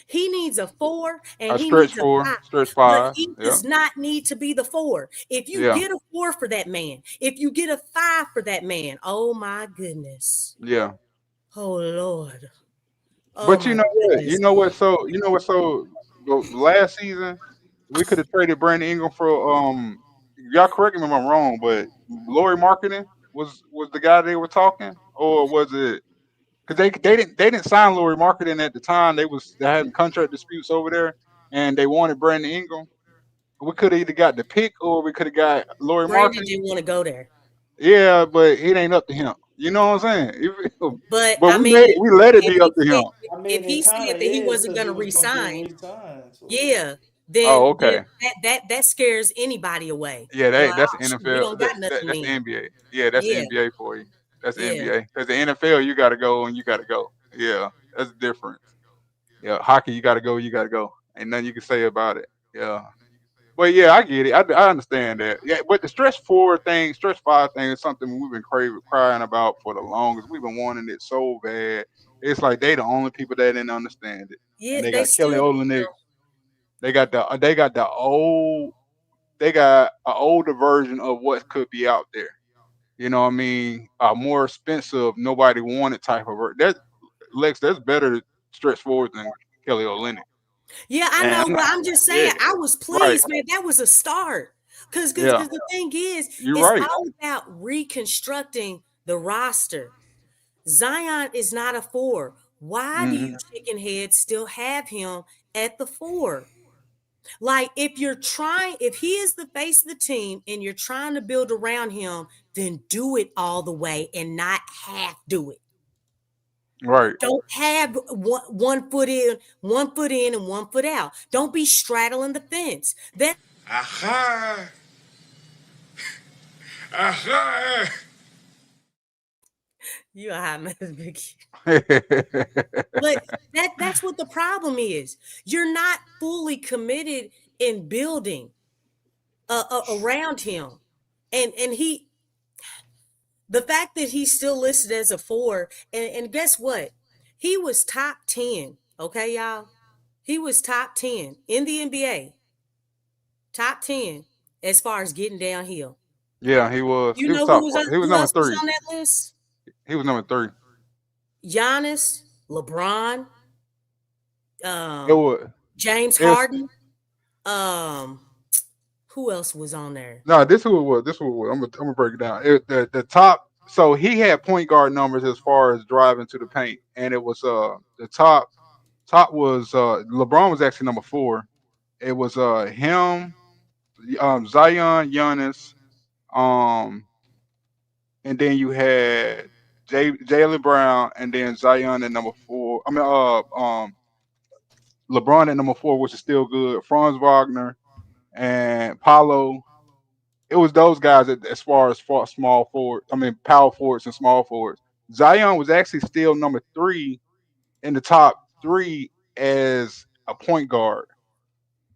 He needs a 4 and A he stretch needs a 4, 5. stretch But 5. he Yeah, does not need to be the 4. If you yeah, get a 4 for that man, if you get a 5 for that man, oh my goodness. yeah. Oh Lord. Oh But my You goodness. know what? So last season we could have traded Brandon Ingram for y'all correct me if I'm wrong, but Laurie Marketing was the guy they were talking, or was it? Because they didn't sign Laurie Marketing at the time. They having contract disputes over there, and they wanted Brandon Ingram. We could have either got the pick or we could have got Laurie Brandon Marketing. didn't want to go there. Yeah, but it ain't up to him. You know what I'm saying? But But I mean, we let it if be up he to him. said I if mean, he it said kind of that he is wasn't because he gonna was going to get resign, re-signed. So. yeah, Oh, then okay. that scares anybody away. Yeah, They're like, that's the oh shoot, we NFL. don't got nothing That's the then. NBA. Yeah, that's the Yeah, NBA for you. That's the yeah. NBA. Because the NFL, you got to go and you got to go. Yeah, that's the difference. Yeah, hockey, you got to go. You got to go. Ain't nothing you can say about it. Yeah. But yeah, I get it. I understand that. Yeah, but the stretch 5 thing is something we've been crying about for the longest. We've been wanting it so bad. It's like they the only people that didn't understand it. Yeah, And they they got Kelly still don't Olynyk. know. They got an older version of what could be out there. You know what I mean? A more expensive, nobody wanted type of that Lex. That's better stretch forward than Kelly Olynyk. Yeah, I And know, I'm but not, I'm just yeah, saying, I was right, pleased, man. That was a start. Cause yeah, the thing is, you're it's right. all about reconstructing the roster. Zion is not a 4. Why do you Hmm. chicken heads still have him at the 4? Like if he is the face of the team and you're trying to build around him, then do it all the way and not half do it. Right. Don't have one foot in, and 1 foot out. Don't be straddling the fence. That Aha! Aha! you a hot mess, Vicky. Yeah, But that's what the problem is. You're not fully committed in building around him, and the fact that he's still listed as a 4, and guess what? He was top 10. Okay, y'all. He was top 10 in the NBA. Top 10 as far as getting downhill. he was. You He was know top. He was who number else was 3. on that list? He was number 3. Giannis, LeBron, It was. James It's Harden. Um, who else was on there? no. This who it was. This who it was. I'm gonna break it down. The top. So he had point guard numbers as far as driving to the paint, and it was the top was LeBron was actually number 4. It was him, Zion, Giannis, um, and then you had Jalen Brown, and then Zion at number 4. I mean, LeBron at number 4, which is still good. Franz Wagner and Paulo. It was those guys as far as small forward. I mean, power forwards and small forwards. Zion was actually still number 3 in the top 3 as a point guard.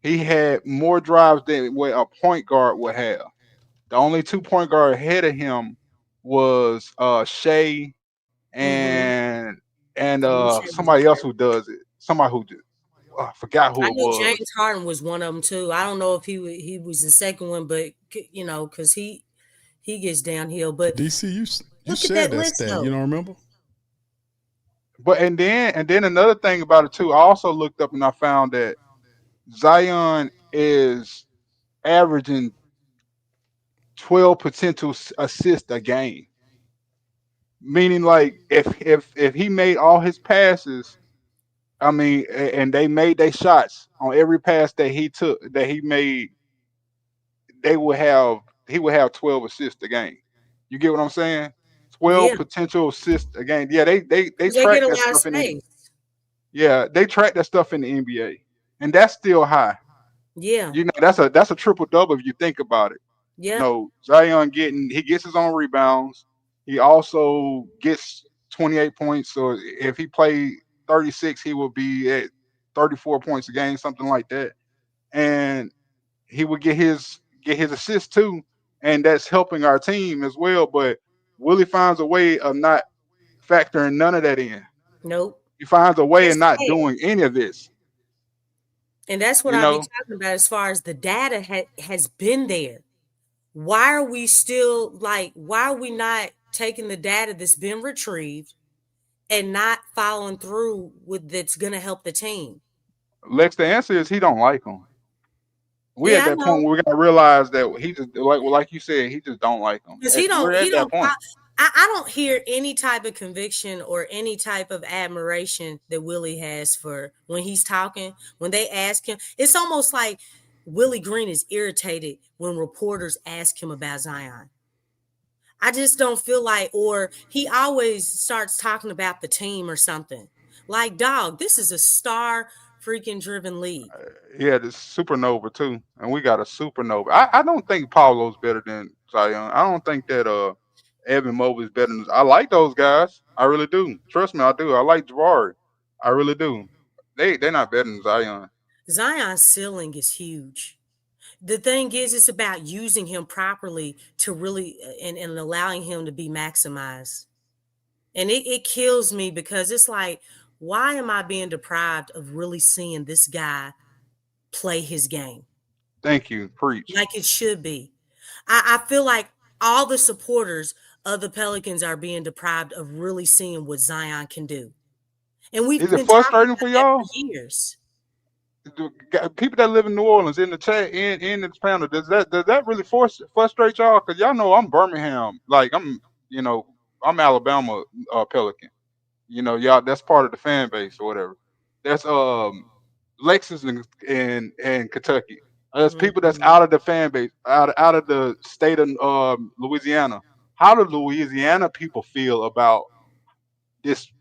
He had more drives than what a point guard would have. The only 2 point guard ahead of him was Shea Mm-hmm. and I knew Shea was somebody up else there. who does it. Somebody who just I forgot I who it knew was. James Harden was one of them too. I don't know if he was the second one, but because he gets downhill. But DC, you look at shared that that list stat. You though. don't remember? But and then another thing about it too, I also looked up and I found that Zion is averaging 12 potential assists a game. Meaning, like, if he made all his passes, I mean, and they made their shots on every pass that he took, that he made, they would have he would have 12 assists a game. You get what I'm saying? 12 Yeah, potential assists a game. Yeah, they because they get track a that lot of stuff in the space. yeah, they track that stuff in the NBA. And that's still high. Yeah, You know, that's a triple double if you think about it. You yep, know, Zion he gets his own rebounds. He also gets 28 points. So if he played 36, he would be at 34 points a game, something like that. And he would get his assist too, and that's helping our team as well. But Willie finds a way of not factoring none of that in. nope. He finds a way of That's not sad. doing any of this. And that's what You I be know, talking about as far as the data has been there. Why are we still like, why are we not taking the data that's been retrieved and not following through with that's going to help the team? Lex, the answer is he don't like him. We at Yeah, I that point know. where we gotta realize that he just like you said, he just don't like him. Because We're he at that don't point. I don't hear any type of conviction or any type of admiration that Willie has for when he's talking. When they ask him, it's almost like Willie Green is irritated when reporters ask him about Zion. I just don't feel like, or he always starts talking about the team or something. Like, dog, this is a star freaking driven league. Yeah, the supernova too, and we got a supernova. I don't think Paulo's better than Zion. I don't think that Evan Mobley's better than. I like those guys. I really do. Trust me, I do. I like Jabari. I really do. They're not better than Zion. Zion's ceiling is huge. The thing is, it's about using him properly to really and allowing him to be maximized. And it kills me because it's like, why am I being deprived of really seeing this guy play his game Thank you. Preach. like it should be? I feel like all the supporters of the Pelicans are being deprived of really seeing what Zion can do. And we've Is it been talking frustrating about for that for y'all? years. People that live in New Orleans in the chat in this panel, does that really frustrate y'all? Because y'all know I'm Birmingham, like you know I'm Alabama Pelican. You know, y'all that's part of the fan base or whatever. That's Lexus and Kentucky. There's people that's Mhm. out of the fan base, out of the state of Louisiana. How do Louisiana people feel about this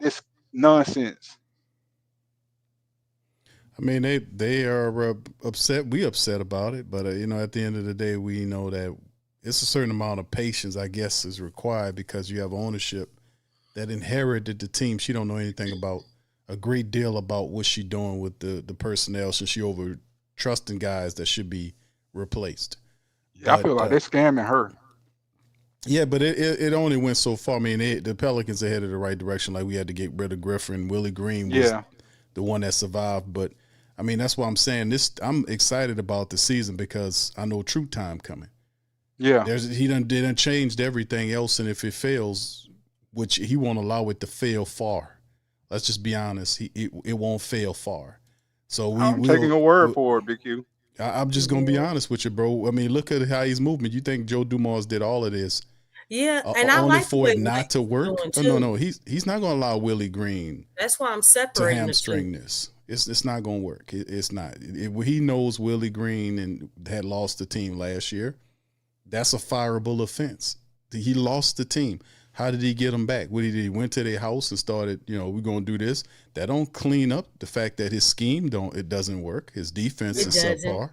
this nonsense? I mean, they are upset. We upset about it, but you know, at the end of the day, we know that it's a certain amount of patience, I guess, is required because you have ownership that inherited the team. She don't know anything about a great deal about what she doing with the personnel, since she over trusting guys that should be replaced. Yeah, I But feel like they're scamming her. yeah, but it only went so far. I mean, the Pelicans are headed the right direction. Like, we had to get rid of Griffin. Willie Green was Yeah, the one that survived. But I mean, that's why I'm saying this. I'm excited about the season because I know true time coming. yeah. He done changed everything else, and if it fails, which he won't allow it to fail far. Let's just be honest. It won't fail far. So I'm taking we'll. a word for it, Big Q. I'm just gonna be honest with you, bro. I mean, look at how he's moving. You think Joe Dumars did all of this Yeah, and I only like the for way it not to Lex is work? doing Oh, no, too. no. He's not gonna allow Willie Green That's why I'm to separating the two. hamstring this. It's not gonna work. It's not. He knows Willie Green and had lost the team last year. That's a fireable offense. He lost the team. How did he get them back? What he went to their house and started, we're gonna do this. That don't clean up the fact that his scheme doesn't work. His defense It is doesn't. subpar.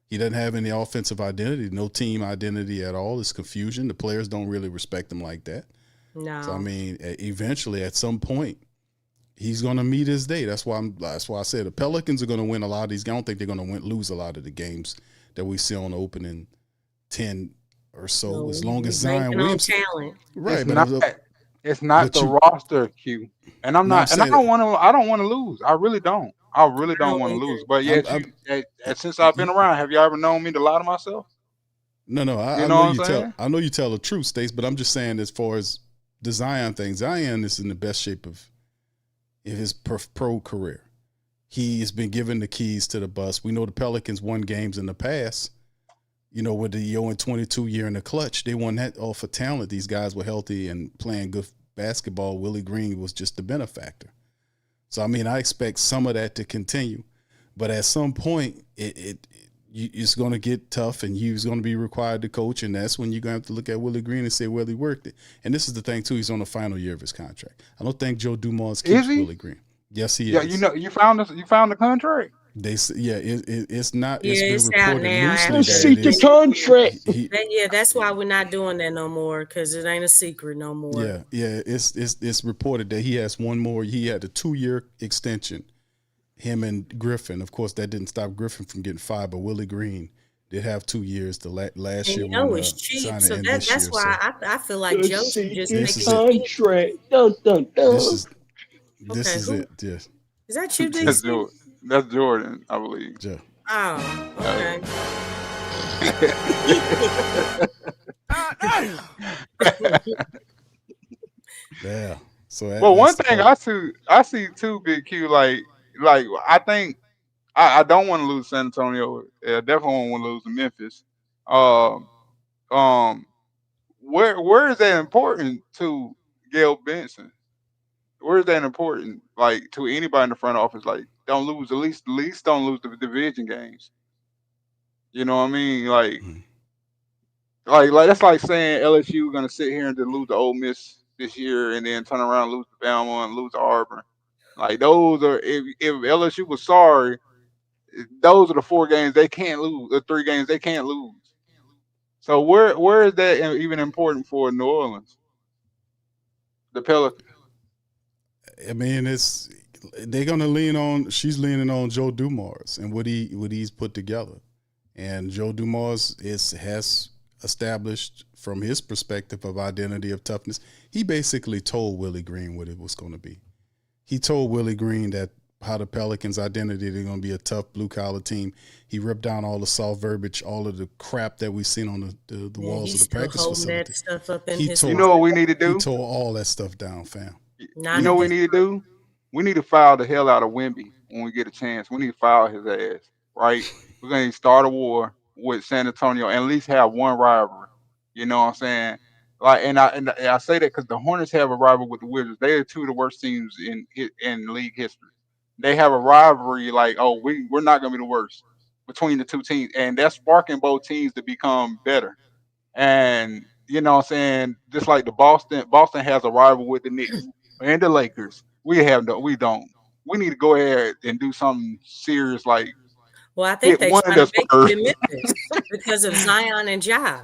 He doesn't have any offensive identity, no team identity at all. It's confusion. The players don't really respect him like that. So I No. mean, eventually, at some point, he's going to meet his day. That's why I said the Pelicans are going to win a lot of these. I don't think they're going to lose a lot of the games that we see on the opening 10 or so. No, As long we as Zion banking on Williamson, talent. right? It's not But the you, roster, Q. And I'm no, I'm not, and I saying, don't want to. I don't want to lose. I really don't. I really I don't don't want to lose. either. But I'm, yet, I'm since I've been around, have you ever known me to lie to myself? no, You I know know what I'm you saying? tell the truth, Stace. But I'm just saying, as far as the Zion thing, Zion is in the best shape of his pro career. He has been given the keys to the bus. We know the Pelicans won games in the past with the 0-22 year in the clutch, they won that all for talent. These guys were healthy and playing good basketball. Willie Green was just the benefactor. So, I mean, I expect some of that to continue. But at some point, it's going to get tough, and he's going to be required to coach, and that's when you're going to have to look at Willie Green and say, well, he worked it. And this is the thing, too. He's on the final year of his contract. I don't think Joe Dumars keeps Willie Green. Yes, he is. Yeah, you found the contract? It's not. Yeah, it's been out reported now. loosely See that the contract. That's why we're not doing that no more, because it ain't a secret no more. Yeah. It's reported that he has one more. He had a 2-year extension. Him and Griffin. Of course, that didn't stop Griffin from getting fired, but Willie Green did have 2 years. The last year, it's cheap, so that's why I feel like Joe should just make a contract. Dun, dun, dun. This is it. Yes. Is that you, DC? That's Jordan, I believe. Joe. Oh, okay. Yeah. So, well, one thing I see too, Big Q. Like I think I don't want to lose San Antonio. I definitely don't want to lose to Memphis. Where is that important to Gail Benson? Where is that important, like, to anybody in the front office? Like, don't lose, at least don't lose the division games. You know what I mean? Like that's like saying LSU gonna sit here and just lose to Ole Miss this year, and then turn around and lose to Bama and lose to Auburn. Like, those are, if LSU was sorry, those are the 4 games they can't lose, the 3 games they can't lose. So where is that even important for New Orleans? The Pelicans. I mean, they're gonna lean on. She's leaning on Joe Dumars and what he's put together, and Joe Dumars has established, from his perspective of identity of toughness. He basically told Willie Green what it was going to be. He told Willie Green that how the Pelicans' identity, they're going to be a tough blue collar team. He ripped down all the soft verbiage, all of the crap that we've seen on the walls of the practice facility. That stuff up in You know what we need to do? He tore all that stuff down, fam. You know what we need to do? We need to foul the hell out of Wemby when we get a chance. We need to foul his ass, right? We're going to start a war with San Antonio and at least have one rivalry. You know what I'm saying? Like, and I say that because the Hornets have a rivalry with the Wizards. They are 2 of the worst teams in league history. They have a rivalry like, oh, we're not going to be the worst between the 2 teams, and that's sparking both teams to become better. And you know what I'm saying? Just like Boston has a rival with the Knicks and the Lakers. We don't. We need to go ahead and do something serious, like, well, I think they try to make it in Memphis because of Zion and Ja.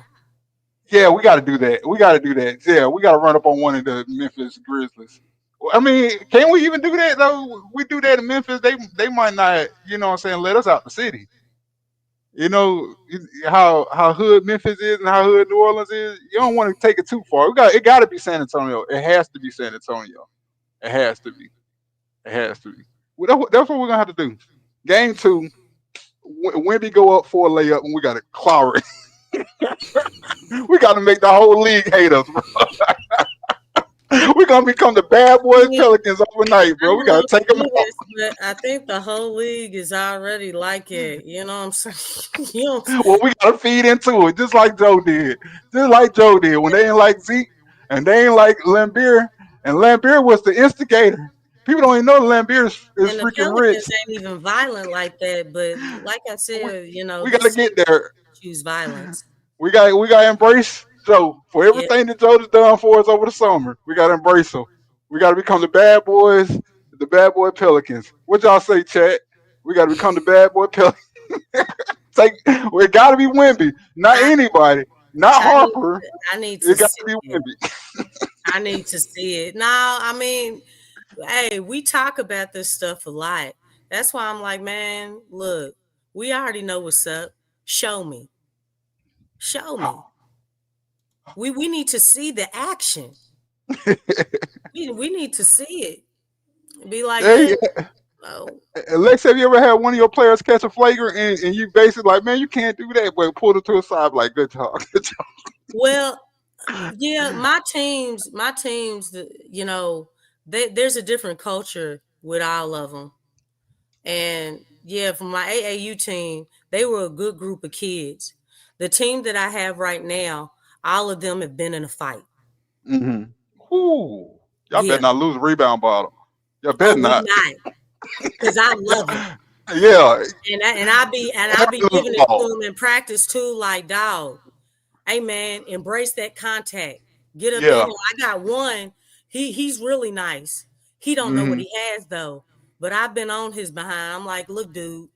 Yeah, we got to do that. Yeah, we got to run up on one of the Memphis Grizzlies. I mean, can we even do that though? We do that in Memphis, they might not, you know what I'm saying, let us out the city. You know how hood Memphis is and how hood New Orleans is. You don't want to take it too far. It got to be San Antonio. It has to be San Antonio. It has to be. Well, that's what we're gonna have to do. Game 2, Wemby go up for a layup, and we got to clower it. We got to make the whole league hate us, bro. We're gonna become the bad boys Pelicans overnight, bro. We gotta take them out. But I think the whole league is already like it. You know what I'm saying? Well, we gotta feed into it, just like Joe did. When they ain't like Zeke and they ain't like Lambeer, and Lambeer was the instigator. People don't even know Lambeer is freaking rich. Ain't even violent like that, but like I said, you know, we gotta get there. Choose violence. We gotta embrace Joe for everything that Joe has done for us over the summer. We gotta embrace him. We gotta become the bad boy Pelicans. What y'all say, chat? We gotta become the bad boy Pelicans. It gotta be Wemby, not anybody, not Harper. I need to be Wemby. I need to see it. Now, I mean, hey, we talk about this stuff a lot. That's why I'm like, man, look, we already know what's up. Show me. We need to see the action. we need to see it. Be like, Lex, have you ever had one of your players catch a flagrant and you basically like, man, you can't do that, but pull it to a side like, good job. Well, yeah, my teams, you know, there's a different culture with all of them. And yeah, for my AAU team, they were a good group of kids. The team that I have right now, all of them have been in a fight. Mm-hmm. Ooh. Y'all Yeah. better not lose a rebound bottle. Y'all Oh, better we not. not, because I love them. Yeah. And I be giving it to them in practice too, like, dog, hey man, embrace that contact. Get up in Yeah. here. I got one. He's really nice. He don't know what Mm-hmm. he has though. But I've been on his behind. I'm like, look, dude,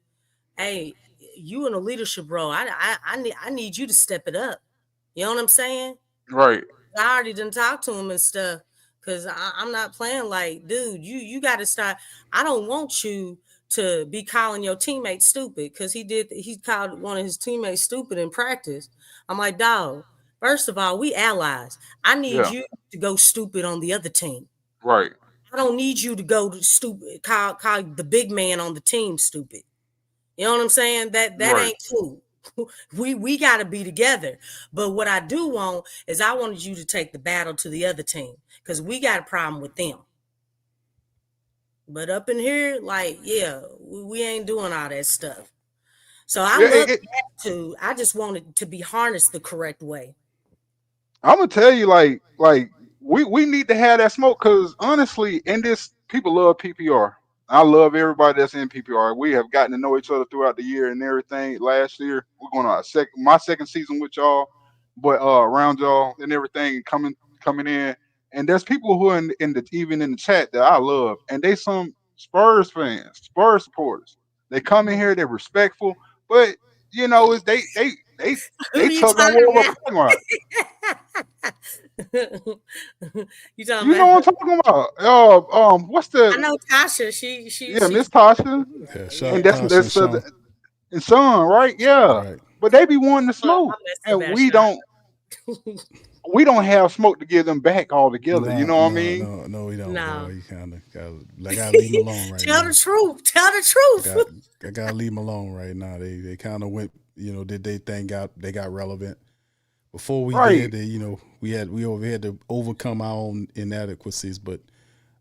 hey, you in a leadership role. I need you to step it up. You know what I'm saying? Right. I already didn't talk to him and stuff, because I'm not playing like, dude, you got to start. I don't want you to be calling your teammates stupid, because he called one of his teammates stupid in practice. I'm like, dog, first of all, we allies. I need Yeah. you to go stupid on the other team. Right. I don't need you to go to stupid, call the big man on the team stupid. You know what I'm saying? That Right. ain't cool. We got to be together. But what I do want is, I wanted you to take the battle to the other team, because we got a problem with them. But up in here, like, yeah, we ain't doing all that stuff. So I Yeah, love that too. I just want it to be harnessed the correct way. I'm gonna tell you, like we need to have that smoke, because honestly, in this, people love PPR. I love everybody that's in PPR. We have gotten to know each other throughout the year and everything. Last year, we're going on my second season with y'all, but around y'all and everything coming in. And there's people who are in the even in the chat that I love, and they some Spurs fans, Spurs supporters. They come in here, they're respectful, but it's Who they you tugging talking war over about? You talking You know about? what I'm talking about? What's I the know Tasha. She's Miss Tasha, Yeah, shout and out Tasha and that's Sean. and Son, right? Yeah, Right. but they be wanting to I smoke, messed and Sebastian. we don't have smoke to give them back altogether. You No, know what I no, mean? no, no, we don't, No. boy. You kind of gotta leave them alone right Tell now. the truth. Tell the I truth. got I gotta leave them alone right now. They kind of went, did they thing they got relevant. Before we Right. did, we had to overcome our own inadequacies, but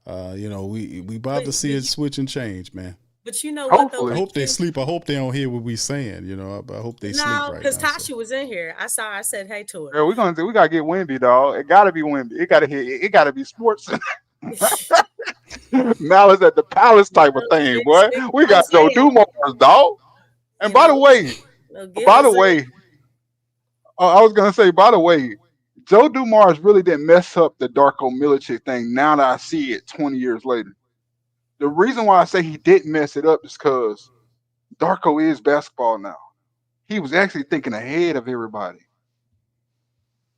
we about to see it switch and change, man. But you know what though, I Hopefully. hope they BQ? sleep. I hope they don't hear what we saying. I hope they sleep No, right because now. So Tasha was in here. I said hey to her. Yeah, we gotta get Wimby, dog. It gotta be Wimby. It gotta be sports. Malice at the Palace type of thing, boy. Get We got Joe Hosea, Dumars, dog. And you know, get by the Hosea. way, I was gonna say, by the way, Joe Dumars really didn't mess up the Darko Milicic thing. Now that I see it 20 years later, the reason why I say he didn't mess it up is because Darko is basketball now. He was actually thinking ahead of everybody.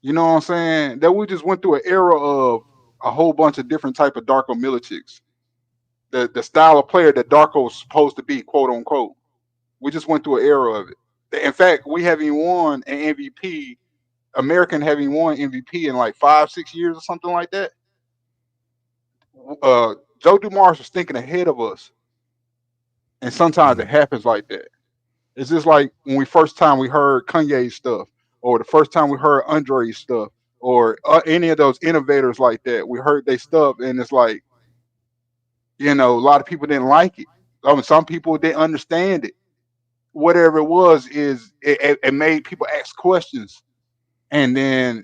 You know what I'm saying? That we just went through an era of a whole bunch of different type of Darko Milicics. The style of player that Darko was supposed to be, quote unquote. We just went through an era of it. In fact, we haven't won an MVP. American having won MVP in like 5-6 years or something like that. Joe Dumars was thinking ahead of us, and sometimes it happens like that. It's just like when first time we heard Kanye's stuff, or the first time we heard Andre's stuff, or any of those innovators like that. We heard their stuff, and it's like, a lot of people didn't like it. I mean, some people didn't understand it. Whatever it was, it made people ask questions, and then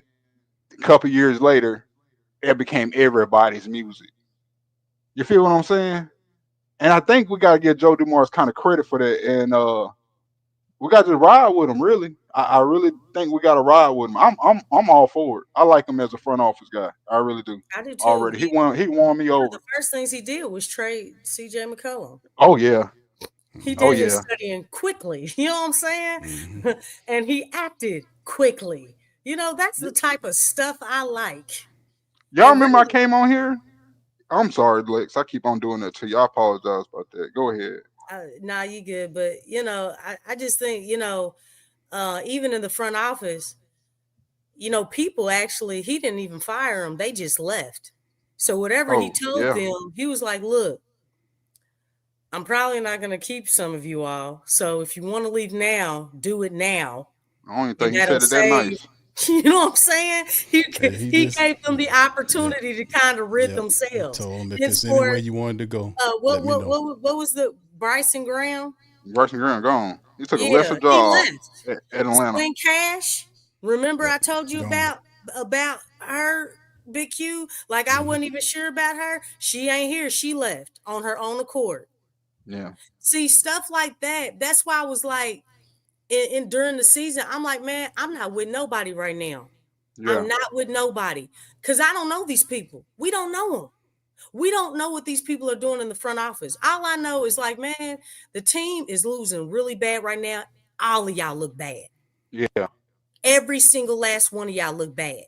a couple years later, it became everybody's music. You feel what I'm saying? And I think we gotta give Joe Dumars kind of credit for that, and we got to ride with him. Really, I really think we got to ride with him. I'm all for it. I like him as a front office guy. I really do. I do too. Already, he won me One of over. the first things he did was trade CJ McCollum. Oh yeah, He oh did his yeah. studying quickly. You know what I'm saying? mhm. And he acted quickly. That's the type of stuff I like. Y'all And remember I really, came on here? I'm sorry, Lex. I keep on doing that to you. I apologize about that. Go ahead. nah, you good. But I just think, even in the front office, people actually, he didn't even fire them. They just left. So whatever he Oh told yeah. them, he was like, look, I'm probably not going to keep some of you all. So if you want to leave now, do it now. I don't even And think he that'll said it that save, nice. you know what I'm saying? Hey, he He just gave them the yep, opportunity to kind of rid yep. He themselves. told him if it's any way Henceforth, you wanted to go, let what me what know. what what was the Bryson Graham? Bryson Graham gone. He took a lesser Yeah, he job left. at Atlanta. Swing Cash. Remember Yep. I told you Gone. about her, Big Q? Like I wasn't even sure about her. She ain't here. She left on her own accord. Yeah. See, stuff like that. That's why I was like, in during the season, I'm like, man, I'm not with nobody right now. Yeah. I'm not with nobody because I don't know these people. We don't know them. We don't know what these people are doing in the front office. All I know is like, man, the team is losing really bad right now. All of y'all look bad. Yeah. Every single last one of y'all look bad.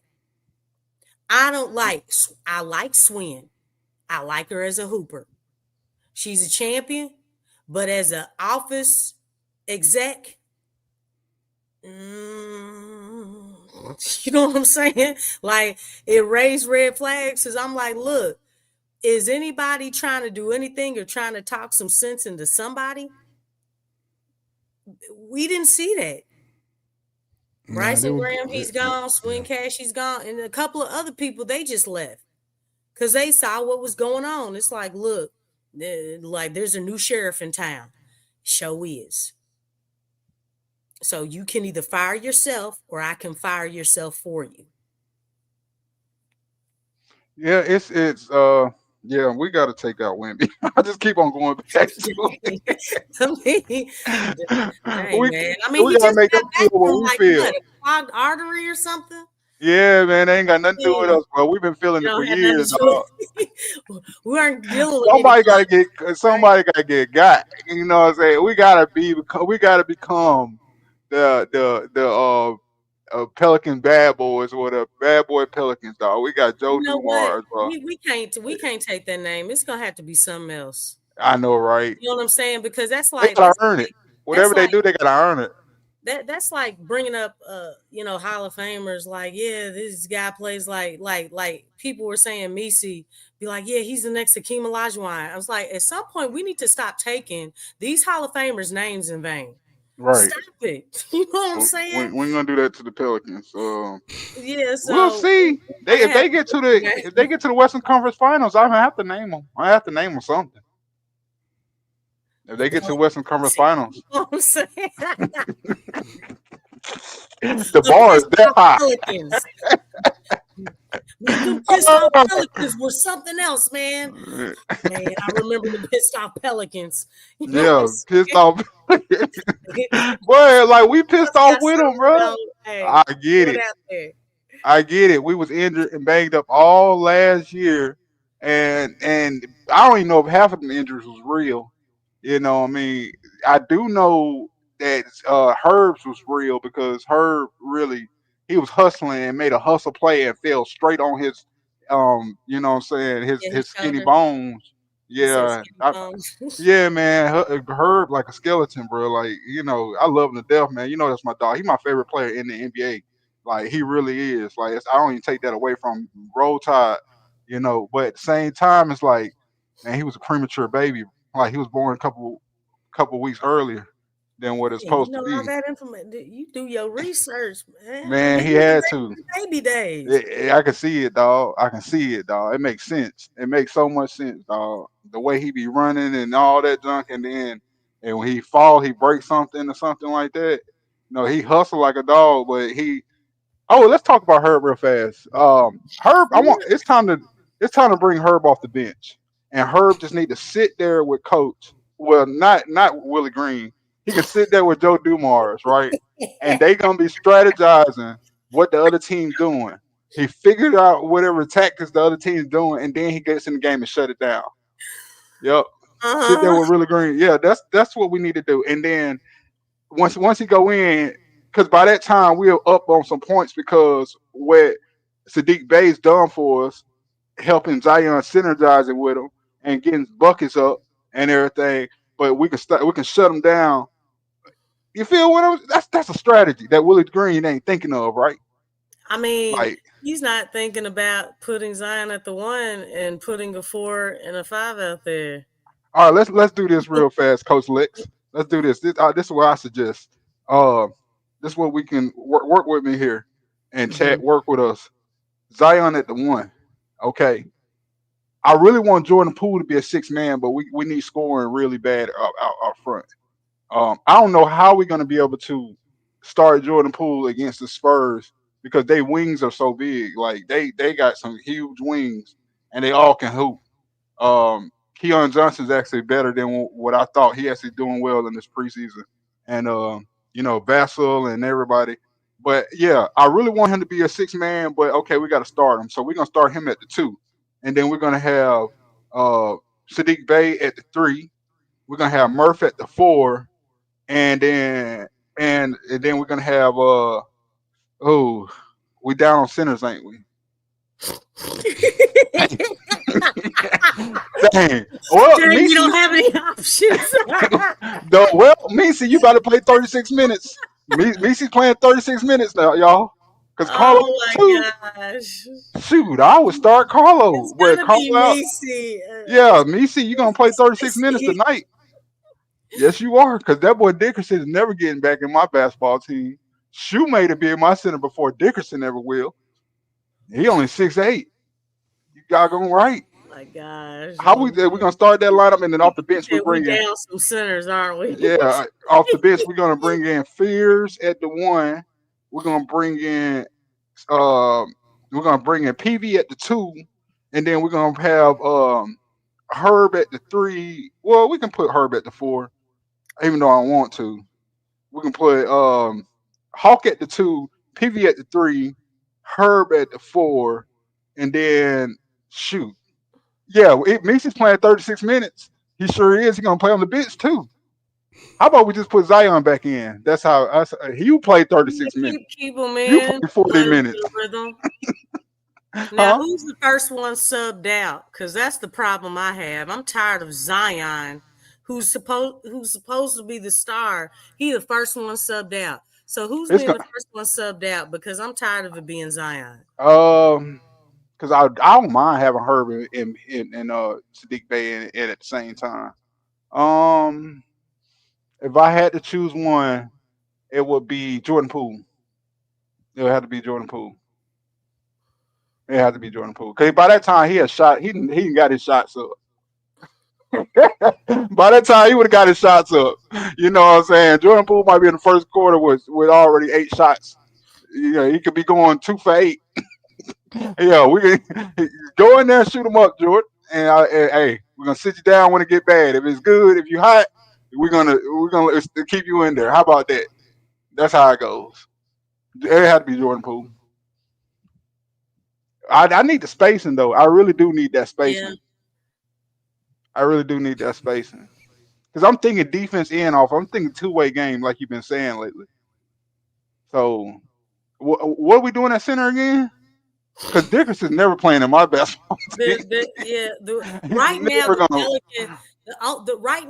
I like Swin. I like her as a hooper. She's a champion, but as an office exec, you know what I'm saying? Like it raised red flags because I'm like, look, is anybody trying to do anything or trying to talk some sense into somebody? We didn't see that. Bryson Graham, he's gone. Swing Cash, he's gone. And a couple of other people, they just left because they saw what was going on. It's like, look, like there's a new sheriff in town. Show is. So you can either fire yourself or I can fire yourself for you. Yeah, yeah, we got to take out Wemby. I just keep on going back to it. I mean, hey, we man. I mean, we he gotta just make got them back feel what from we like feel. what, a clogged artery or something. Yeah, man, they ain't got nothing to do with us, bro. We've been feeling it for Had nothing years, to dog. do. We aren't dealing with Somebody any gotta get got. You know what I'm saying? We gotta become the Pelican bad boys or the bad boy Pelicans, dog. We got Joe You know what? Dumars, bro. We can't take that name. It's gonna have to be something else. I know, right? You know what I'm saying? Because that's They like gotta earn it. that's Whatever they like do, they gotta earn it. that's like bringing up Hall of Famers like, yeah, this guy plays like people were saying Messi, be like, yeah, he's the next Hakeem Olajuwon. I was like, at some point we need to stop taking these Hall of Famers names in vain. Right. Stop it. You know what I'm We saying? ain't gonna do that to the Pelicans. Yeah, We'll so see. I If have they get to the Western Conference Finals, I'm gonna have to name them. I have to name them something. If the they get to the Western Conference Pelicans. Finals, You know what I'm saying? the The bar is pissed that off high. Pelicans. Them pissed off Pelicans were something else, man. Man, I remember the pissed off Pelicans. You know what I'm Yeah, pissed saying? off. Boy, like we pissed Just off got with them, something, bro. hey, I get put it. out there. I get it. We was injured and banged up all last year, and I don't even know if half of the injuries was real. You know, I mean, I do know that Herb's was real because Herb really he was hustling and made a hustle play and fell straight on his you know what I'm saying, Yeah, his his skinny shoulder. bones. He said Yeah, skinny bones. yeah, man, Herb like a skeleton, bro. Like you know, I love him to death, man. You know that's my dog. He's my favorite player in the NBA. Like he really is. Like I don't even take that away from him. Roll Tide, you know. But at the same time, it's like, man, he was a premature baby. Like he was born a couple weeks earlier than what it's Yeah, you supposed to know all be. that information. You do your research, man. I Man, mean, he he was had back to. in the baby days. I can see it, dog. I can see it, dog. It makes sense. It makes so much sense, dog. The way he be running and all that junk, and when he fall, he breaks something or something like that. No, he hustle like a dog, but he. Oh, let's talk about Herb real fast. Herb, it's time to bring Herb off the bench, and Herb just need to sit there with Coach. Well, not Willie Green. He can sit there with Joe Dumars, right? And they gonna be strategizing what the other team's doing. He figured out whatever tactics the other team's doing, and then he gets in the game and shut it down. Yep. Sit there Uh-huh. with Willie Green. Yeah, that's what we need to do. And then once he go in, because by that time we're up on some points because what Sadiq Bey's done for us, helping Zion synergizing with him and getting buckets up and everything. But we can shut him down. You feel what I'm? That's a strategy that Willie Green ain't thinking of, right? I mean, Like, he's not thinking about putting Zion at the 1 and putting a 4 and a 5 out there. all right, let's do this real fast, Coach Lex. Let's do this. This is what I suggest. Uh, this is what we can work with me here and chat. Mhm. Work with us. Zion at the 1. Okay. I really want Jordan Poole to be a 6 man, but we need scoring really bad up front. I don't know how we're going to be able to start Jordan Poole against the Spurs because their wings are so big. Like they got some huge wings, and they all can hoop. Keon Johnson's actually better than what I thought. He actually doing well in this preseason, and Vassell and everybody. But yeah, I really want him to be a 6 man. But okay, we got to start him, so we're gonna start him at the 2, and then we're gonna have uh, Sadiq Bey at the 3. We're gonna have Murph at the 4, and then we're gonna have oh, we down on centers, ain't we? Dang. Well, Dang, you Misi, don't have any options. Misi, you about to play 36 minutes. Misi's playing 36 minutes now, y'all. Because Carlo Oh too. my gosh. Shoot, I would start Carlo. It's Where gonna be Carlo out. Misi. Yeah, Misi, you're gonna play 36 minutes Misi. tonight. Yes, you are, because that boy Dickerson is never getting back in my basketball team. Shoemaker be in my center before Dickerson ever will. He only 6'8". You got going right. Oh my gosh. How we gonna start that lineup, and then off the bench we We bring in down some centers, aren't we? yeah off the bench we're gonna bring in Fears at the 1. We're gonna bring in PV at the 2, and then we're gonna have Herb at the 3. Well, we can put Herb at the 4, even though I don't want to. We can put Hawk at the 2, PV at the 3, Herb at the 4, and then shoot. Yeah, Misi's playing 36 minutes. He sure is. He's gonna play on the bench too. How about we just put Zion back in? That's how he played 36 minutes. Keep him You in. played 40 minutes. Now, who's the first one subbed out? Because that's the problem I have. I'm tired of Zion, who's supposed to be the star. He the first one subbed out. So who's being the first one subbed out? Because I'm tired of it being Zion. Because I don't mind having Herb and Sadiq Bey in at the same time. If I had to choose one, it would be Jordan Poole. It would have to be Jordan Poole. It had to be Jordan Poole. Because by that time he had shot. He got his shots up. By that time he would have got his shots up. You know what I'm saying? Jordan Poole might be in the first quarter with already 8 shots. He could be going 2 for 8. Yeah, we can go in there and shoot them up, Jordan. And hey, we're gonna sit you down when it get bad. If it's good, if you hot, we're gonna keep you in there. How about that? That's how it goes. It had to be Jordan Poole. I need the spacing though. I really do need that spacing. Yeah. I really do need that spacing because I'm thinking defense in off. I'm thinking 2-way game like you've been saying lately. So, what are we doing at center again? Because Dickerson's never playing in my basketball team. Right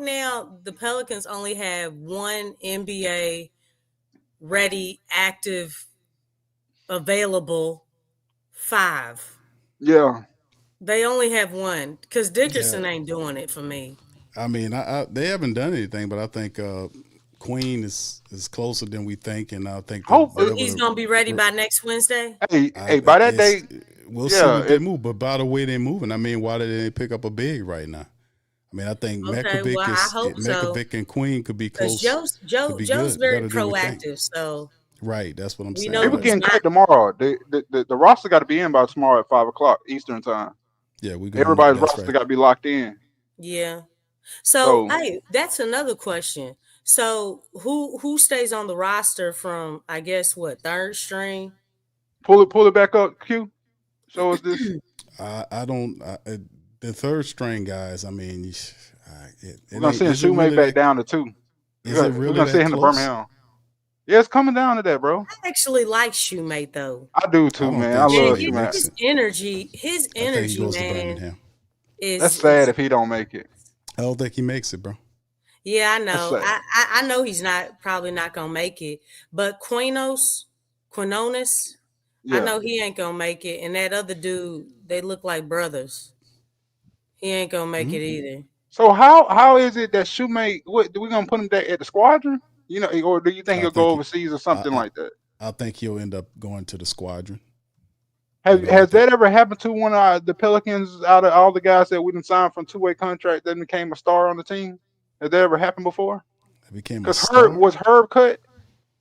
now, the Pelicans only have one NBA ready, active, available 5. Yeah. They only have one because Dickerson ain't doing it for me. I mean, they haven't done anything, but I think Queen is closer than we think, and I think he's gonna be ready by next Wednesday. Hey, by that day, we'll see what they move. But by the way they're moving, I mean, why did they pick up a big right now? I mean, I think Mekovic and Queen could be close. Joe's very proactive, so right. That's what I'm saying. People getting cut tomorrow. The roster got to be in by tomorrow at 5:00 Eastern time. Yeah, everybody's roster got to be locked in. Yeah. So hey, that's another question. So who stays on the roster from, I guess, what, 3rd string? Pull it back up, Q. Show us this. I don't. The 3rd string guys. I mean, we're gonna send Shoemate back down to 2. We're gonna send him to Birmingham. Yeah, it's coming down to that, bro. I actually like Shoemate though. I do too, man. I love Shoemate. His energy, man. That's sad if he don't make it. I don't think he makes it, bro. Yeah, I know. I know he's probably not gonna make it. But Quinones, yeah. I know he ain't gonna make it. And that other dude, they look like brothers. He ain't gonna make it either. So how is it that Shoemate? What we gonna put him at the squadron? You know, or do you think he'll go overseas or something like that? I think he'll end up going to the squadron. Has that ever happened to one of the Pelicans out of all the guys that we didn't sign from 2-way contract that became a star on the team? Has that ever happened before? became a Because star. Herb cut?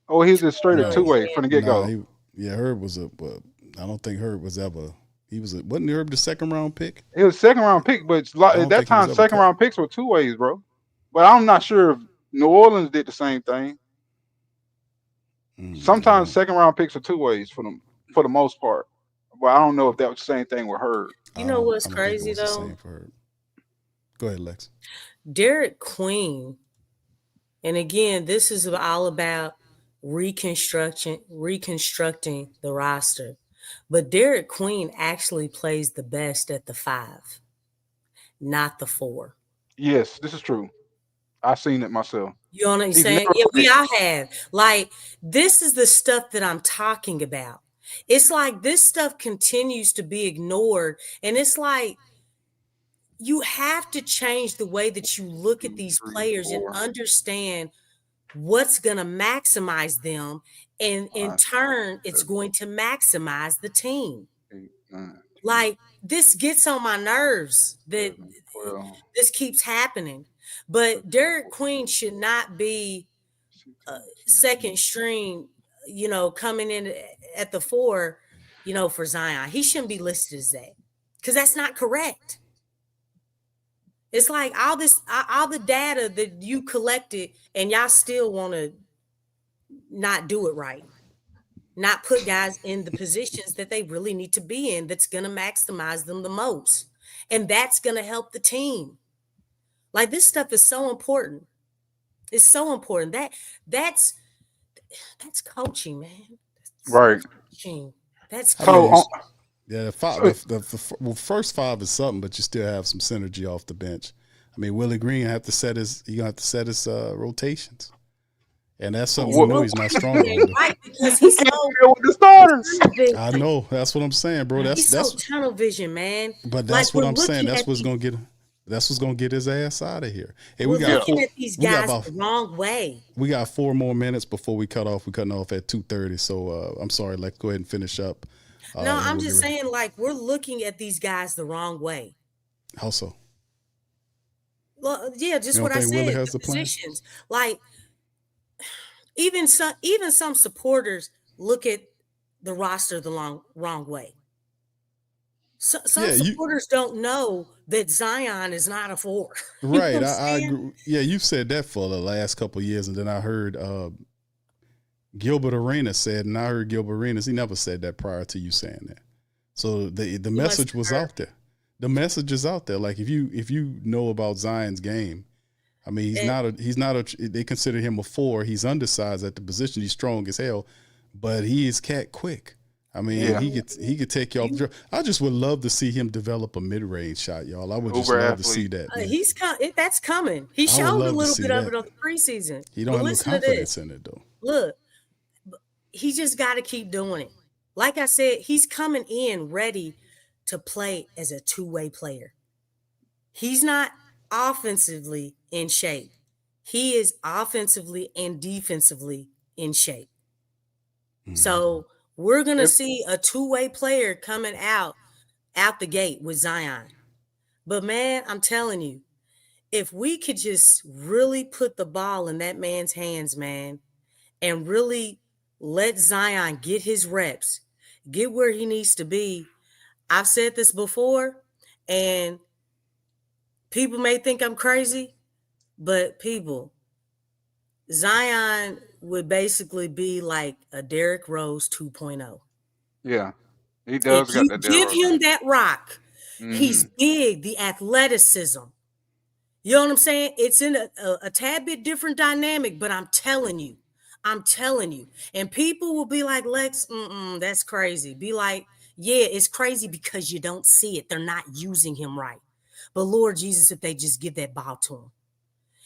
Oh, he was just straight a No. 2-way from the get Nah, go. Herb was but I don't think Herb was ever. Wasn't Herb the second round pick? It was a second round pick, but I at don't that think he was time, ever second cut. round picks were 2-ways, bro. But I'm not sure if New Orleans did the same thing. Sometimes second round picks are 2-ways for the most part. But I don't know if that was the same thing with Herb. You know what's I don't think it crazy was the though? same for Herb. Go ahead, Lex. Derek Queen, and again, this is all about reconstructing the roster. But Derek Queen actually plays the best at the 5, not the 4. Yes, this is true. I've seen it myself. You know what I'm He's saying? never Yeah, we played. all have. Like, this is the stuff that I'm talking about. It's like this stuff continues to be ignored. And it's like, you have to change the way that you look at these 3, players and 4, understand what's going to maximize them. And in 5, turn, it's 7, going to maximize the team. 8, 9, 10, Like, this gets on my nerves that 11, 12, this keeps happening. But Derek Queen should not be 16, second 17. string, coming in at the 4, for Zion. He shouldn't be listed as that because that's not correct. It's like all the data that you collected and y'all still want to not do it right. Not put guys in the positions that they really need to be in that's going to maximize them the most. And that's going to help the team. Like, this stuff is so important. It's so important. That's coaching, man. Right. Coaching. That's So, Yeah, the first 5 is something, but you still have some synergy off the bench. I mean, Willie Green gonna have to set his rotations, and that's something we know he's not strong on. Right, because he's so with the starters. I know that's what I'm saying, bro. He's so tunnel vision, man. But that's what I'm saying. That's what's gonna gonna get his ass out of here. Hey, we're looking at these guys the wrong way. We got 4 more minutes before we cut off. We're cutting off at 2:30. So I'm sorry. Let's go ahead and finish up. No, I'm just saying, like, we're looking at these guys the wrong way. How so? Well, yeah, just what I said. Willie has the the plan? positions, like, even some supporters look at the roster the wrong way. Some supporters don't know that Zion is not a 4. Right. I agree. Yeah, you've said that for the last couple of years, and then I heard Gilbert Arenas said, and I heard Gilbert Arenas, he never said that prior to you saying that. So the message was out there. The message is out there. Like, if you know about Zion's game, I mean, he's not a they consider him a 4. He's undersized at the position. He's strong as hell, but he is cat quick. I mean, he could take you off the drill. I just would love to see him develop a mid-range shot, y'all. I would just love to see that. That's coming. He showed a little bit of it on the preseason. He don't have no confidence in it, though. Look, he just got to keep doing it. Like I said, he's coming in ready to play as a 2-way player. He's not offensively in shape. He is offensively and defensively in shape. Mm-hmm. So we're going to see a 2-way player coming out the gate with Zion. But, man, I'm telling you, if we could just really put the ball in that man's hands, man, and really let Zion get his reps, get where he needs to be. I've said this before, and people may think I'm crazy, but people, Zion would basically be like a Derrick Rose 2.0. Yeah, he does. If you give him that rock, he's big, the athleticism. You know what I'm saying? It's in a tad bit different dynamic, but I'm telling you. And people will be like, Lex, that's crazy. Be like, yeah, it's crazy because you don't see it. They're not using him right. But Lord Jesus, if they just give that ball to him.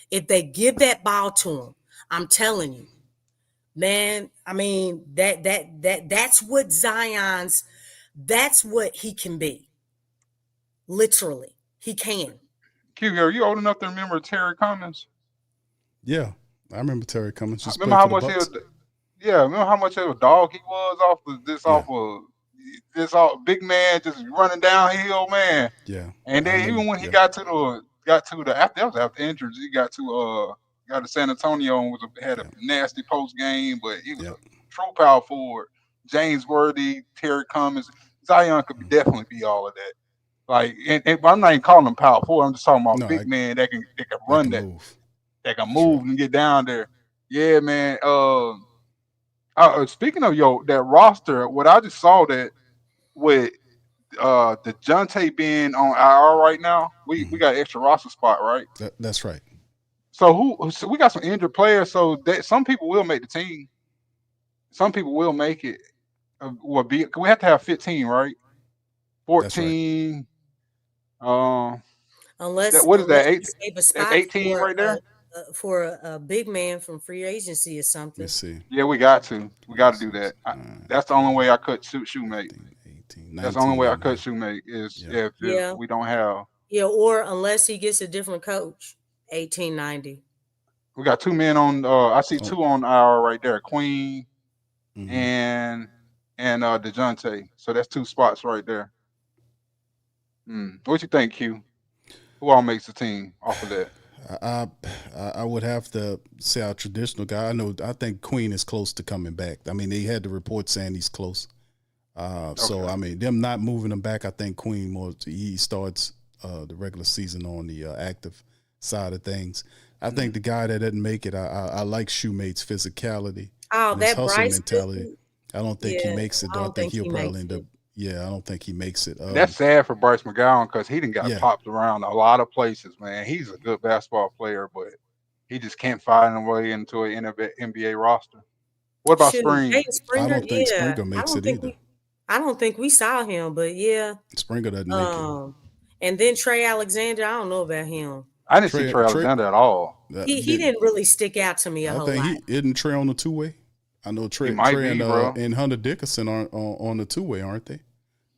If they give that ball to him, I'm telling you, man, I mean, that's what that's what he can be. Literally, he can. Q, are you old enough to remember Terry Cummings? Yeah, I remember Terry Cummings. Remember how much remember how much of a dog he was off big man just running downhill, man. Yeah. And then even when he got to the after injuries, he got to got to San Antonio and had a nasty post game, but he was Yep. a true power forward. James Worthy, Terry Cummins, Zion could definitely be all of that. Like, and I'm not even calling him power forward. I'm just talking about No, big man that can I run can that, move that can for move sure. and get down there. Yeah, man. Speaking of that roster, what I just saw that with the Jonte being on IR right now, we got an extra roster spot, right? That's right. So we got some injured players. So that some people will make the team. Some people will make it. We have to have 15, right? That's right. 14. Um, unless what is that? unless you save a That's spot 18 right there. for a big man from free agency or Let me something. see. Yeah, we got to. We got to do 6, that. 9, That's the only way I cut shoemate. 15, 18, That's the only 19 way I in cut there. shoemate is Yeah. if Yeah, we don't have. yeah, or unless he gets a different coach. 1890. We got 2 men on. I see Oh, 2 on our right there, Queen mhm. and Dejounte. So that's 2 spots right there. What you think, Q? Who all makes the team off of that? I, I would have to say our traditional guy. I think Queen is close to coming back. I mean, they had the report saying he's close. So Okay. I mean, them not moving him back. I think Queen he starts the regular season on the active side of things. I think the guy that didn't make it. I like Shoemate's physicality Oh, and his that hustle Bryce mentality. dude. I don't think he Yeah, makes it. I Though I don't think think he'll he probably makes end up. it. Yeah, I don't think he makes it. And that's sad for Bryce McGowan because he didn't got Yeah, popped around a lot of places, man. He's a good basketball player, but he just can't find a way into an NBA roster. What about Shoot, Spring? Jaden I Springer. don't think Yeah, Springer makes it either. I don't think we saw him, but yeah. Springer doesn't make it. Um, and then Trey Alexander. I don't know about him. I didn't see Trey, Trey Trey, Alexander at all. He didn't really stick out to me a I whole think lot. he isn't Trey on the 2-way. I know He Trey, might Trey be, bro. and Hunter Dickinson are on the 2-way, aren't they?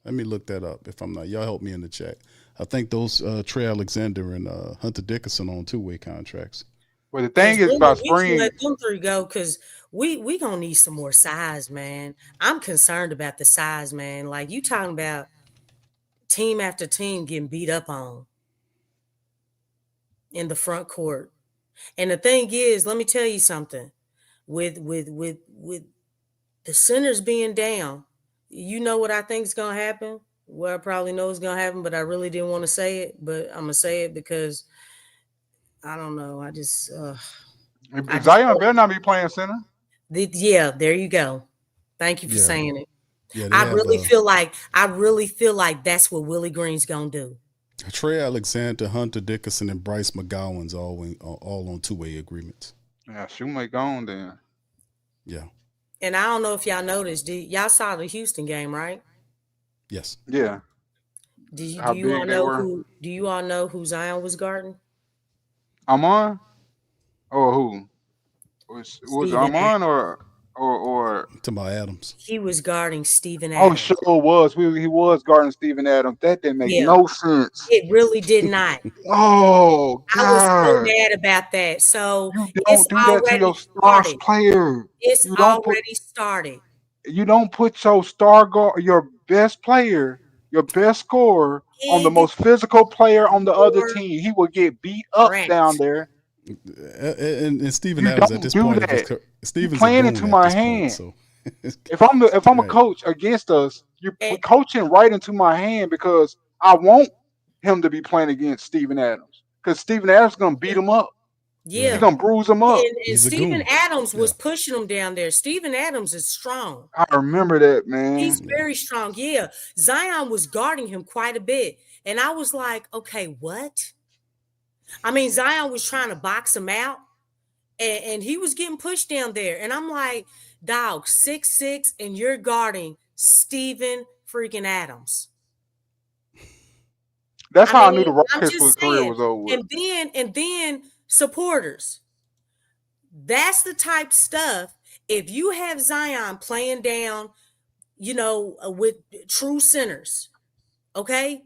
Let me look that up. If I'm not, y'all help me in the chat. I think those Trey Alexander and Hunter Dickinson on 2-way contracts. Well, the Because thing is really, about we can Spring, let them 3 go because we gonna need some more size, man. I'm concerned about the size, man. Like you talking about team after team getting beat up on in the front court. And the thing is, let me tell you something. With the centers being down, you know what I think is gonna happen? Well, I probably know it's gonna happen, but I really didn't want to say it. But I'm gonna say it because I don't know. I just Zion better not be playing center. yeah, there you go. Thank you for Yeah, saying it. yeah. They I have really feel like that's what Willie Green's gonna do. Trey Alexander, Hunter Dickinson, and Bryce McGowan's all on 2-way agreements. Yeah, Shoemate gone then. Yeah. And I don't know if y'all noticed. Y'all saw the Houston game, right? Yes. Yeah. Do How you all big they know were. who Zion was guarding? Amon? Or who? Was Steven Amon Adams. or Talking about Adams. He was guarding Steven oh, Adams. sure was. He was guarding Steven Adams. That didn't make Yeah, no sense. it really did not. Oh I was so God. mad about that. So You it's don't do that to already your star started. player. It's You don't put already started. you don't put your star guard, your best player, your best scorer on the Big most physical player on the other or team. He will get beat up down Ranch. there. And Steven You Adams at don't this do point of his that. You Steven's a playing goon into at my this point. hand. So If I'm a right. coach against us, you're And, coaching right into my hand because I want him to be playing against Steven Adams because Steven Adams is gonna beat him up. yeah. He's gonna bruise him up. And He's a Steven goon. Adams was Yeah. pushing him down there. Steven Adams is strong. I remember that, man. He's very strong. Yeah. Zion was guarding him quite a bit. And I was like, okay, what? I mean, Zion was trying to box him out and he was getting pushed down there. And I'm like, dog, 6'6", and you're guarding Steven freaking Adams. That's how I knew mean, the I'm Rockets' just career saying. was over with. And then supporters. That's the type stuff. If you have Zion playing down, with true centers, okay,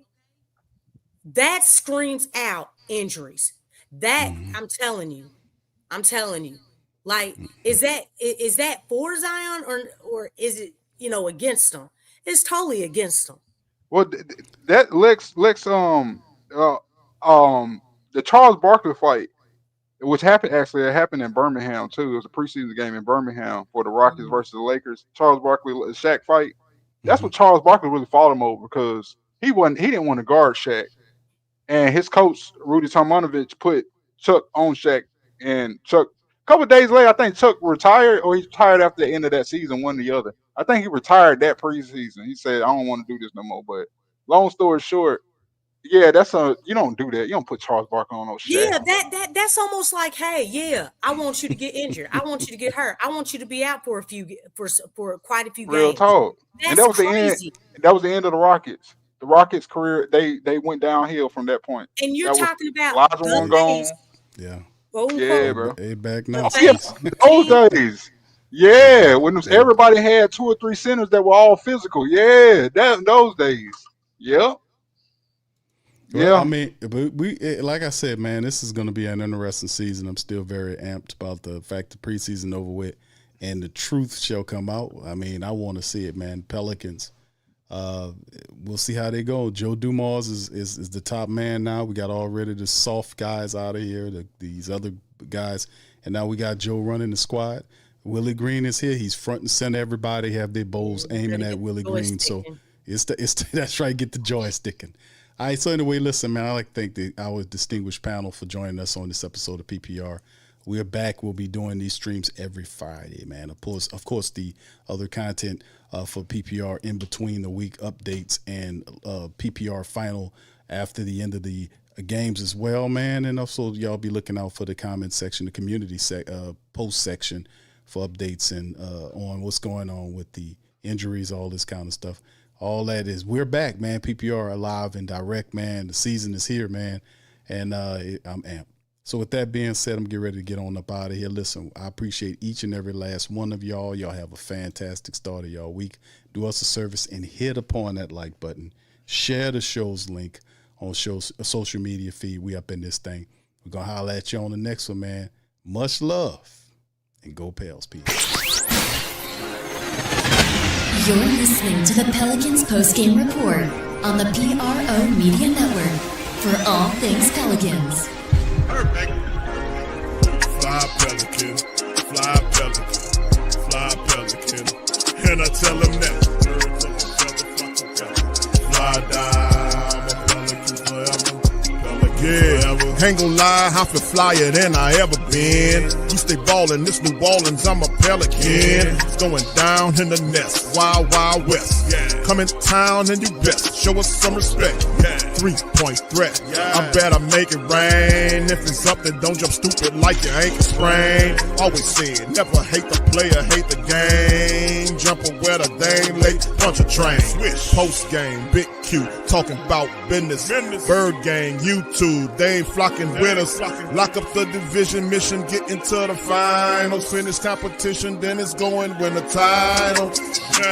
that screams out injuries. That I'm telling you. Like, is that for Zion or is it against them? It's totally against them. Well, that Lex the Charles Barkley fight. which happened actually. It happened in Birmingham too. It was a preseason game in Birmingham for the Rockets versus the Lakers. Charles Barkley, Shaq fight. That's what Charles Barkley really fought him over because he didn't want to guard Shaq, and his coach Rudy Tomjanovich put Chuck on Shaq, and Chuck. A couple of days later, I think Chuck retired, or he retired after the end of that season, one or the other. I think he retired that preseason. He said, "I don't want to do this no more." But long story short, yeah, you don't do that. You don't put Charles Barkley on no Shaq. Yeah, that's almost like, hey, yeah, I want you to get injured. I want you to get hurt. I want you to be out for quite a few games. Real talk. That's and that was crazy. the end. That was the end of the Rockets. The Rockets' career, they went downhill from that point. And you're talking about Olajuwon gone. Yeah. Yeah, bro. They back now. Those days. Yeah, when everybody had 2 or 3 centers that were all physical. Yeah, those days. Yep. Well, I mean, but like I said, man, this is going to be an interesting season. I'm still very amped about the fact the preseason over with, and the truth shall come out. I mean, I want to see it, man. Pelicans. We'll see how they go. Joe Dumars is the top man now. We got already the soft guys out of here, these other guys, and now we got Joe running the squad. Willie Green is here. He's front and center. Everybody have their bowls aiming at Willie Green. So it's that's right. Get the joy sticking. All right. So anyway, listen, man. I like to thank our distinguished panel for joining us on this episode of PPR. We're back. We'll be doing these streams every Friday, man. Of course, the other content for PPR in between the week updates and PPR final after the end of the games as well, man. And also, y'all be looking out for the comment section, the community post section for updates and on what's going on with the injuries, all this kind of stuff. All that is, we're back, man. PPR alive and direct, man. The season is here, man. And I'm amped. So with that being said, I'm getting ready to get on up out of here. Listen, I appreciate each and every last one of y'all. Y'all have a fantastic start of y'all week. Do us a service and hit upon that like button. Share the show's link on social media feed. We up in this thing. We're going to holler at you on the next one, man. Much love and go Pels, people. You're listening to the Pelicans postgame report on the PRO Media Network for all things Pelicans. Perfect. Fly Pelican, fly Pelican, fly Pelican. And I tell him that. Birds of a feather flock together. Fly down, I'm a Pelican forever. Pelican forever. Ain't gon' lie, I feel flyer than I ever been. We stay ballin', this New Orleans, I'm a Pelican. It's going down in the nest, wild, wild west. Come in town and you best show us some respect. 3-point threat, I better make it rain. If it's something, don't jump stupid like your ankle sprain. Always said, never hate the player, hate the game. Jumping where the dame late, punch a train. Post game, Big Q, talking about business. Bird gang, YouTube, they ain't flocking with us. Lock up the division mission, get into the finals. Finish competition, then it's going win the title.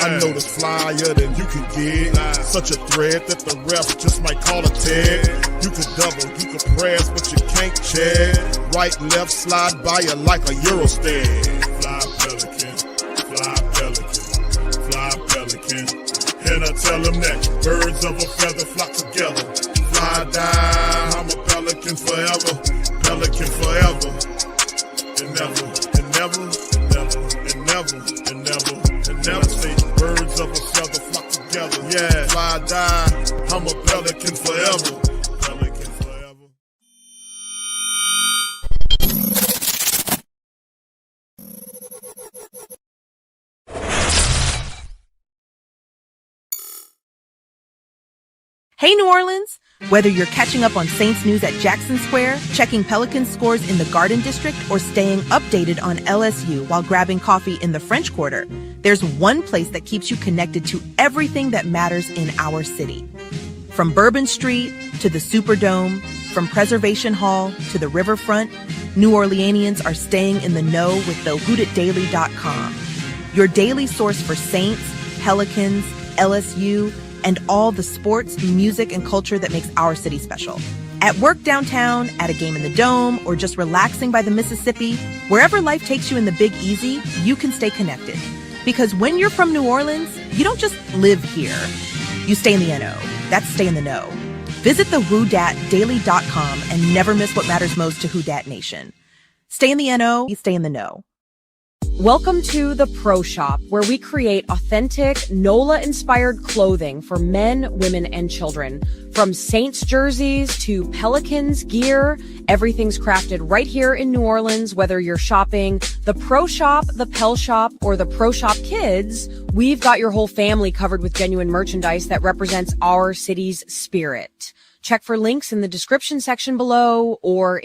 I know this flyer than you can get. Such a threat that the refs just might call a tag. You could double, you could press, but you can't check. Right, left, slide by you like a Eurostep. Fly Pelican, fly Pelican, fly Pelican. And I tell them that birds of a feather flock together. Fly down, I'm a Pelican forever. Pelican forever. And never, and never, and never, and never, and never, and never say birds of a feather flock together. Yeah, fly down, I'm a Pelican forever. Pelican forever. Hey, New Orleans! Whether you're catching up on Saints news at Jackson Square, checking Pelicans scores in the Garden District, or staying updated on LSU while grabbing coffee in the French Quarter, there's one place that keeps you connected to everything that matters in our city. From Bourbon Street to the Superdome, from Preservation Hall to the Riverfront, New Orleanians are staying in the know with the WhoDatDaily.com. Your daily source for Saints, Pelicans, LSU, and all the sports, music, and culture that makes our city special. At work downtown, at a game in the Dome, or just relaxing by the Mississippi, wherever life takes you in the Big Easy, you can stay connected. Because when you're from New Orleans, you don't just live here. You stay in the NO. That's stay in the know. Visit the WhoDatDaily.com and never miss what matters most to Who Dat Nation. Stay in the NO, stay in the know. Welcome to the Pro Shop, where we create authentic NOLA-inspired clothing for men, women, and children. From Saints jerseys to Pelicans gear, everything's crafted right here in New Orleans. Whether you're shopping the Pro Shop, the Pel Shop, or the Pro Shop Kids, we've got your whole family covered with genuine merchandise that represents our city's spirit. Check for links in the description section below or